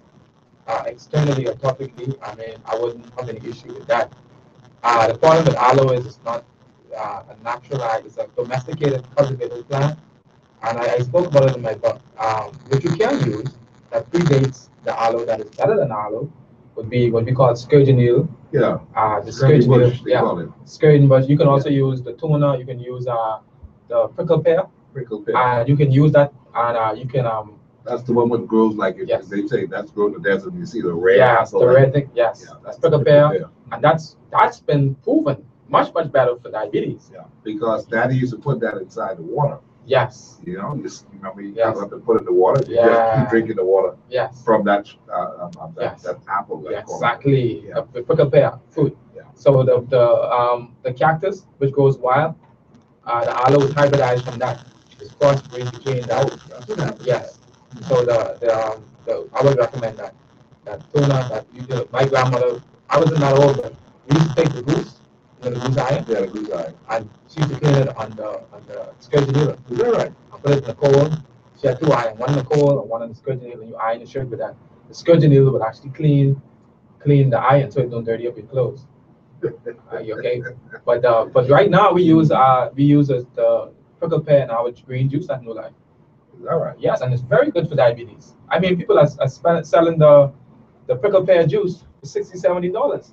externally or topically. I mean, I wouldn't have any issue with that. The problem with aloe is it's not a natural, it's a domesticated, cultivated plant. And I spoke about it in my book. What you can use that predates the aloe that is better than aloe would be what we call scourgeonil. Yeah. The Curly bush, scourgeonil, they call it. scourgeon bush. You can also use the tuna. You can use the prickle pear. Prickle pear. You can use that, and you can That's the one that grows like it. Yes. They say that's grown in the desert. You see the red. yeah, apple the like- red thing. Yes, Yeah, that's prickle pear, and that's been proven much better for diabetes. Yeah, because Daddy used to put that inside the water. Yes. You know, you remember you Yes. have to put it in the water. You just Yeah. keep drinking the water Yes. from that Yes. that apple. Yeah, That called. exactly. Yeah. The prickle pear fruit. Yeah. So the cactus which goes wild, the aloe is hybridized from that. It's crossbreed between that. That's what happens. Yes. So I would recommend that tuna that my grandmother, I wasn't that old, but we used to take the goose the goose iron. Yeah, the goose iron. And she used to clean it on the skirt needle. Is that right? I put it in the coal. She had 2 irons, one in the coal and one on the skirt needle, and you iron your shirt with that. The skirt needle would actually clean the iron so it don't dirty up your clothes. You okay? But right now we use the prickle pear and our green juice at New Life. Is that right? Yes, and it's very good for diabetes. I mean, people are selling the prickle pear juice for $60-$70.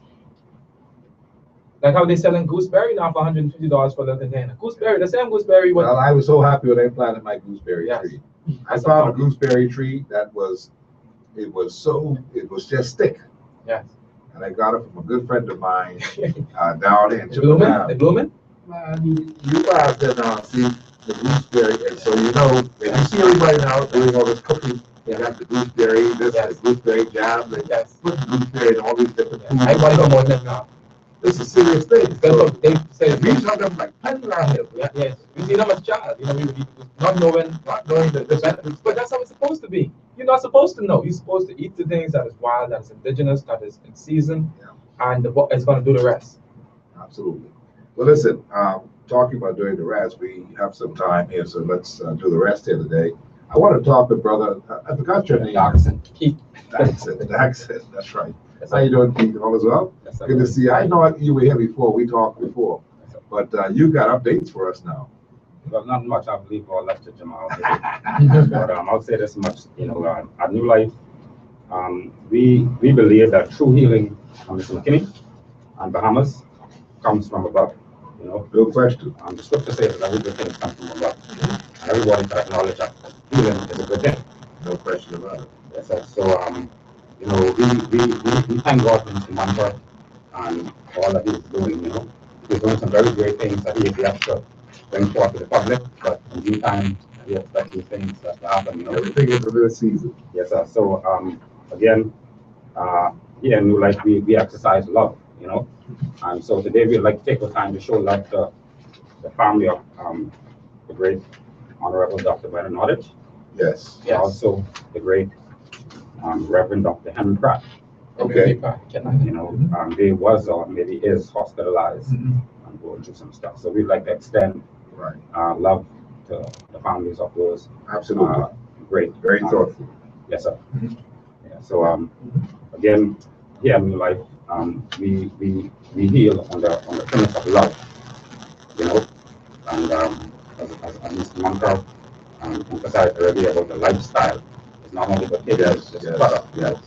Like how they selling gooseberry now for $150 for the container. Gooseberry, the same gooseberry. Well, I was so happy when they planted my gooseberry tree. I found a gooseberry tree that was just thick. Yes. And I got it from a good friend of mine down in Japan. The blooming? You go out there now and see the gooseberry, and so you know, if you see everybody now doing all this cooking, they got the gooseberry, the gooseberry jam, they put the gooseberry in all these different foods. Everybody know more than that. This is a serious thing. So they say we talk them like penny around here. Yes, we see them as child. You know, we not knowing the benefits, but that's how it's supposed to be. You're not supposed to know. You're supposed to eat the things that is wild, that is indigenous, that is in season, and it's going to do the rest. Absolutely. Well, listen, talking about doing the rest, we have some time here, so let's do the rest here today. I want to talk to brother, I forgot your name. Keith. Daxon, that's right. How you doing, Keith? All is well? Yes, good to see you. I know you were here before, we talked before, but you got updates for us now. Well, not much. I believe all left to Jamal. But I'll say this much, you know, at New Life, we believe that true healing on Mr. McKinney and Bahamas comes from above. You know, no question. The scripture says that every good thing comes from above. And everybody can acknowledge that healing is a good thing. No question about it. Yes, sir. So, you know, we thank God for Mr. Manford and all that he's doing, you know. He's doing some very great things that he has to bring forth to the public, but in due time, we expect these things to happen, you know. Everything is a little season. Yes, sir. So, again, here in New Life, we exercise love, you know. And so today we'd like to take the time to show love to the family of the great Honorable Dr. Bernard Nottage. Yes. And also the great Reverend Dr. Henry Pratt. Okay. You know, they was or maybe is hospitalized and going through some stuff. So we'd like to extend love to the families of those. Absolutely. Great. Very thoughtful. Yes, sir. Yeah, so again, here in New Life, we heal on the premise of love, you know, and as Mr. Manker emphasized already about the lifestyle. It's not only the figures, it's a product. Yes.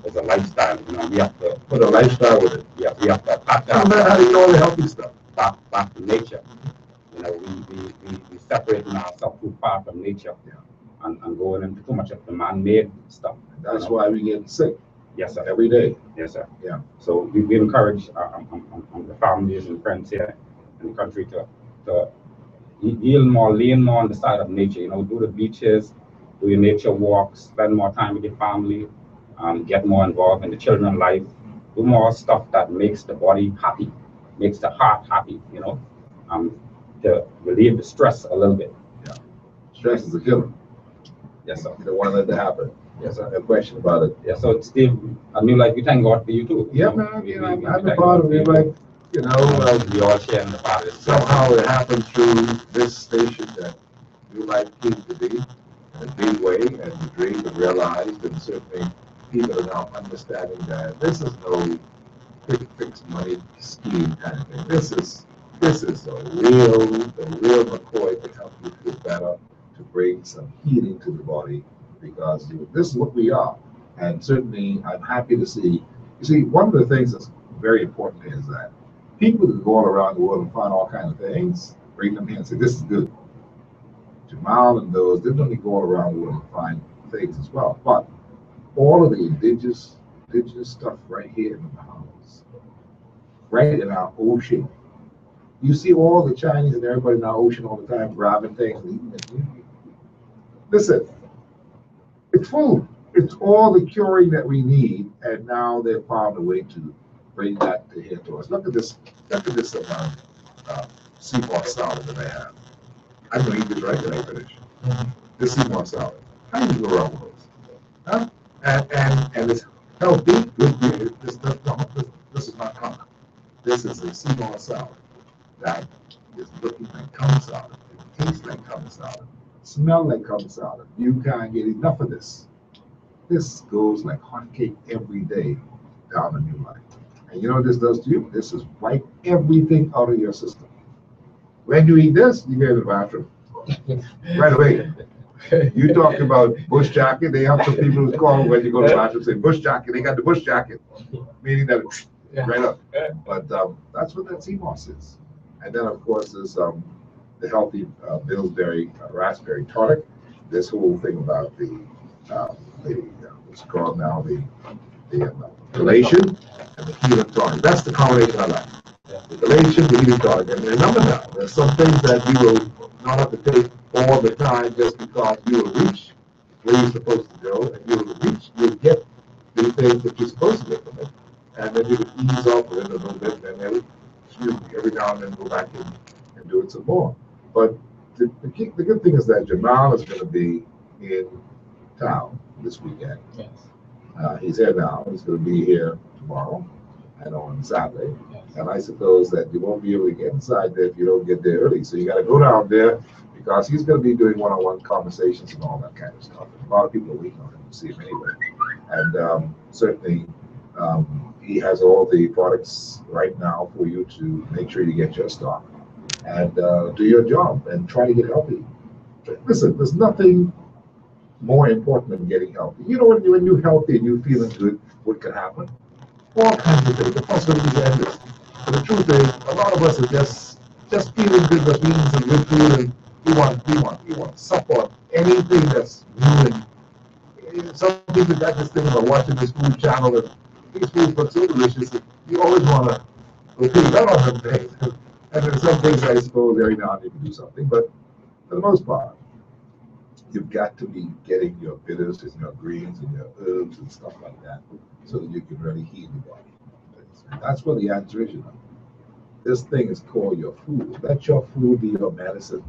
It's a lifestyle. You know, we have to put a lifestyle with it. Yeah, we have to attach that. How do you know all the healthy stuff? Back to nature. You know, we separating ourselves too far from nature and going into too much of the man-made stuff. That's why we get sick. Yes, sir. Every day. Yes, sir. Yeah. So we encourage the families and friends here in the country to yield more, lean more on the side of nature. You know, do the beaches, do your nature walks, spend more time with your family, get more involved in the children's life, do more stuff that makes the body happy, makes the heart happy, you know, to relieve the stress a little bit. Yeah. Stress is a killer. Yes, sir. You don't want that to happen. Yes, sir. No question about it. Yeah, so Steve, I mean, like, we thank God for you too. Yeah, man, you know, I'm a part of it, like, you know, we all share in the part of it. Somehow it happened through this station that New Life came to be in a big way, and the dream was realized, and certainly people are now understanding that this is no quick fix money scheme kind of thing. This is the real McCoy to help you feel better, to bring some healing to the body, because this is what we are. And certainly I'm happy to see, you see, one of the things that's very important is that people that go all around the world and find all kinds of things, bring them here and say, this is good. Jamal and those, they don't only go all around the world and find things as well, but all of the indigenous stuff right here in the Bahamas, right in our ocean. You see all the Chinese and everybody in our ocean all the time grabbing things. Listen, it's food. It's all the curing that we need, and now they've found a way to bring that to here to us. Look at this sea moss salad that I have. I'm going to eat this right when I finish. This sea moss salad. How do you go around with those? Huh? And it's healthy, good. This is not common. this is a Seymour salad that is looking like common salad. It tastes like common salad. Smell like common salad. You can't get enough of this. This goes like hotcake every day down a new line. And you know what this does to you? This is wipe everything out of your system. When you eat this, you go to the bathroom. Right away. You talked about bush jacket. They have some people who call when you go to the bathroom say bush jacket. They got the bush jacket, meaning that it's right up. But that's what that sea moss is. And then of course there's the healthy bilberry raspberry tonic. This whole thing about the what's called now the elation and the healing tonic. That's the combination I like. The elation, the healing tonic. And remember now, there's some things that you will not have to take all the time just because you will reach where you're supposed to go, and you'll get the things that you're supposed to get from it. And then you can ease off of it a little bit, and every now and then go back and do it some more. But the good thing is that Jamal is going to be in town this weekend. Yes. He's here now. He's going to be here tomorrow and on Saturday. Yes. And I suppose that you won't be able to get inside there if you don't get there early. So you got to go down there because he's going to be doing one-on-one conversations and all that kind of stuff. And a lot of people are waiting on him to see him anyway. And certainly he has all the products right now for you to make sure you get your stock and do your job and try to get healthy. Listen, there's nothing more important than getting healthy. You know, when you're healthy and you're feeling good, what can happen? All kinds of things. The possibilities are endless. But the truth is, a lot of us are just feeling good, just eating some good food, and we want to suck on anything that's new. And some people got this thing about watching this food channel, and these foods look so delicious that you always want to go pay that on them things. And there's some things I suppose every now and then you can do something, but for the most part, you've got to be getting your bitters and your greens and your herbs and stuff like that so that you can really heal your body. And that's what the answer is, you know. This thing is called your food. Let your food be your medicine.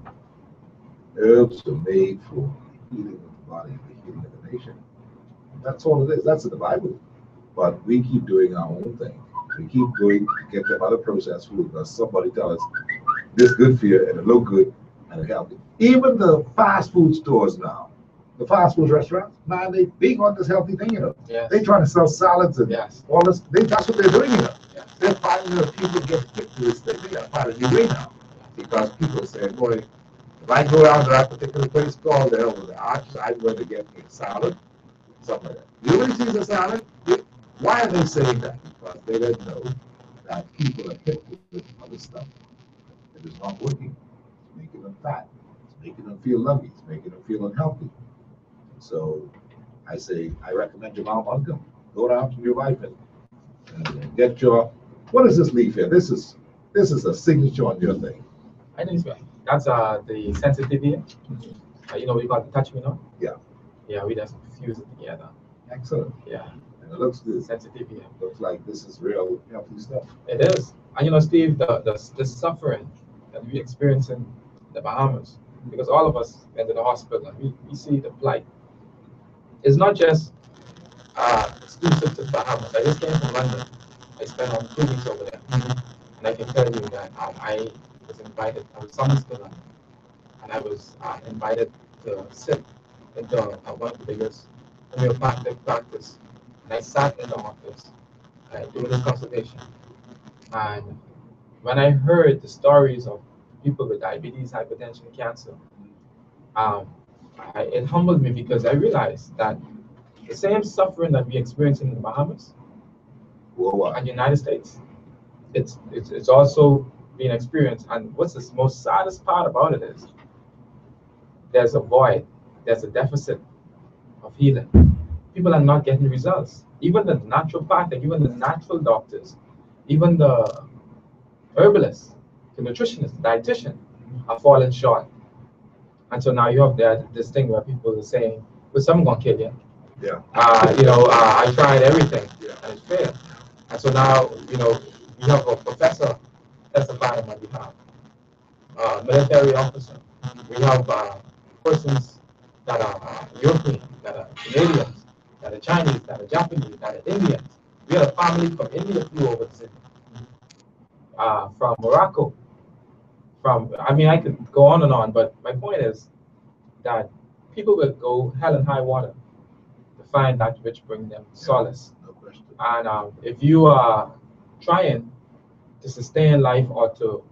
Herbs are made for the healing of the body and the healing of the nation. That's all it is. That's in the Bible. But we keep doing our own thing. We keep going to get them other processed food because somebody tell us this good for you and it look good and it healthy. Even the fast food stores now, the fast food restaurants, man, they big on this healthy thing, you know. Yes. They trying to sell salads and yes. all this. That's what they're doing, you know. Yes. They're finding that people get hit to this thing. They got to find a new way now because people say, boy, if I go down to that particular place called there with the arches, I'm going to get me a salad, something like that. You know when he sees a salad? Why are they saying that? Because they don't know that people are hit with other stuff that is not working. It's making them fat. It's making them feel lucky. It's making them feel unhealthy. So I say, I recommend Jamal Montgomery. Go down to your wife and get your, what is this leaf here? This is a signature on your thing. I think that's the sensitivity. You know, we got the touch me now? Yeah. Yeah, we just fuse it together. Excellent. Yeah. And it looks good. Sensitivity. Looks like this is real healthy stuff. It is. And you know, Steve, the suffering that we experience in the Bahamas, because all of us went to the hospital and we see the plight. It's not just exclusive to the Bahamas. I just came from London. I spent 2 weeks over there. And I can tell you that I was invited, I was summoned to London, and I was invited to sit into one of the biggest homeopathic practice. And I sat in the office doing this consultation. And when I heard the stories of people with diabetes, hypertension, cancer, it humbled me because I realized that the same suffering that we experience in the Bahamas and the United States, it's also being experienced. And what's the most saddest part about it is there's a void, there's a deficit of healing. People are not getting results. Even the naturopathic, even the natural doctors, even the herbalists, the nutritionists, the dietitian are falling short. And so now you have this thing where people are saying, well, someone gonna kill you. Yeah. I tried everything and it failed. And so now, you have a professor testifying on my behalf, military officer. We have persons that are European, that are Canadians, that are Chinese, that are Japanese, that are Indians. We had a family from India flew over to Sydney. from Morocco. I mean, I could go on and on, but my point is that people will go hell and high water to find that which bring them solace. No question. And if you are trying to sustain life or to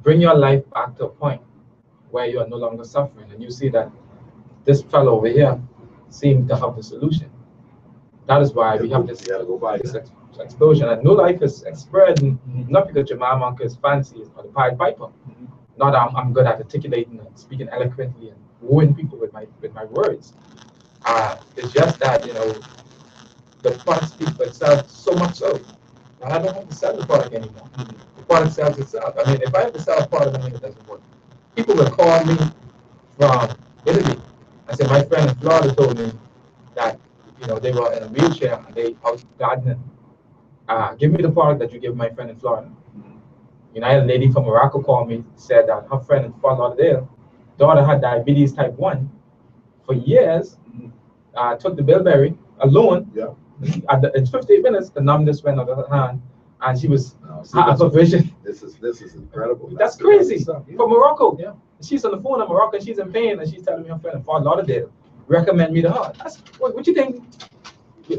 bring your life back to a point where you are no longer suffering, and you see that this fellow over here seems to have the solution, that is why we have this explosion. And New Life is spreading not because Jamal Monk is fancy or the Pied Piper. Not I'm good at articulating and speaking eloquently and wooing people with my words. It's just that, you know, the product speaks for itself, so much so. And I don't have to sell the product anymore. The product sells itself. I mean, if I have to sell a product, I mean, it doesn't work. People will call me from Italy. I said, my friend in Florida told me that, you know, they were in a wheelchair and they out gardening. Give me the product that you give my friend in Florida. You know, I had a lady from Morocco call me, said that her friend in Fort Lauderdale, daughter had diabetes type 1 for years, took the bilberry alone. Yeah. In 15 minutes, the numbness went out of her hand, and she was out of vision. This is incredible. That's crazy. From Morocco. Yeah. She's on the phone in Morocco, and she's in pain, and she's telling me her friend in Fort Lauderdale recommend me to her. That's what you think.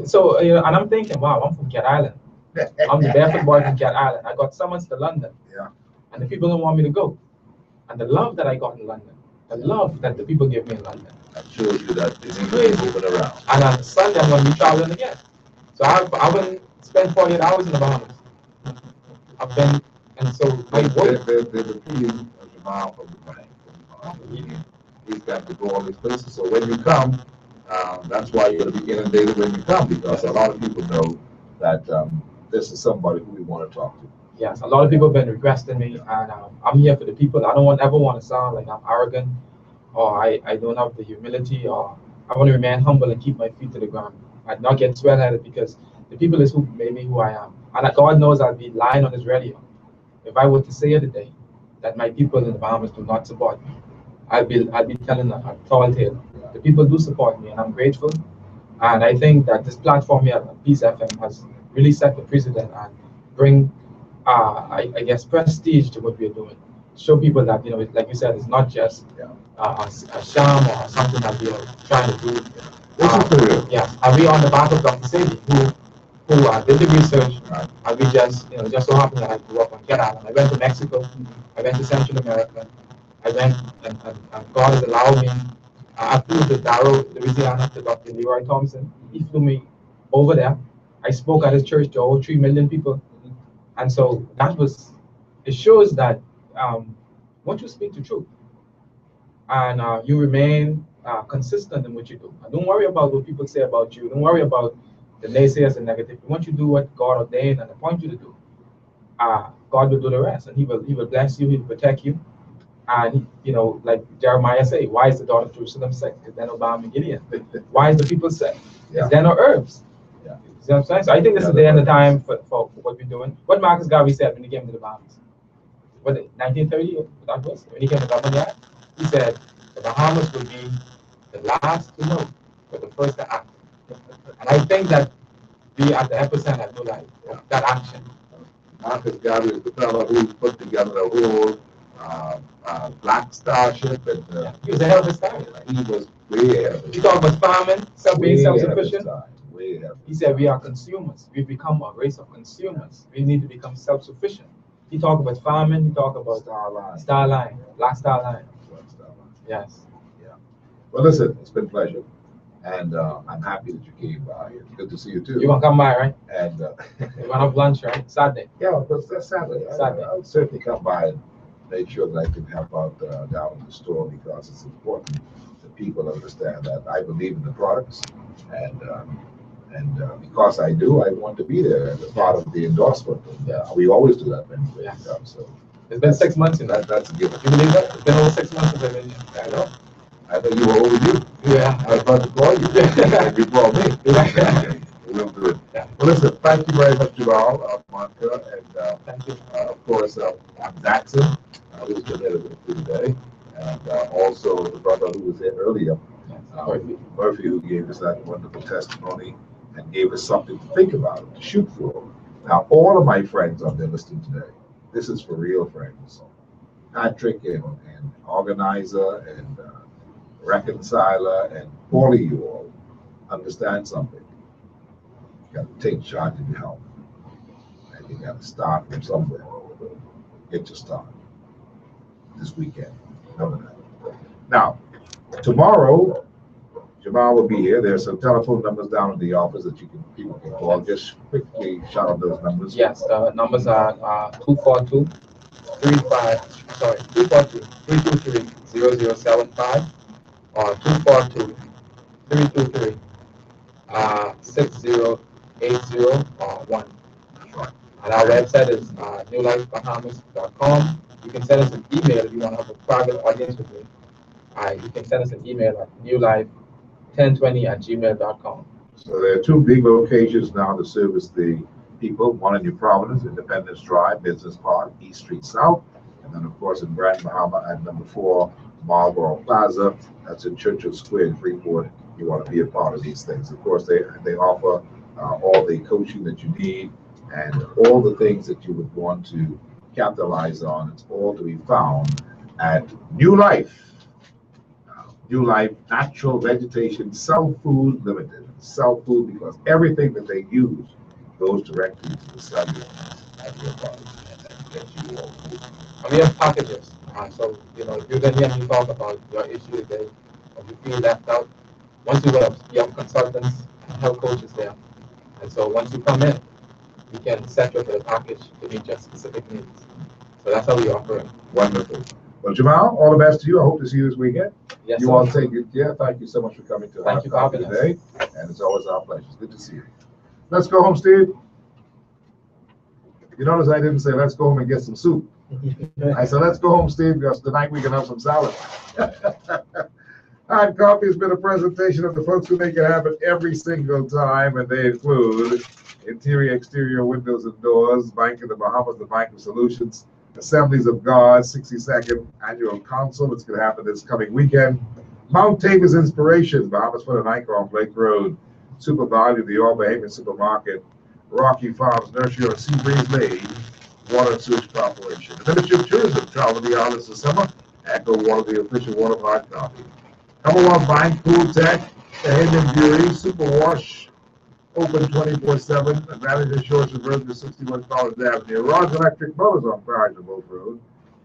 So, you know, and I'm thinking, wow, I'm from Cat Island. I'm the barefoot boy from Cat Island. I got summons to London. Yeah. And the people don't want me to go. And the love that I got in London, the love that the people give me in London. That shows you that it's moving around. And on Sunday, I'm going to be traveling again. So I wouldn't spend 48 hours in the Bahamas. I've been, and so my work. They're repeating Jamal from the bank. He's got to go all these places. So when you come, that's why you're going to be inundated when you come, because a lot of people know that this is somebody who we want to talk to. Yes, a lot of people have been requesting me, and I'm here for the people. I don't ever want to sound like I'm arrogant, or I don't have the humility, or I want to remain humble and keep my feet to the ground. I'd not get sweat-headed, because the people is who made me who I am. And God knows I'll be lying on his radio if I were to say today that my people in the Bahamas do not support me. I'd be telling a tall tale. The people do support me, and I'm grateful. And I think that this platform here at Peace FM has really set the precedent and bring, I guess, prestige to what we're doing. Show people that, you know, like you said, it's not just a sham or something that we are trying to do. Yes, and we are on the back of Dr. Sadie, who did the research, and we just so happened that I grew up on Cat Island. I went to Mexico, I went to Central America, I went, and God has allowed me. I flew to Darrow, Louisiana, to Dr. Leroy Thompson. He flew me over there. I spoke at his church to over 3 million people. And so it shows that once you speak the truth and you remain consistent in what you do, and don't worry about what people say about you, don't worry about the naysayers and negative. Once you do what God ordained and appointed you to do, God will do the rest, and he will bless you, he will protect you. And, you know, like Jeremiah say, why is the daughter of Jerusalem sick? Because they're no balm and Gideon. Why is the people sick? Because they're no herbs. Yeah. You see what I'm saying? So I think this is the end of time for what we're doing. What Marcus Garvey said when he came to the Bahamas, what, 1930, that was, when he came to Government, he said, the Bahamas will be the last to know, but the first to act. And I think that we at the epicenter of New Life, that action. Marcus Garvey is the fellow who put together a whole Black Starship, and he was ahead of his time. He was way ahead of his time. He talked about farming, being self-sufficient. Way ahead. He said we are consumers. We've become a race of consumers. We need to become self-sufficient. He talked about farming. He talked about Starline, Black Starline. Yes. Yeah. Well, listen, it's been a pleasure, and I'm happy that you came by. It's good to see you too. You want to come by, right? And you want to have lunch, right? Saturday. Yeah, but that's Saturday. I'll certainly come by and make sure that I can help out down in the store, because it's important that people understand that I believe in the products, and because I do, I want to be there as a part of the endorsement. We always do that when we come. So it's been 6 months in that. That's a given. You believe that? It's been over 6 months since I've been here. I know. I know you were overdue. Yeah. I was about to call you. You called me. We'll do it. Yeah. Well, listen, thank you very much, Jamal, Monica, and thank you. Of course, I'm Jackson, who's committed with you today, and also the brother who was here earlier, Murphy, who gave us that wonderful testimony and gave us something to think about, to shoot for. Now, all of my friends out there listening today, This is for real, friends. Patrick and organizer and reconciler and all of you all understand something. You got to take charge of your health. And you got to start from somewhere. Get your start this weekend. Remember that. Now, tomorrow, Jamal will be here. There's some telephone numbers down in the office that people can call. Just quickly shout out those numbers. Yes, the numbers are 242-323-0075 or 242-323-6080 or 1. And our website is newlifebahamas.com. You can send us an email if you want to have a private audience with me. You can send us an email at newlife1020@gmail.com. So there are 2 big locations now to service the people. One in New Providence, Independence Drive, Business Park, East Street South. And then, of course, in Grand Bahama at number 4, Marlboro Plaza. That's in Churchill Square in Freeport. You want to be a part of these things. Of course, they offer all the coaching that you need and all the things that you would want to capitalize on. It's all to be found at New Life. New Life Natural Vegetation Cell Food Limited. Cell food because everything that they use goes directly to the cellular of your body. And we have packages. So, if you're going to hear me talk about your issue today, or you feel left out, once you have consultants and health coaches there. And so once you come in, we can set you up with a package to meet your specific needs. So that's how we operate. Wonderful. Well, Jamal, all the best to you. I hope to see you this weekend. Yes, you sir. all take good care. Thank you so much for coming to Thank you for our having us. today. And it's always our pleasure. It's good to see you. Let's go home, Steve. You notice I didn't say let's go home and get some soup. I said let's go home, Steve, because tonight we can have some salad. Hard Coffee has been a presentation of the folks who make it happen every single time, and they include interior, exterior, windows and doors, Bank of the Bahamas, the Bank of Solutions, Assemblies of God, 62nd Annual Council. It's going to happen this coming weekend. Mount Tabor's Inspiration, Bahamas Foot and Anchor off Lake Road, Super Value, the All Bahamian Supermarket, Rocky Farms Nursery on Seabreeze Lane, Water and Sewage Corporation. The Ministry of Tourism, travel to the islands this summer. Echo Water, the official water of Hard Coffee. Commonwealth Bank, Pool Tech, the Hayden Brewery, Super Wash, open 24/7. Advantage Insurance Reserve to 61 College Avenue. Rogers Electric Motors on Pride and Wolf Road.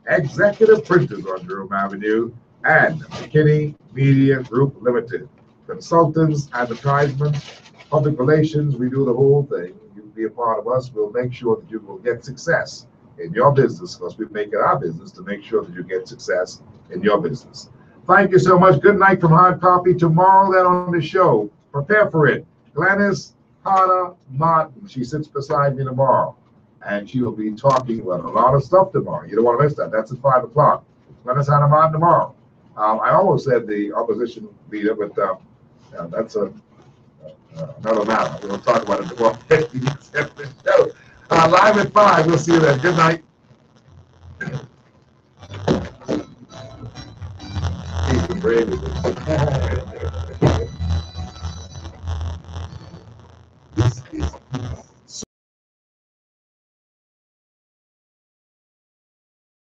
Executive Printers on Jerome Avenue. And McKinney Media Group Limited. Consultants, advertisements, public relations, we do the whole thing. You be a part of us. We'll make sure that you will get success in your business because we make it our business to make sure that you get success in your business. Thank you so much. Good night from Hard Copy. Tomorrow then on the show, prepare for it. Glennis Hannah Martin. She sits beside me tomorrow. And she will be talking about a lot of stuff tomorrow. You don't want to miss that. That's at 5 o'clock. Glennis Hannah Martin tomorrow. I almost said the opposition leader, but that's another matter. We'll talk about it tomorrow. Live at 5. We'll see you then. Good night. He's brave with this.